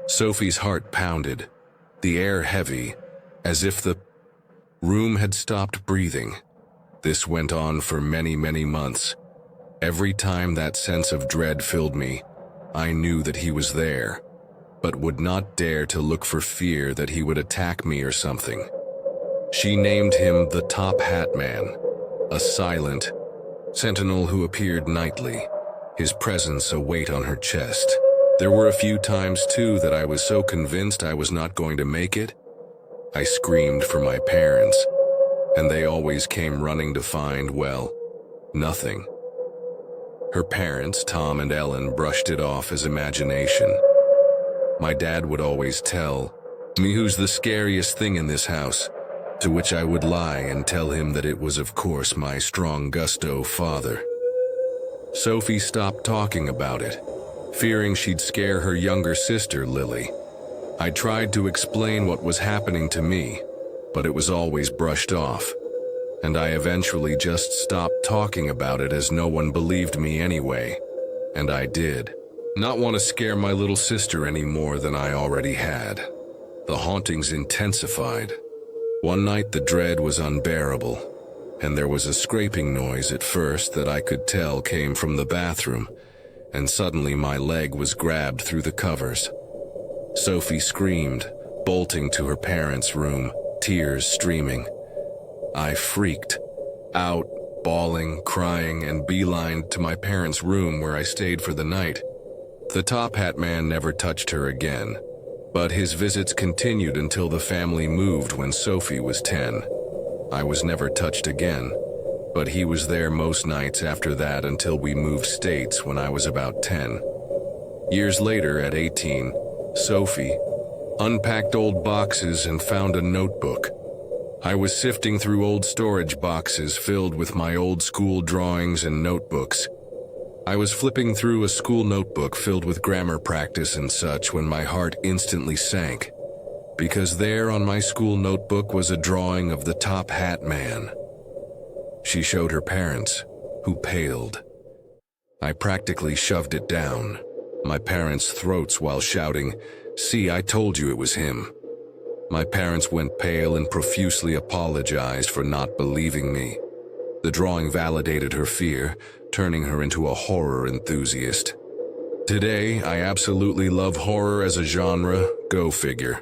Sophie's heart pounded, the air heavy, as if the room had stopped breathing. This went on for many, many months. Every time that sense of dread filled me, I knew that he was there, but would not dare to look for fear that he would attack me or something. She named him the Top Hat Man, a silent sentinel who appeared nightly, his presence a weight on her chest. There were a few times, too, that I was so convinced I was not going to make it, I screamed for my parents, and they always came running to find, well, nothing. Her parents, Tom and Ellen, brushed it off as imagination. My dad would always tell me who's the scariest thing in this house, to which I would lie and tell him that it was, of course, my strong gusto father. Sophie stopped talking about it, fearing she'd scare her younger sister, Lily. I tried to explain what was happening to me, but it was always brushed off, and I eventually just stopped talking about it as no one believed me anyway, and I did not want to scare my little sister any more than I already had. The hauntings intensified. One night the dread was unbearable, and there was a scraping noise at first that I could tell came from the bathroom, and suddenly my leg was grabbed through the covers. Sophie screamed, bolting to her parents' room, tears streaming. I freaked out, bawling, crying, and beelined to my parents' room where I stayed for the night. The Top Hat Man never touched her again, but his visits continued until the family moved when Sophie was 10. I was never touched again, but he was there most nights after that until we moved states when I was about 10. Years later, at 18, Sophie unpacked old boxes and found a notebook. I was sifting through old storage boxes filled with my old school drawings and notebooks. I was flipping through a school notebook filled with grammar practice and such when my heart instantly sank, because there on my school notebook was a drawing of the Top Hat Man. She showed her parents, who paled. I practically shoved it down my parents' throats while shouting, "See, I told you it was him." My parents went pale and profusely apologized for not believing me. The drawing validated her fear, turning her into a horror enthusiast. Today, I absolutely love horror as a genre, go figure.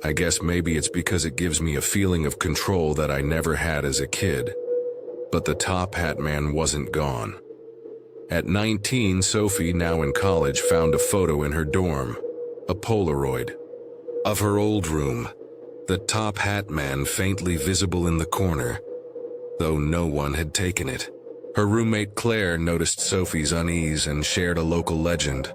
I guess maybe it's because it gives me a feeling of control that I never had as a kid. But the Top Hat Man wasn't gone. At 19, Sophie, now in college, found a photo in her dorm, a Polaroid, of her old room, the Top Hat Man faintly visible in the corner, though no one had taken it. Her roommate Claire noticed Sophie's unease and shared a local legend.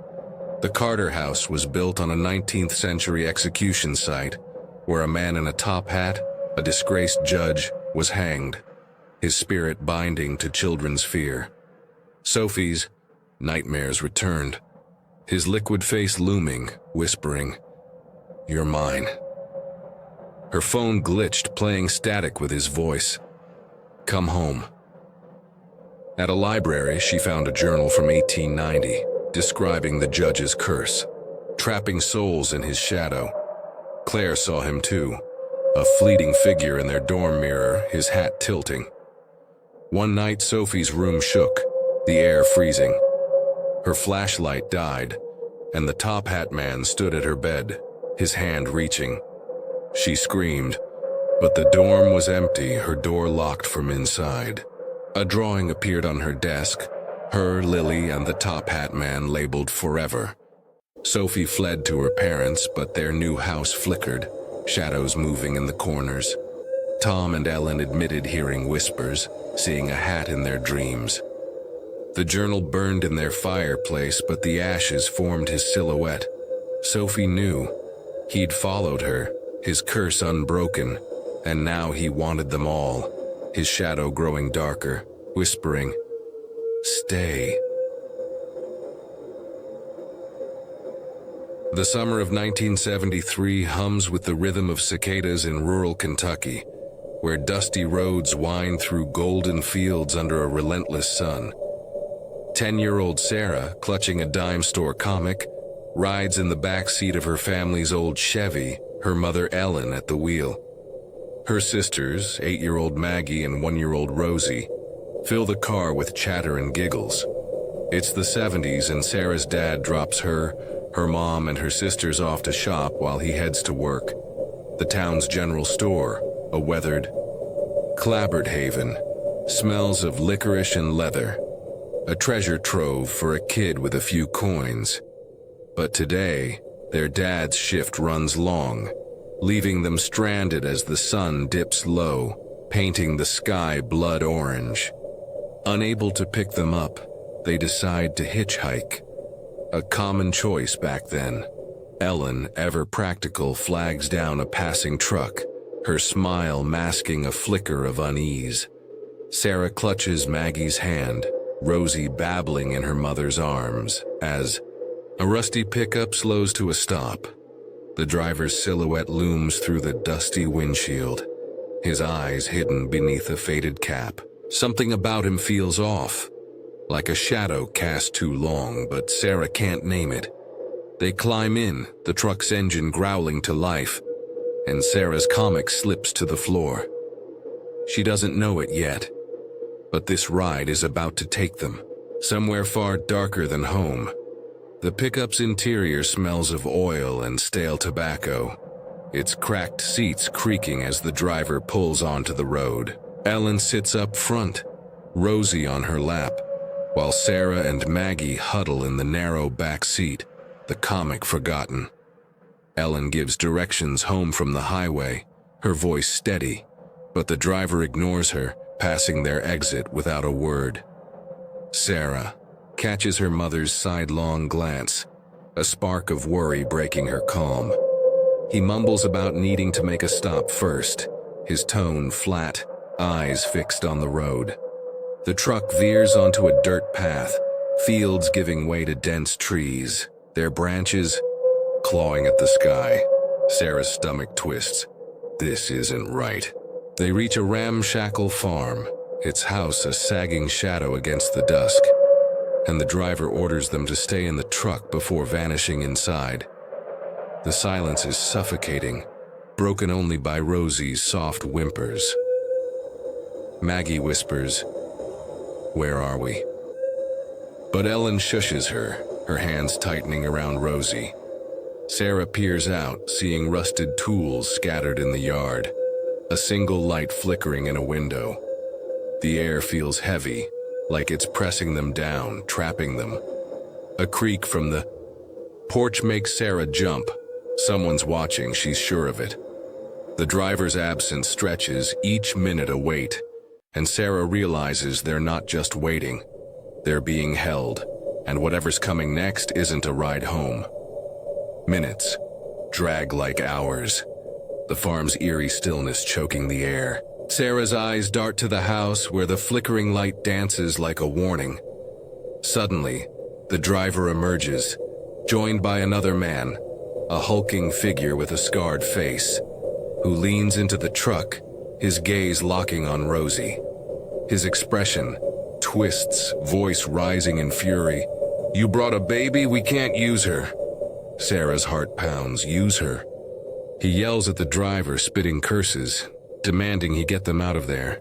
The Carter House was built on a 19th century execution site where a man in a top hat, a disgraced judge, was hanged, his spirit binding to children's fear. Sophie's nightmares returned, his liquid face looming, whispering, "You're mine." Her phone glitched, playing static with his voice. "Come home." At a library, she found a journal from 1890, describing the judge's curse, trapping souls in his shadow. Claire saw him too, a fleeting figure in their dorm mirror, his hat tilting. One night, Sophie's room shook, the air freezing. Her flashlight died, and the top hat man stood at her bed, his hand reaching. She screamed, but the dorm was empty, her door locked from inside. A drawing appeared on her desk, her, Lily, and the top hat man labeled forever. Sophie fled to her parents, but their new house flickered, shadows moving in the corners. Tom and Ellen admitted hearing whispers, seeing a hat in their dreams. The journal burned in their fireplace, but the ashes formed his silhouette. Sophie knew. He'd followed her, his curse unbroken, and now he wanted them all, his shadow growing darker, whispering, "Stay." The summer of 1973 hums with the rhythm of cicadas in rural Kentucky, where dusty roads wind through golden fields under a relentless sun. 10-year-old Sarah, clutching a dime store comic, rides in the back seat of her family's old Chevy, her mother Ellen at the wheel. Her sisters, 8-year-old Maggie and 1-year-old Rosie, fill the car with chatter and giggles. It's the 70s and Sarah's dad drops her mom and her sisters off to shop while he heads to work. The town's general store, a weathered, clapboard haven, smells of licorice and leather. A treasure trove for a kid with a few coins. But today, their dad's shift runs long, leaving them stranded as the sun dips low, painting the sky blood orange. Unable to pick them up, they decide to hitchhike. A common choice back then. Ellen, ever practical, flags down a passing truck, her smile masking a flicker of unease. Sarah clutches Maggie's hand, Rosie babbling in her mother's arms, as a rusty pickup slows to a stop. The driver's silhouette looms through the dusty windshield, his eyes hidden beneath a faded cap. Something about him feels off, like a shadow cast too long, but Sarah can't name it. They climb in, the truck's engine growling to life, and Sarah's comic slips to the floor. She doesn't know it yet, but this ride is about to take them, somewhere far darker than home. The pickup's interior smells of oil and stale tobacco, its cracked seats creaking as the driver pulls onto the road. Ellen sits up front, Rosie on her lap, while Sarah and Maggie huddle in the narrow back seat, the comic forgotten. Ellen gives directions home from the highway, her voice steady, but the driver ignores her, passing their exit without a word. Sarah catches her mother's sidelong glance, a spark of worry breaking her calm. He mumbles about needing to make a stop first, his tone flat, eyes fixed on the road. The truck veers onto a dirt path, fields giving way to dense trees, their branches clawing at the sky. Sarah's stomach twists. This isn't right. They reach a ramshackle farm, its house a sagging shadow against the dusk, and the driver orders them to stay in the truck before vanishing inside. The silence is suffocating, broken only by Rosie's soft whimpers. Maggie whispers, "Where are we?" But Ellen shushes her, her hands tightening around Rosie. Sarah peers out, seeing rusted tools scattered in the yard, a single light flickering in a window. The air feels heavy, like it's pressing them down, trapping them. A creak from the porch makes Sarah jump. Someone's watching, she's sure of it. The driver's absence stretches, each minute a wait, and Sarah realizes they're not just waiting. They're being held, and whatever's coming next isn't a ride home. Minutes drag like hours, the farm's eerie stillness choking the air. Sarah's eyes dart to the house where the flickering light dances like a warning. Suddenly, the driver emerges, joined by another man, a hulking figure with a scarred face, who leans into the truck, his gaze locking on Rosie. His expression twists, voice rising in fury. "You brought a baby? We can't use her." Sarah's heart pounds. Use her. He yells at the driver, spitting curses, demanding he get them out of there.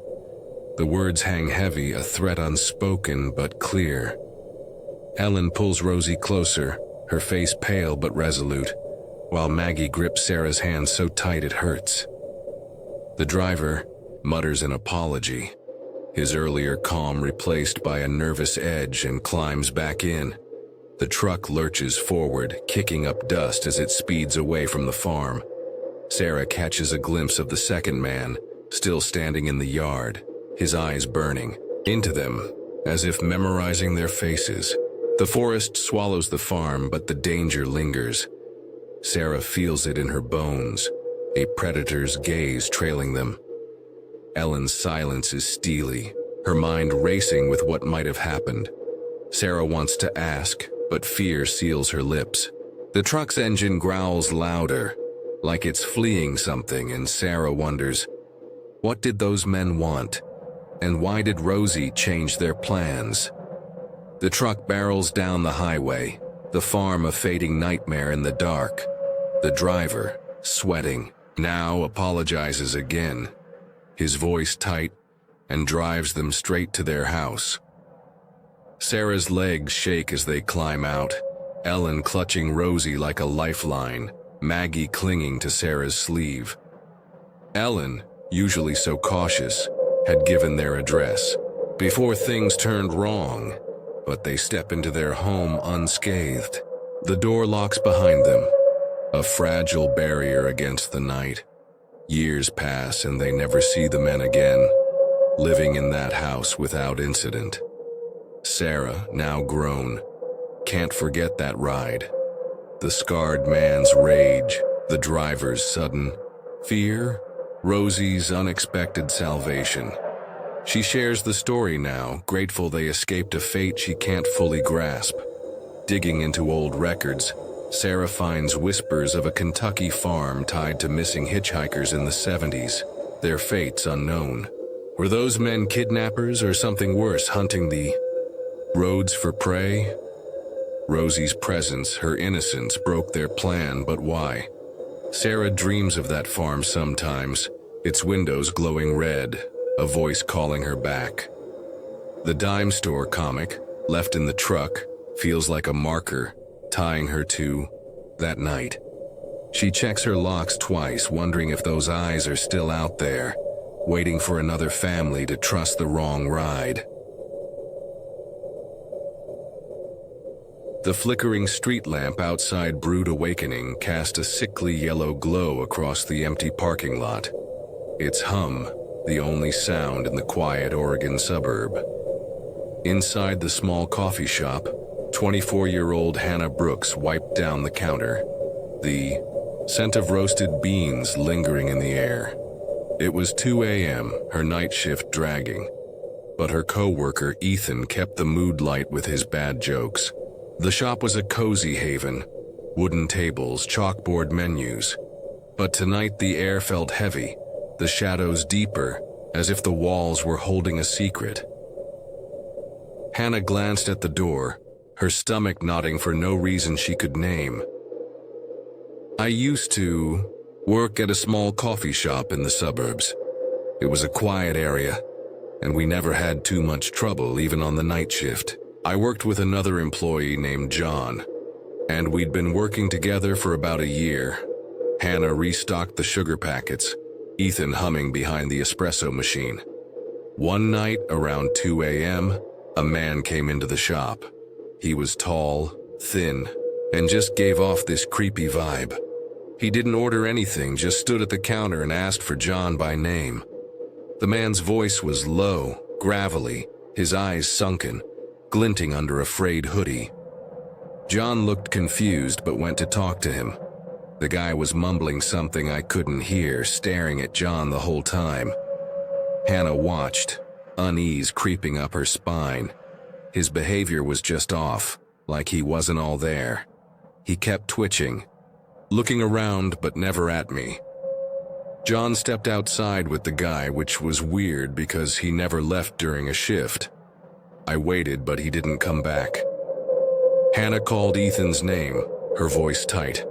The words hang heavy, a threat unspoken but clear. Ellen pulls Rosie closer, her face pale but resolute, while Maggie grips Sarah's hand so tight it hurts. The driver mutters an apology, his earlier calm replaced by a nervous edge, and climbs back in. The truck lurches forward, kicking up dust as it speeds away from the farm. Sarah catches a glimpse of the second man, still standing in the yard, his eyes burning into them, as if memorizing their faces. The forest swallows the farm, but the danger lingers. Sarah feels it in her bones, a predator's gaze trailing them. Ellen's silence is steely, her mind racing with what might have happened. Sarah wants to ask, but fear seals her lips. The truck's engine growls louder, like it's fleeing something, and Sarah wonders, what did those men want? And why did Rosie change their plans? The truck barrels down the highway, the farm a fading nightmare in the dark. The driver, sweating, now apologizes again, his voice tight, and drives them straight to their house. Sarah's legs shake as they climb out, Ellen clutching Rosie like a lifeline, Maggie clinging to Sarah's sleeve. Ellen, usually so cautious, had given their address before things turned wrong, but they step into their home unscathed. The door locks behind them, a fragile barrier against the night. Years pass and they never see the men again, living in that house without incident. Sarah, now grown, can't forget that ride. The scarred man's rage, the driver's sudden fear, Rosie's unexpected salvation. She shares the story now, grateful they escaped a fate she can't fully grasp. Digging into old records, Sarah finds whispers of a Kentucky farm tied to missing hitchhikers in the 70s, their fates unknown. Were those men kidnappers or something worse, hunting the roads for prey? Rosie's presence, her innocence, broke their plan, but why? Sarah dreams of that farm sometimes, its windows glowing red, a voice calling her back. The dime store comic, left in the truck, feels like a marker, tying her to that night. She checks her locks twice, wondering if those eyes are still out there, waiting for another family to trust the wrong ride. The flickering street lamp outside Brood Awakening cast a sickly yellow glow across the empty parking lot. Its hum, the only sound in the quiet Oregon suburb. Inside the small coffee shop, 24-year-old Hannah Brooks wiped down the counter, the scent of roasted beans lingering in the air. It was 2 a.m., her night shift dragging, but her co-worker Ethan kept the mood light with his bad jokes. The shop was a cozy haven, wooden tables, chalkboard menus. But tonight the air felt heavy, the shadows deeper, as if the walls were holding a secret. Hannah glanced at the door, her stomach knotting for no reason she could name. I used to work at a small coffee shop in the suburbs. It was a quiet area, and we never had too much trouble even on the night shift. I worked with another employee named John, and we'd been working together for about a year. Hannah restocked the sugar packets, Ethan humming behind the espresso machine. One night around 2 a.m., a man came into the shop. He was tall, thin, and just gave off this creepy vibe. He didn't order anything, just stood at the counter and asked for John by name. The man's voice was low, gravelly, his eyes sunken, glinting under a frayed hoodie. John looked confused but went to talk to him. The guy was mumbling something I couldn't hear, staring at John the whole time. Hannah watched, unease creeping up her spine. His behavior was just off, like he wasn't all there. He kept twitching, looking around but never at me. John stepped outside with the guy, which was weird because he never left during a shift. I waited, but he didn't come back. Hannah called Ethan's name, her voice tight.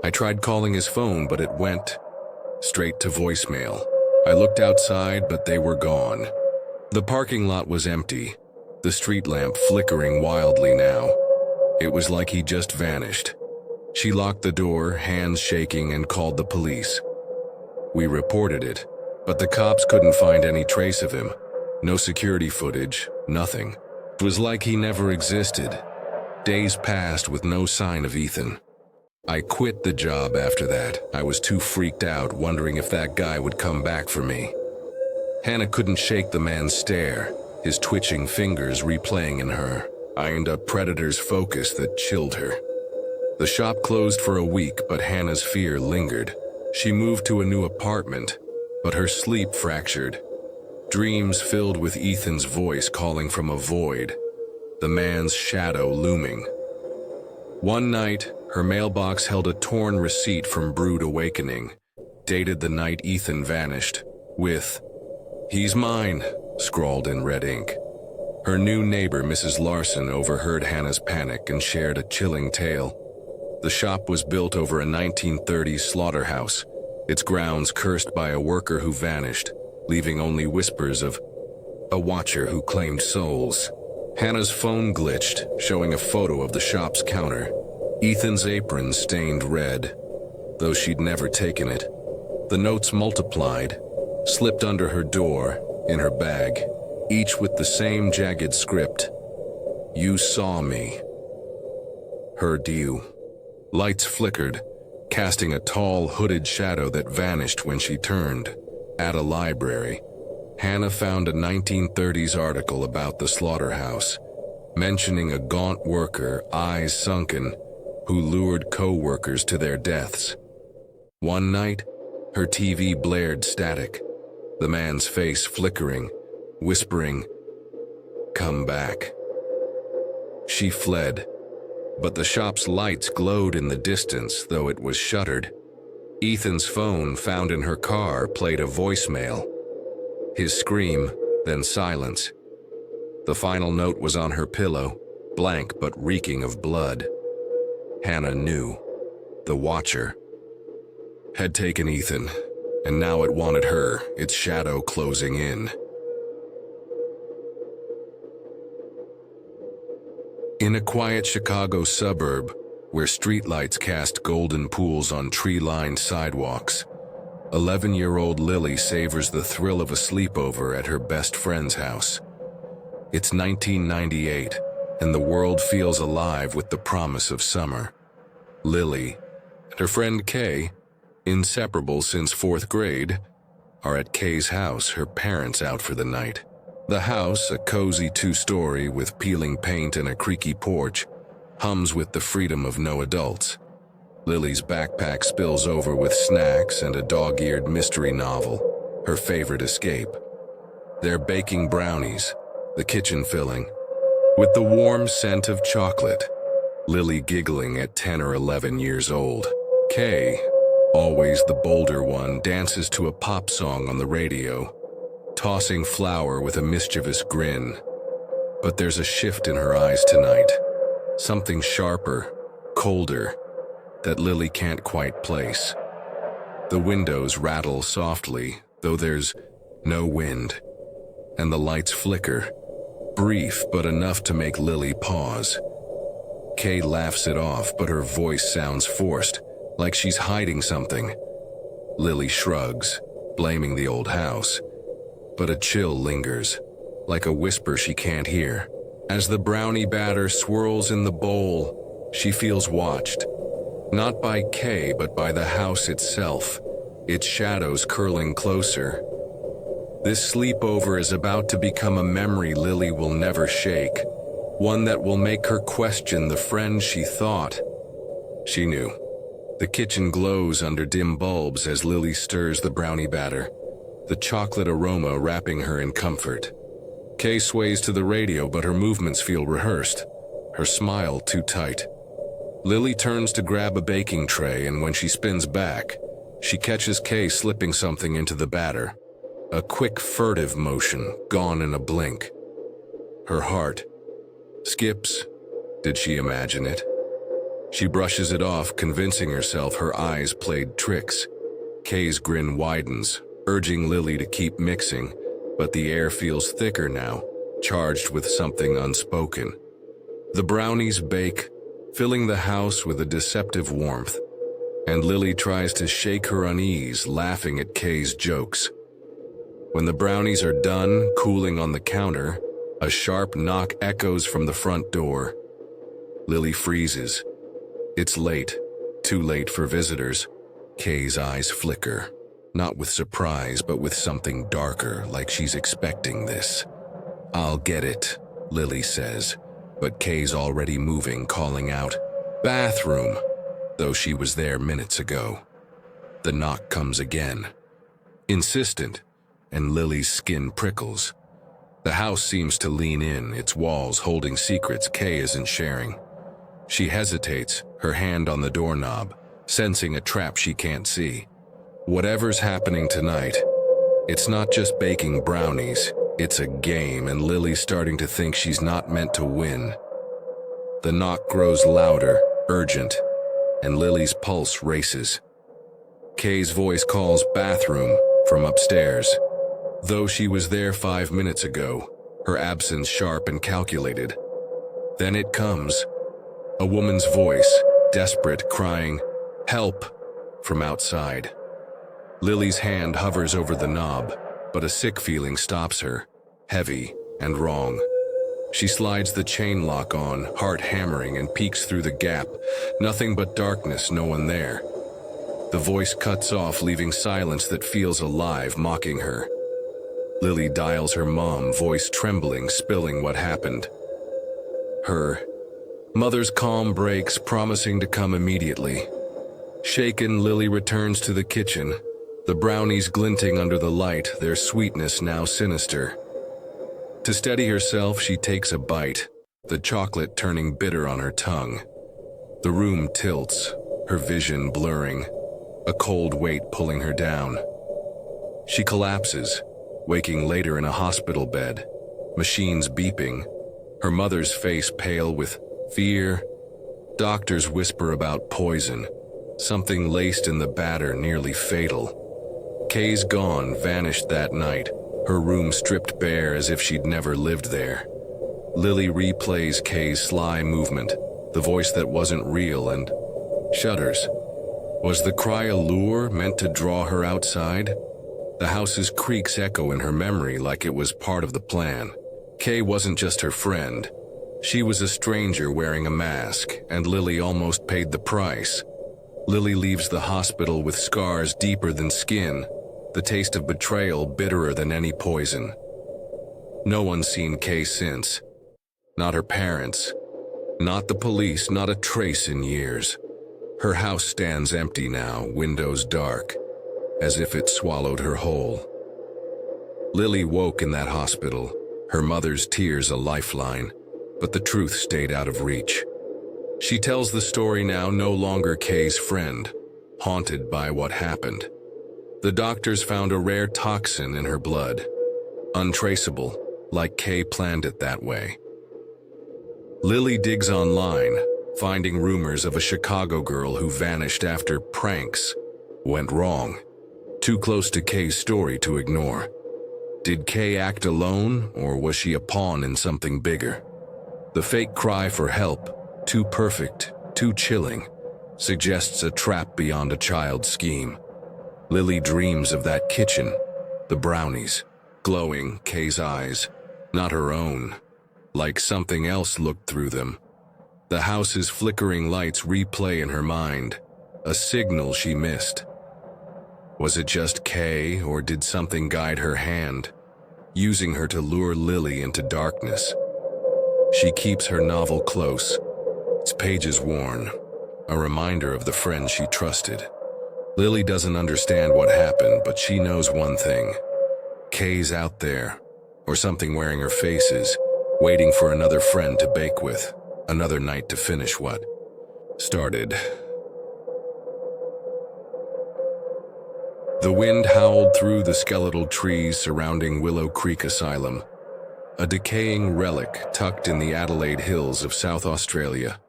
I tried calling his phone, but it went straight to voicemail. I looked outside, but they were gone. The parking lot was empty. the street lamp flickering wildly now. It was like he just vanished. She locked the door, hands shaking, and called the police. We reported it, but the cops couldn't find any trace of him. No security footage, nothing. It was like he never existed. Days passed with no sign of Ethan. I quit the job after that. I was too freaked out, wondering if that guy would come back for me. Hannah couldn't shake the man's stare, his twitching fingers replaying in her. Ironed a predator's focus that chilled her. The shop closed for a week, but Hannah's fear lingered. She moved to a new apartment, but her sleep fractured. Dreams filled with Ethan's voice calling from a void, the man's shadow looming. One night, her mailbox held a torn receipt from Brood Awakening, dated the night Ethan vanished, with, "He's mine," scrawled in red ink. Her new neighbor, Mrs. Larson, overheard Hannah's panic and shared a chilling tale. The shop was built over a 1930s slaughterhouse, its grounds cursed by a worker who vanished, leaving only whispers of a watcher who claimed souls. Hannah's phone glitched, showing a photo of the shop's counter. Ethan's apron stained red, though she'd never taken it. The notes multiplied, slipped under her door, in her bag, each with the same jagged script. "You saw me. Heard you." Lights flickered, casting a tall, hooded shadow that vanished when she turned. At a library, Hannah found a 1930s article about the slaughterhouse, mentioning a gaunt worker, eyes sunken, who lured co-workers to their deaths. One night, her TV blared static, the man's face flickering, whispering, "Come back." She fled, but the shop's lights glowed in the distance, though it was shuttered. Ethan's phone, found in her car, played a voicemail. His scream, then silence. The final note was on her pillow, blank but reeking of blood. Hannah knew. The Watcher had taken Ethan, and now it wanted her, its shadow closing in. In a quiet Chicago suburb, where streetlights cast golden pools on tree-lined sidewalks, 11-year-old Lily savors the thrill of a sleepover at her best friend's house. It's 1998, and the world feels alive with the promise of summer. Lily and her friend Kay, inseparable since 4th grade, are at Kay's house, her parents out for the night. The house, a cozy 2-story with peeling paint and a creaky porch, hums with the freedom of no adults. Lily's backpack spills over with snacks and a dog-eared mystery novel, her favorite escape. They're baking brownies, the kitchen filling, with the warm scent of chocolate. Lily giggling at 10 or 11 years old. Kay, always the bolder one, dances to a pop song on the radio, tossing flour with a mischievous grin. But there's a shift in her eyes tonight. Something sharper, colder, that Lily can't quite place. The windows rattle softly, though there's no wind, and the lights flicker, brief but enough to make Lily pause. Kay laughs it off, but her voice sounds forced, like she's hiding something. Lily shrugs, blaming the old house, but a chill lingers, like a whisper she can't hear. As the brownie batter swirls in the bowl, she feels watched. Not by Kay, but by the house itself, its shadows curling closer. This sleepover is about to become a memory Lily will never shake, one that will make her question the friend she thought she knew. The kitchen glows under dim bulbs as Lily stirs the brownie batter, the chocolate aroma wrapping her in comfort. Kay sways to the radio, but her movements feel rehearsed, her smile too tight. Lily turns to grab a baking tray, and when she spins back, she catches Kay slipping something into the batter. A quick, furtive motion, gone in a blink. Her heart skips. Did she imagine it? She brushes it off, convincing herself her eyes played tricks. Kay's grin widens, urging Lily to keep mixing, but the air feels thicker now, charged with something unspoken. The brownies bake, filling the house with a deceptive warmth, and Lily tries to shake her unease, laughing at Kay's jokes. When the brownies are done, cooling on the counter, a sharp knock echoes from the front door. Lily freezes. It's late, too late for visitors. Kay's eyes flicker, not with surprise, but with something darker, like she's expecting this. "I'll get it," Lily says, but Kay's already moving, calling out, "Bathroom," though she was there minutes ago. The knock comes again, insistent, and Lily's skin prickles. The house seems to lean in, its walls holding secrets Kay isn't sharing. She hesitates, her hand on the doorknob, sensing a trap she can't see. Whatever's happening tonight, it's not just baking brownies, it's a game, and Lily's starting to think she's not meant to win. The knock grows louder, urgent, and Lily's pulse races. Kay's voice calls "bathroom" from upstairs. Though she was there 5 minutes ago, her absence sharp and calculated. Then it comes. A woman's voice, desperate, crying, "Help!" from outside. Lily's hand hovers over the knob, but a sick feeling stops her, heavy and wrong. She slides the chain lock on, heart hammering, and peeks through the gap. Nothing but darkness, no one there. The voice cuts off, leaving silence that feels alive, mocking her. Lily dials her mom, voice trembling, spilling what happened. Her mother's calm breaks, promising to come immediately. Shaken, Lily returns to the kitchen, the brownies glinting under the light, their sweetness now sinister. To steady herself, she takes a bite, the chocolate turning bitter on her tongue. The room tilts, her vision blurring, a cold weight pulling her down. She collapses, waking later in a hospital bed, machines beeping, her mother's face pale with fear. Doctors whisper about poison, something laced in the batter nearly fatal. Kay's gone, vanished that night, her room stripped bare as if she'd never lived there. Lily replays Kay's sly movement, the voice that wasn't real, and shudders. Was the cry a lure meant to draw her outside? The house's creaks echo in her memory like it was part of the plan. Kay wasn't just her friend. She was a stranger wearing a mask, and Lily almost paid the price. Lily leaves the hospital with scars deeper than skin, the taste of betrayal bitterer than any poison. No one's seen Kay since. Not her parents. Not the police, not a trace in years. Her house stands empty now, windows dark, as if it swallowed her whole. Lily woke in that hospital, her mother's tears a lifeline, but the truth stayed out of reach. She tells the story now, no longer Kay's friend, haunted by what happened. The doctors found a rare toxin in her blood, untraceable, like Kay planned it that way. Lily digs online, finding rumors of a Chicago girl who vanished after pranks went wrong. Too close to Kay's story to ignore. Did Kay act alone, or was she a pawn in something bigger? The fake cry for help, too perfect, too chilling, suggests a trap beyond a child's scheme. Lily dreams of that kitchen, the brownies, glowing, Kay's eyes, not her own, like something else looked through them. The house's flickering lights replay in her mind, a signal she missed. Was it just Kay, or did something guide her hand, using her to lure Lily into darkness? She keeps her novel close, its pages worn, a reminder of the friend she trusted. Lily doesn't understand what happened, but she knows one thing. Kay's out there, or something wearing her faces, waiting for another friend to bake with, another night to finish what started. The wind howled through the skeletal trees surrounding Willow Creek Asylum, a decaying relic tucked in the Adelaide Hills of South Australia.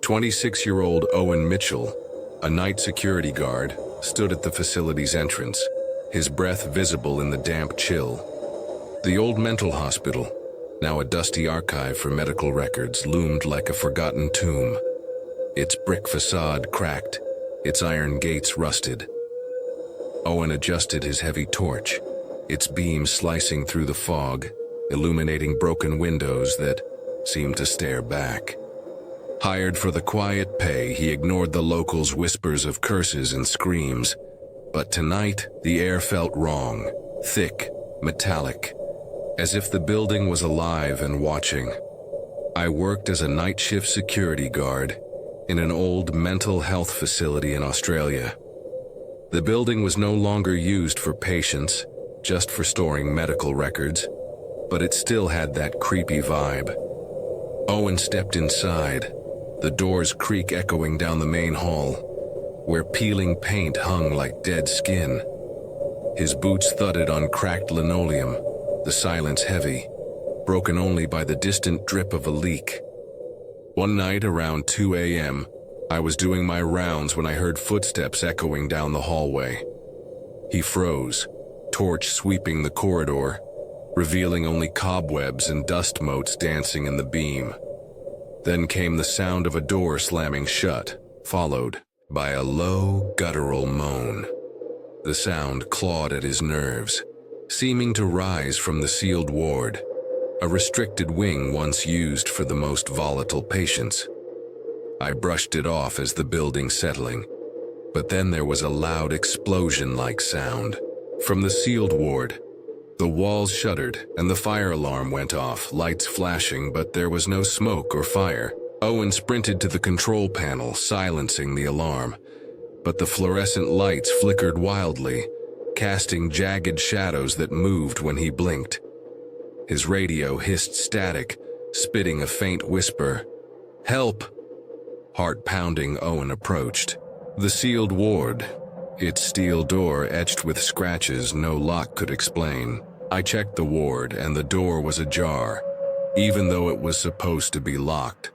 26-year-old Owen Mitchell, a night security guard, stood at the facility's entrance, his breath visible in the damp chill. The old mental hospital, Now a dusty archive for medical records loomed like a forgotten tomb. Its brick facade cracked, its iron gates rusted. Owen adjusted his heavy torch, its beam slicing through the fog, illuminating broken windows that seemed to stare back. Hired for the quiet pay, he ignored the locals' whispers of curses and screams. But tonight, the air felt wrong, thick, metallic, as if the building was alive and watching. I worked as a night shift security guard in an old mental health facility in Australia. The building was no longer used for patients, just for storing medical records, but it still had that creepy vibe. Owen stepped inside, the doors creak echoing down the main hall, where peeling paint hung like dead skin. His boots thudded on cracked linoleum, the silence heavy, broken only by the distant drip of a leak. One night around 2 a.m., I was doing my rounds when I heard footsteps echoing down the hallway. He froze, torch sweeping the corridor, revealing only cobwebs and dust motes dancing in the beam. Then came the sound of a door slamming shut, followed by a low, guttural moan. The sound clawed at his nerves, seeming to rise from the sealed ward, a restricted wing once used for the most volatile patients. I brushed it off as the building settling, but then there was a loud explosion-like sound. From the sealed ward, the walls shuddered and the fire alarm went off, lights flashing, but there was no smoke or fire. Owen sprinted to the control panel, silencing the alarm, but the fluorescent lights flickered wildly, casting jagged shadows that moved when he blinked. His radio hissed static, spitting a faint whisper. "Help!" Heart pounding, Owen approached. The sealed ward, its steel door etched with scratches no lock could explain. I checked the ward and the door was ajar, even though it was supposed to be locked.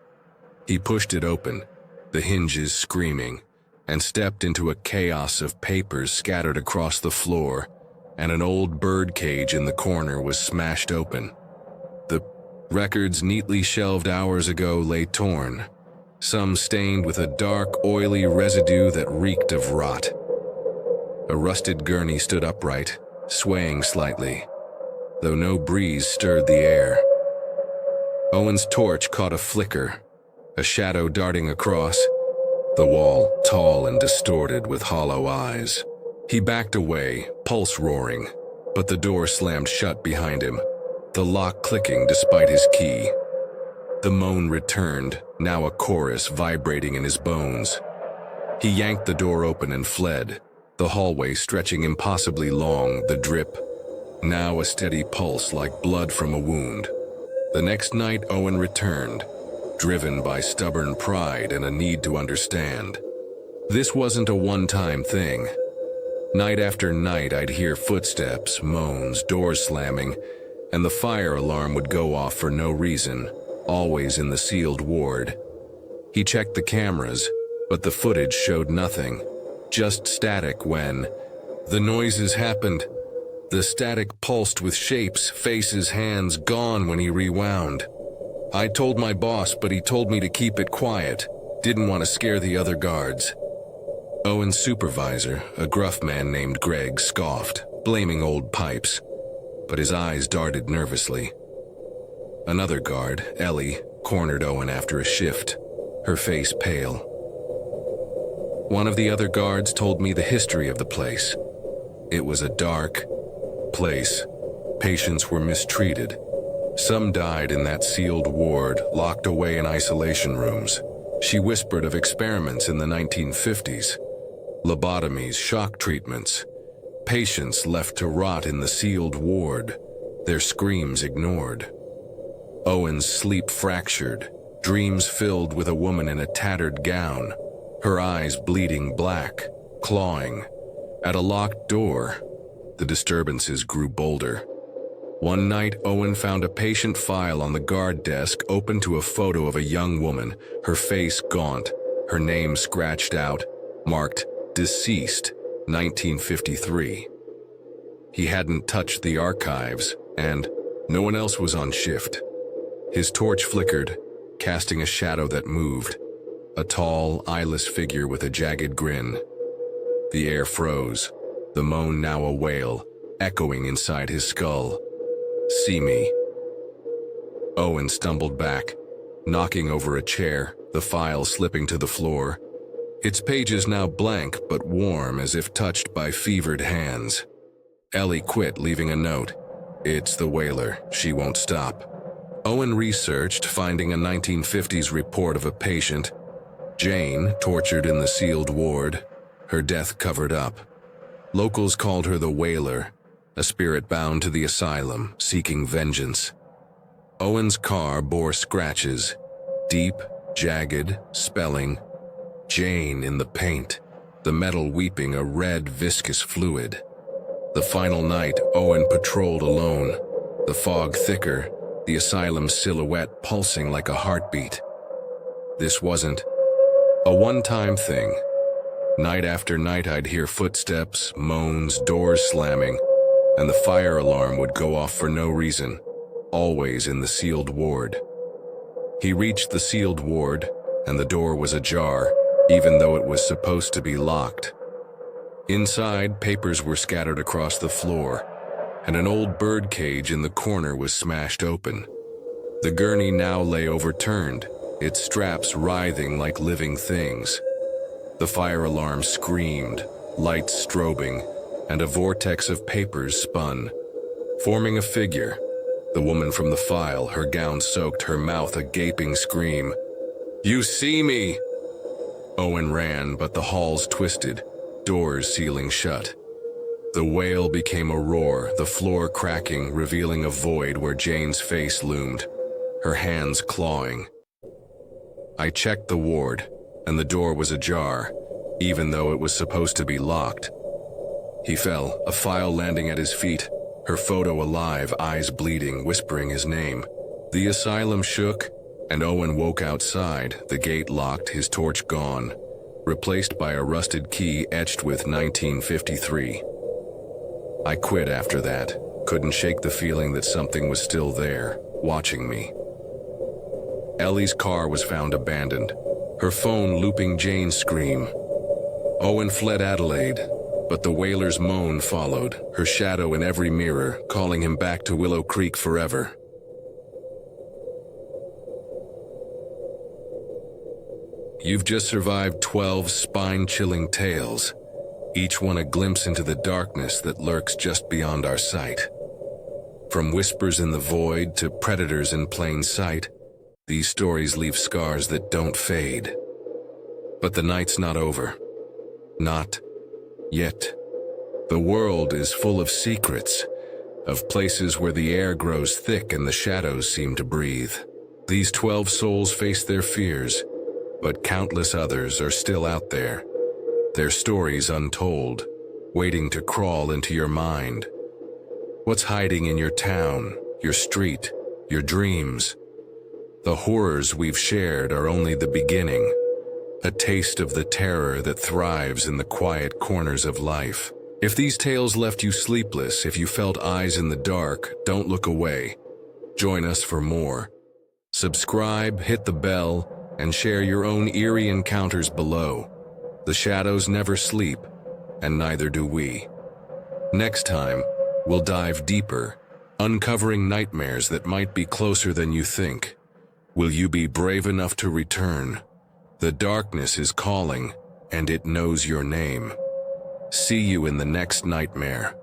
He pushed it open, the hinges screaming, and stepped into a chaos of papers scattered across the floor, and an old bird cage in the corner was smashed open. The records neatly shelved hours ago lay torn, some stained with a dark, oily residue that reeked of rot. A rusted gurney stood upright, swaying slightly, though no breeze stirred the air. Owen's torch caught a flicker, a shadow darting across, the wall tall and distorted with hollow eyes. He backed away, pulse roaring, but the door slammed shut behind him, the lock clicking despite his key. The moan returned, now a chorus vibrating in his bones. He yanked the door open and fled, the hallway stretching impossibly long, the drip, now a steady pulse like blood from a wound. The next night Owen returned, driven by stubborn pride and a need to understand. This wasn't a one-time thing. Night after night I'd hear footsteps, moans, doors slamming, and the fire alarm would go off for no reason, always in the sealed ward. He checked the cameras, but the footage showed nothing, just static when the noises happened. The static pulsed with shapes, faces, hands, gone when he rewound. I told my boss, but he told me to keep it quiet, didn't want to scare the other guards. Owen's supervisor, a gruff man named Greg, scoffed, blaming old pipes, but his eyes darted nervously. Another guard, Ellie, cornered Owen after a shift, her face pale. One of the other guards told me the history of the place. It was a dark place. Patients were mistreated. Some died in that sealed ward, locked away in isolation rooms. She whispered of experiments in the 1950s. Lobotomies, shock treatments. Patients left to rot in the sealed ward, their screams ignored. Owen's sleep fractured, dreams filled with a woman in a tattered gown, her eyes bleeding black, clawing. At a locked door, the disturbances grew bolder. One night, Owen found a patient file on the guard desk open to a photo of a young woman, her face gaunt, her name scratched out, marked deceased, 1953. He hadn't touched the archives, and no one else was on shift. His torch flickered, casting a shadow that moved, a tall, eyeless figure with a jagged grin. The air froze, the moan now a wail, echoing inside his skull. "See me." Owen stumbled back, knocking over a chair, the file slipping to the floor. Its pages now blank but warm as if touched by fevered hands. Ellie quit, leaving a note. "It's the Wailer. She won't stop." Owen researched, finding a 1950s report of a patient, Jane, tortured in the sealed ward, her death covered up. Locals called her the Wailer, a spirit bound to the asylum, seeking vengeance. Owen's car bore scratches, deep, jagged, spelling, Jane in the paint, the metal weeping a red, viscous fluid. The final night, Owen patrolled alone, the fog thicker, the asylum's silhouette pulsing like a heartbeat. This wasn't a one-time thing. Night after night I'd hear footsteps, moans, doors slamming, and the fire alarm would go off for no reason, always in the sealed ward. He reached the sealed ward, and the door was ajar, even though it was supposed to be locked. Inside, papers were scattered across the floor, and an old bird cage in the corner was smashed open. The gurney now lay overturned, its straps writhing like living things. The fire alarm screamed, lights strobing, and a vortex of papers spun, forming a figure. The woman from the file, her gown soaked, her mouth a gaping scream. "You see me!" Owen ran, but the halls twisted, doors sealing shut. The wail became a roar, the floor cracking, revealing a void where Jane's face loomed, her hands clawing. I checked the ward, and the door was ajar, even though it was supposed to be locked. He fell, a file landing at his feet, her photo alive, eyes bleeding, whispering his name. The asylum shook, and Owen woke outside, the gate locked, his torch gone, replaced by a rusted key etched with 1953. I quit after that, couldn't shake the feeling that something was still there, watching me. Ellie's car was found abandoned, her phone looping Jane's scream. Owen fled Adelaide, but the Wailer's moan followed, her shadow in every mirror, calling him back to Willow Creek forever. You've just survived 12 spine-chilling tales, each one a glimpse into the darkness that lurks just beyond our sight. From whispers in the void to predators in plain sight, these stories leave scars that don't fade. But the night's not over. Not yet. The world is full of secrets, of places where the air grows thick and the shadows seem to breathe. These 12 souls face their fears, but countless others are still out there, their stories untold, waiting to crawl into your mind. What's hiding in your town, your street, your dreams? The horrors we've shared are only the beginning, a taste of the terror that thrives in the quiet corners of life. If these tales left you sleepless, if you felt eyes in the dark, don't look away. Join us for more. Subscribe, hit the bell, and share your own eerie encounters below. The shadows never sleep, and neither do we. Next time, we'll dive deeper, uncovering nightmares that might be closer than you think. Will you be brave enough to return? The darkness is calling, and it knows your name. See you in the next nightmare.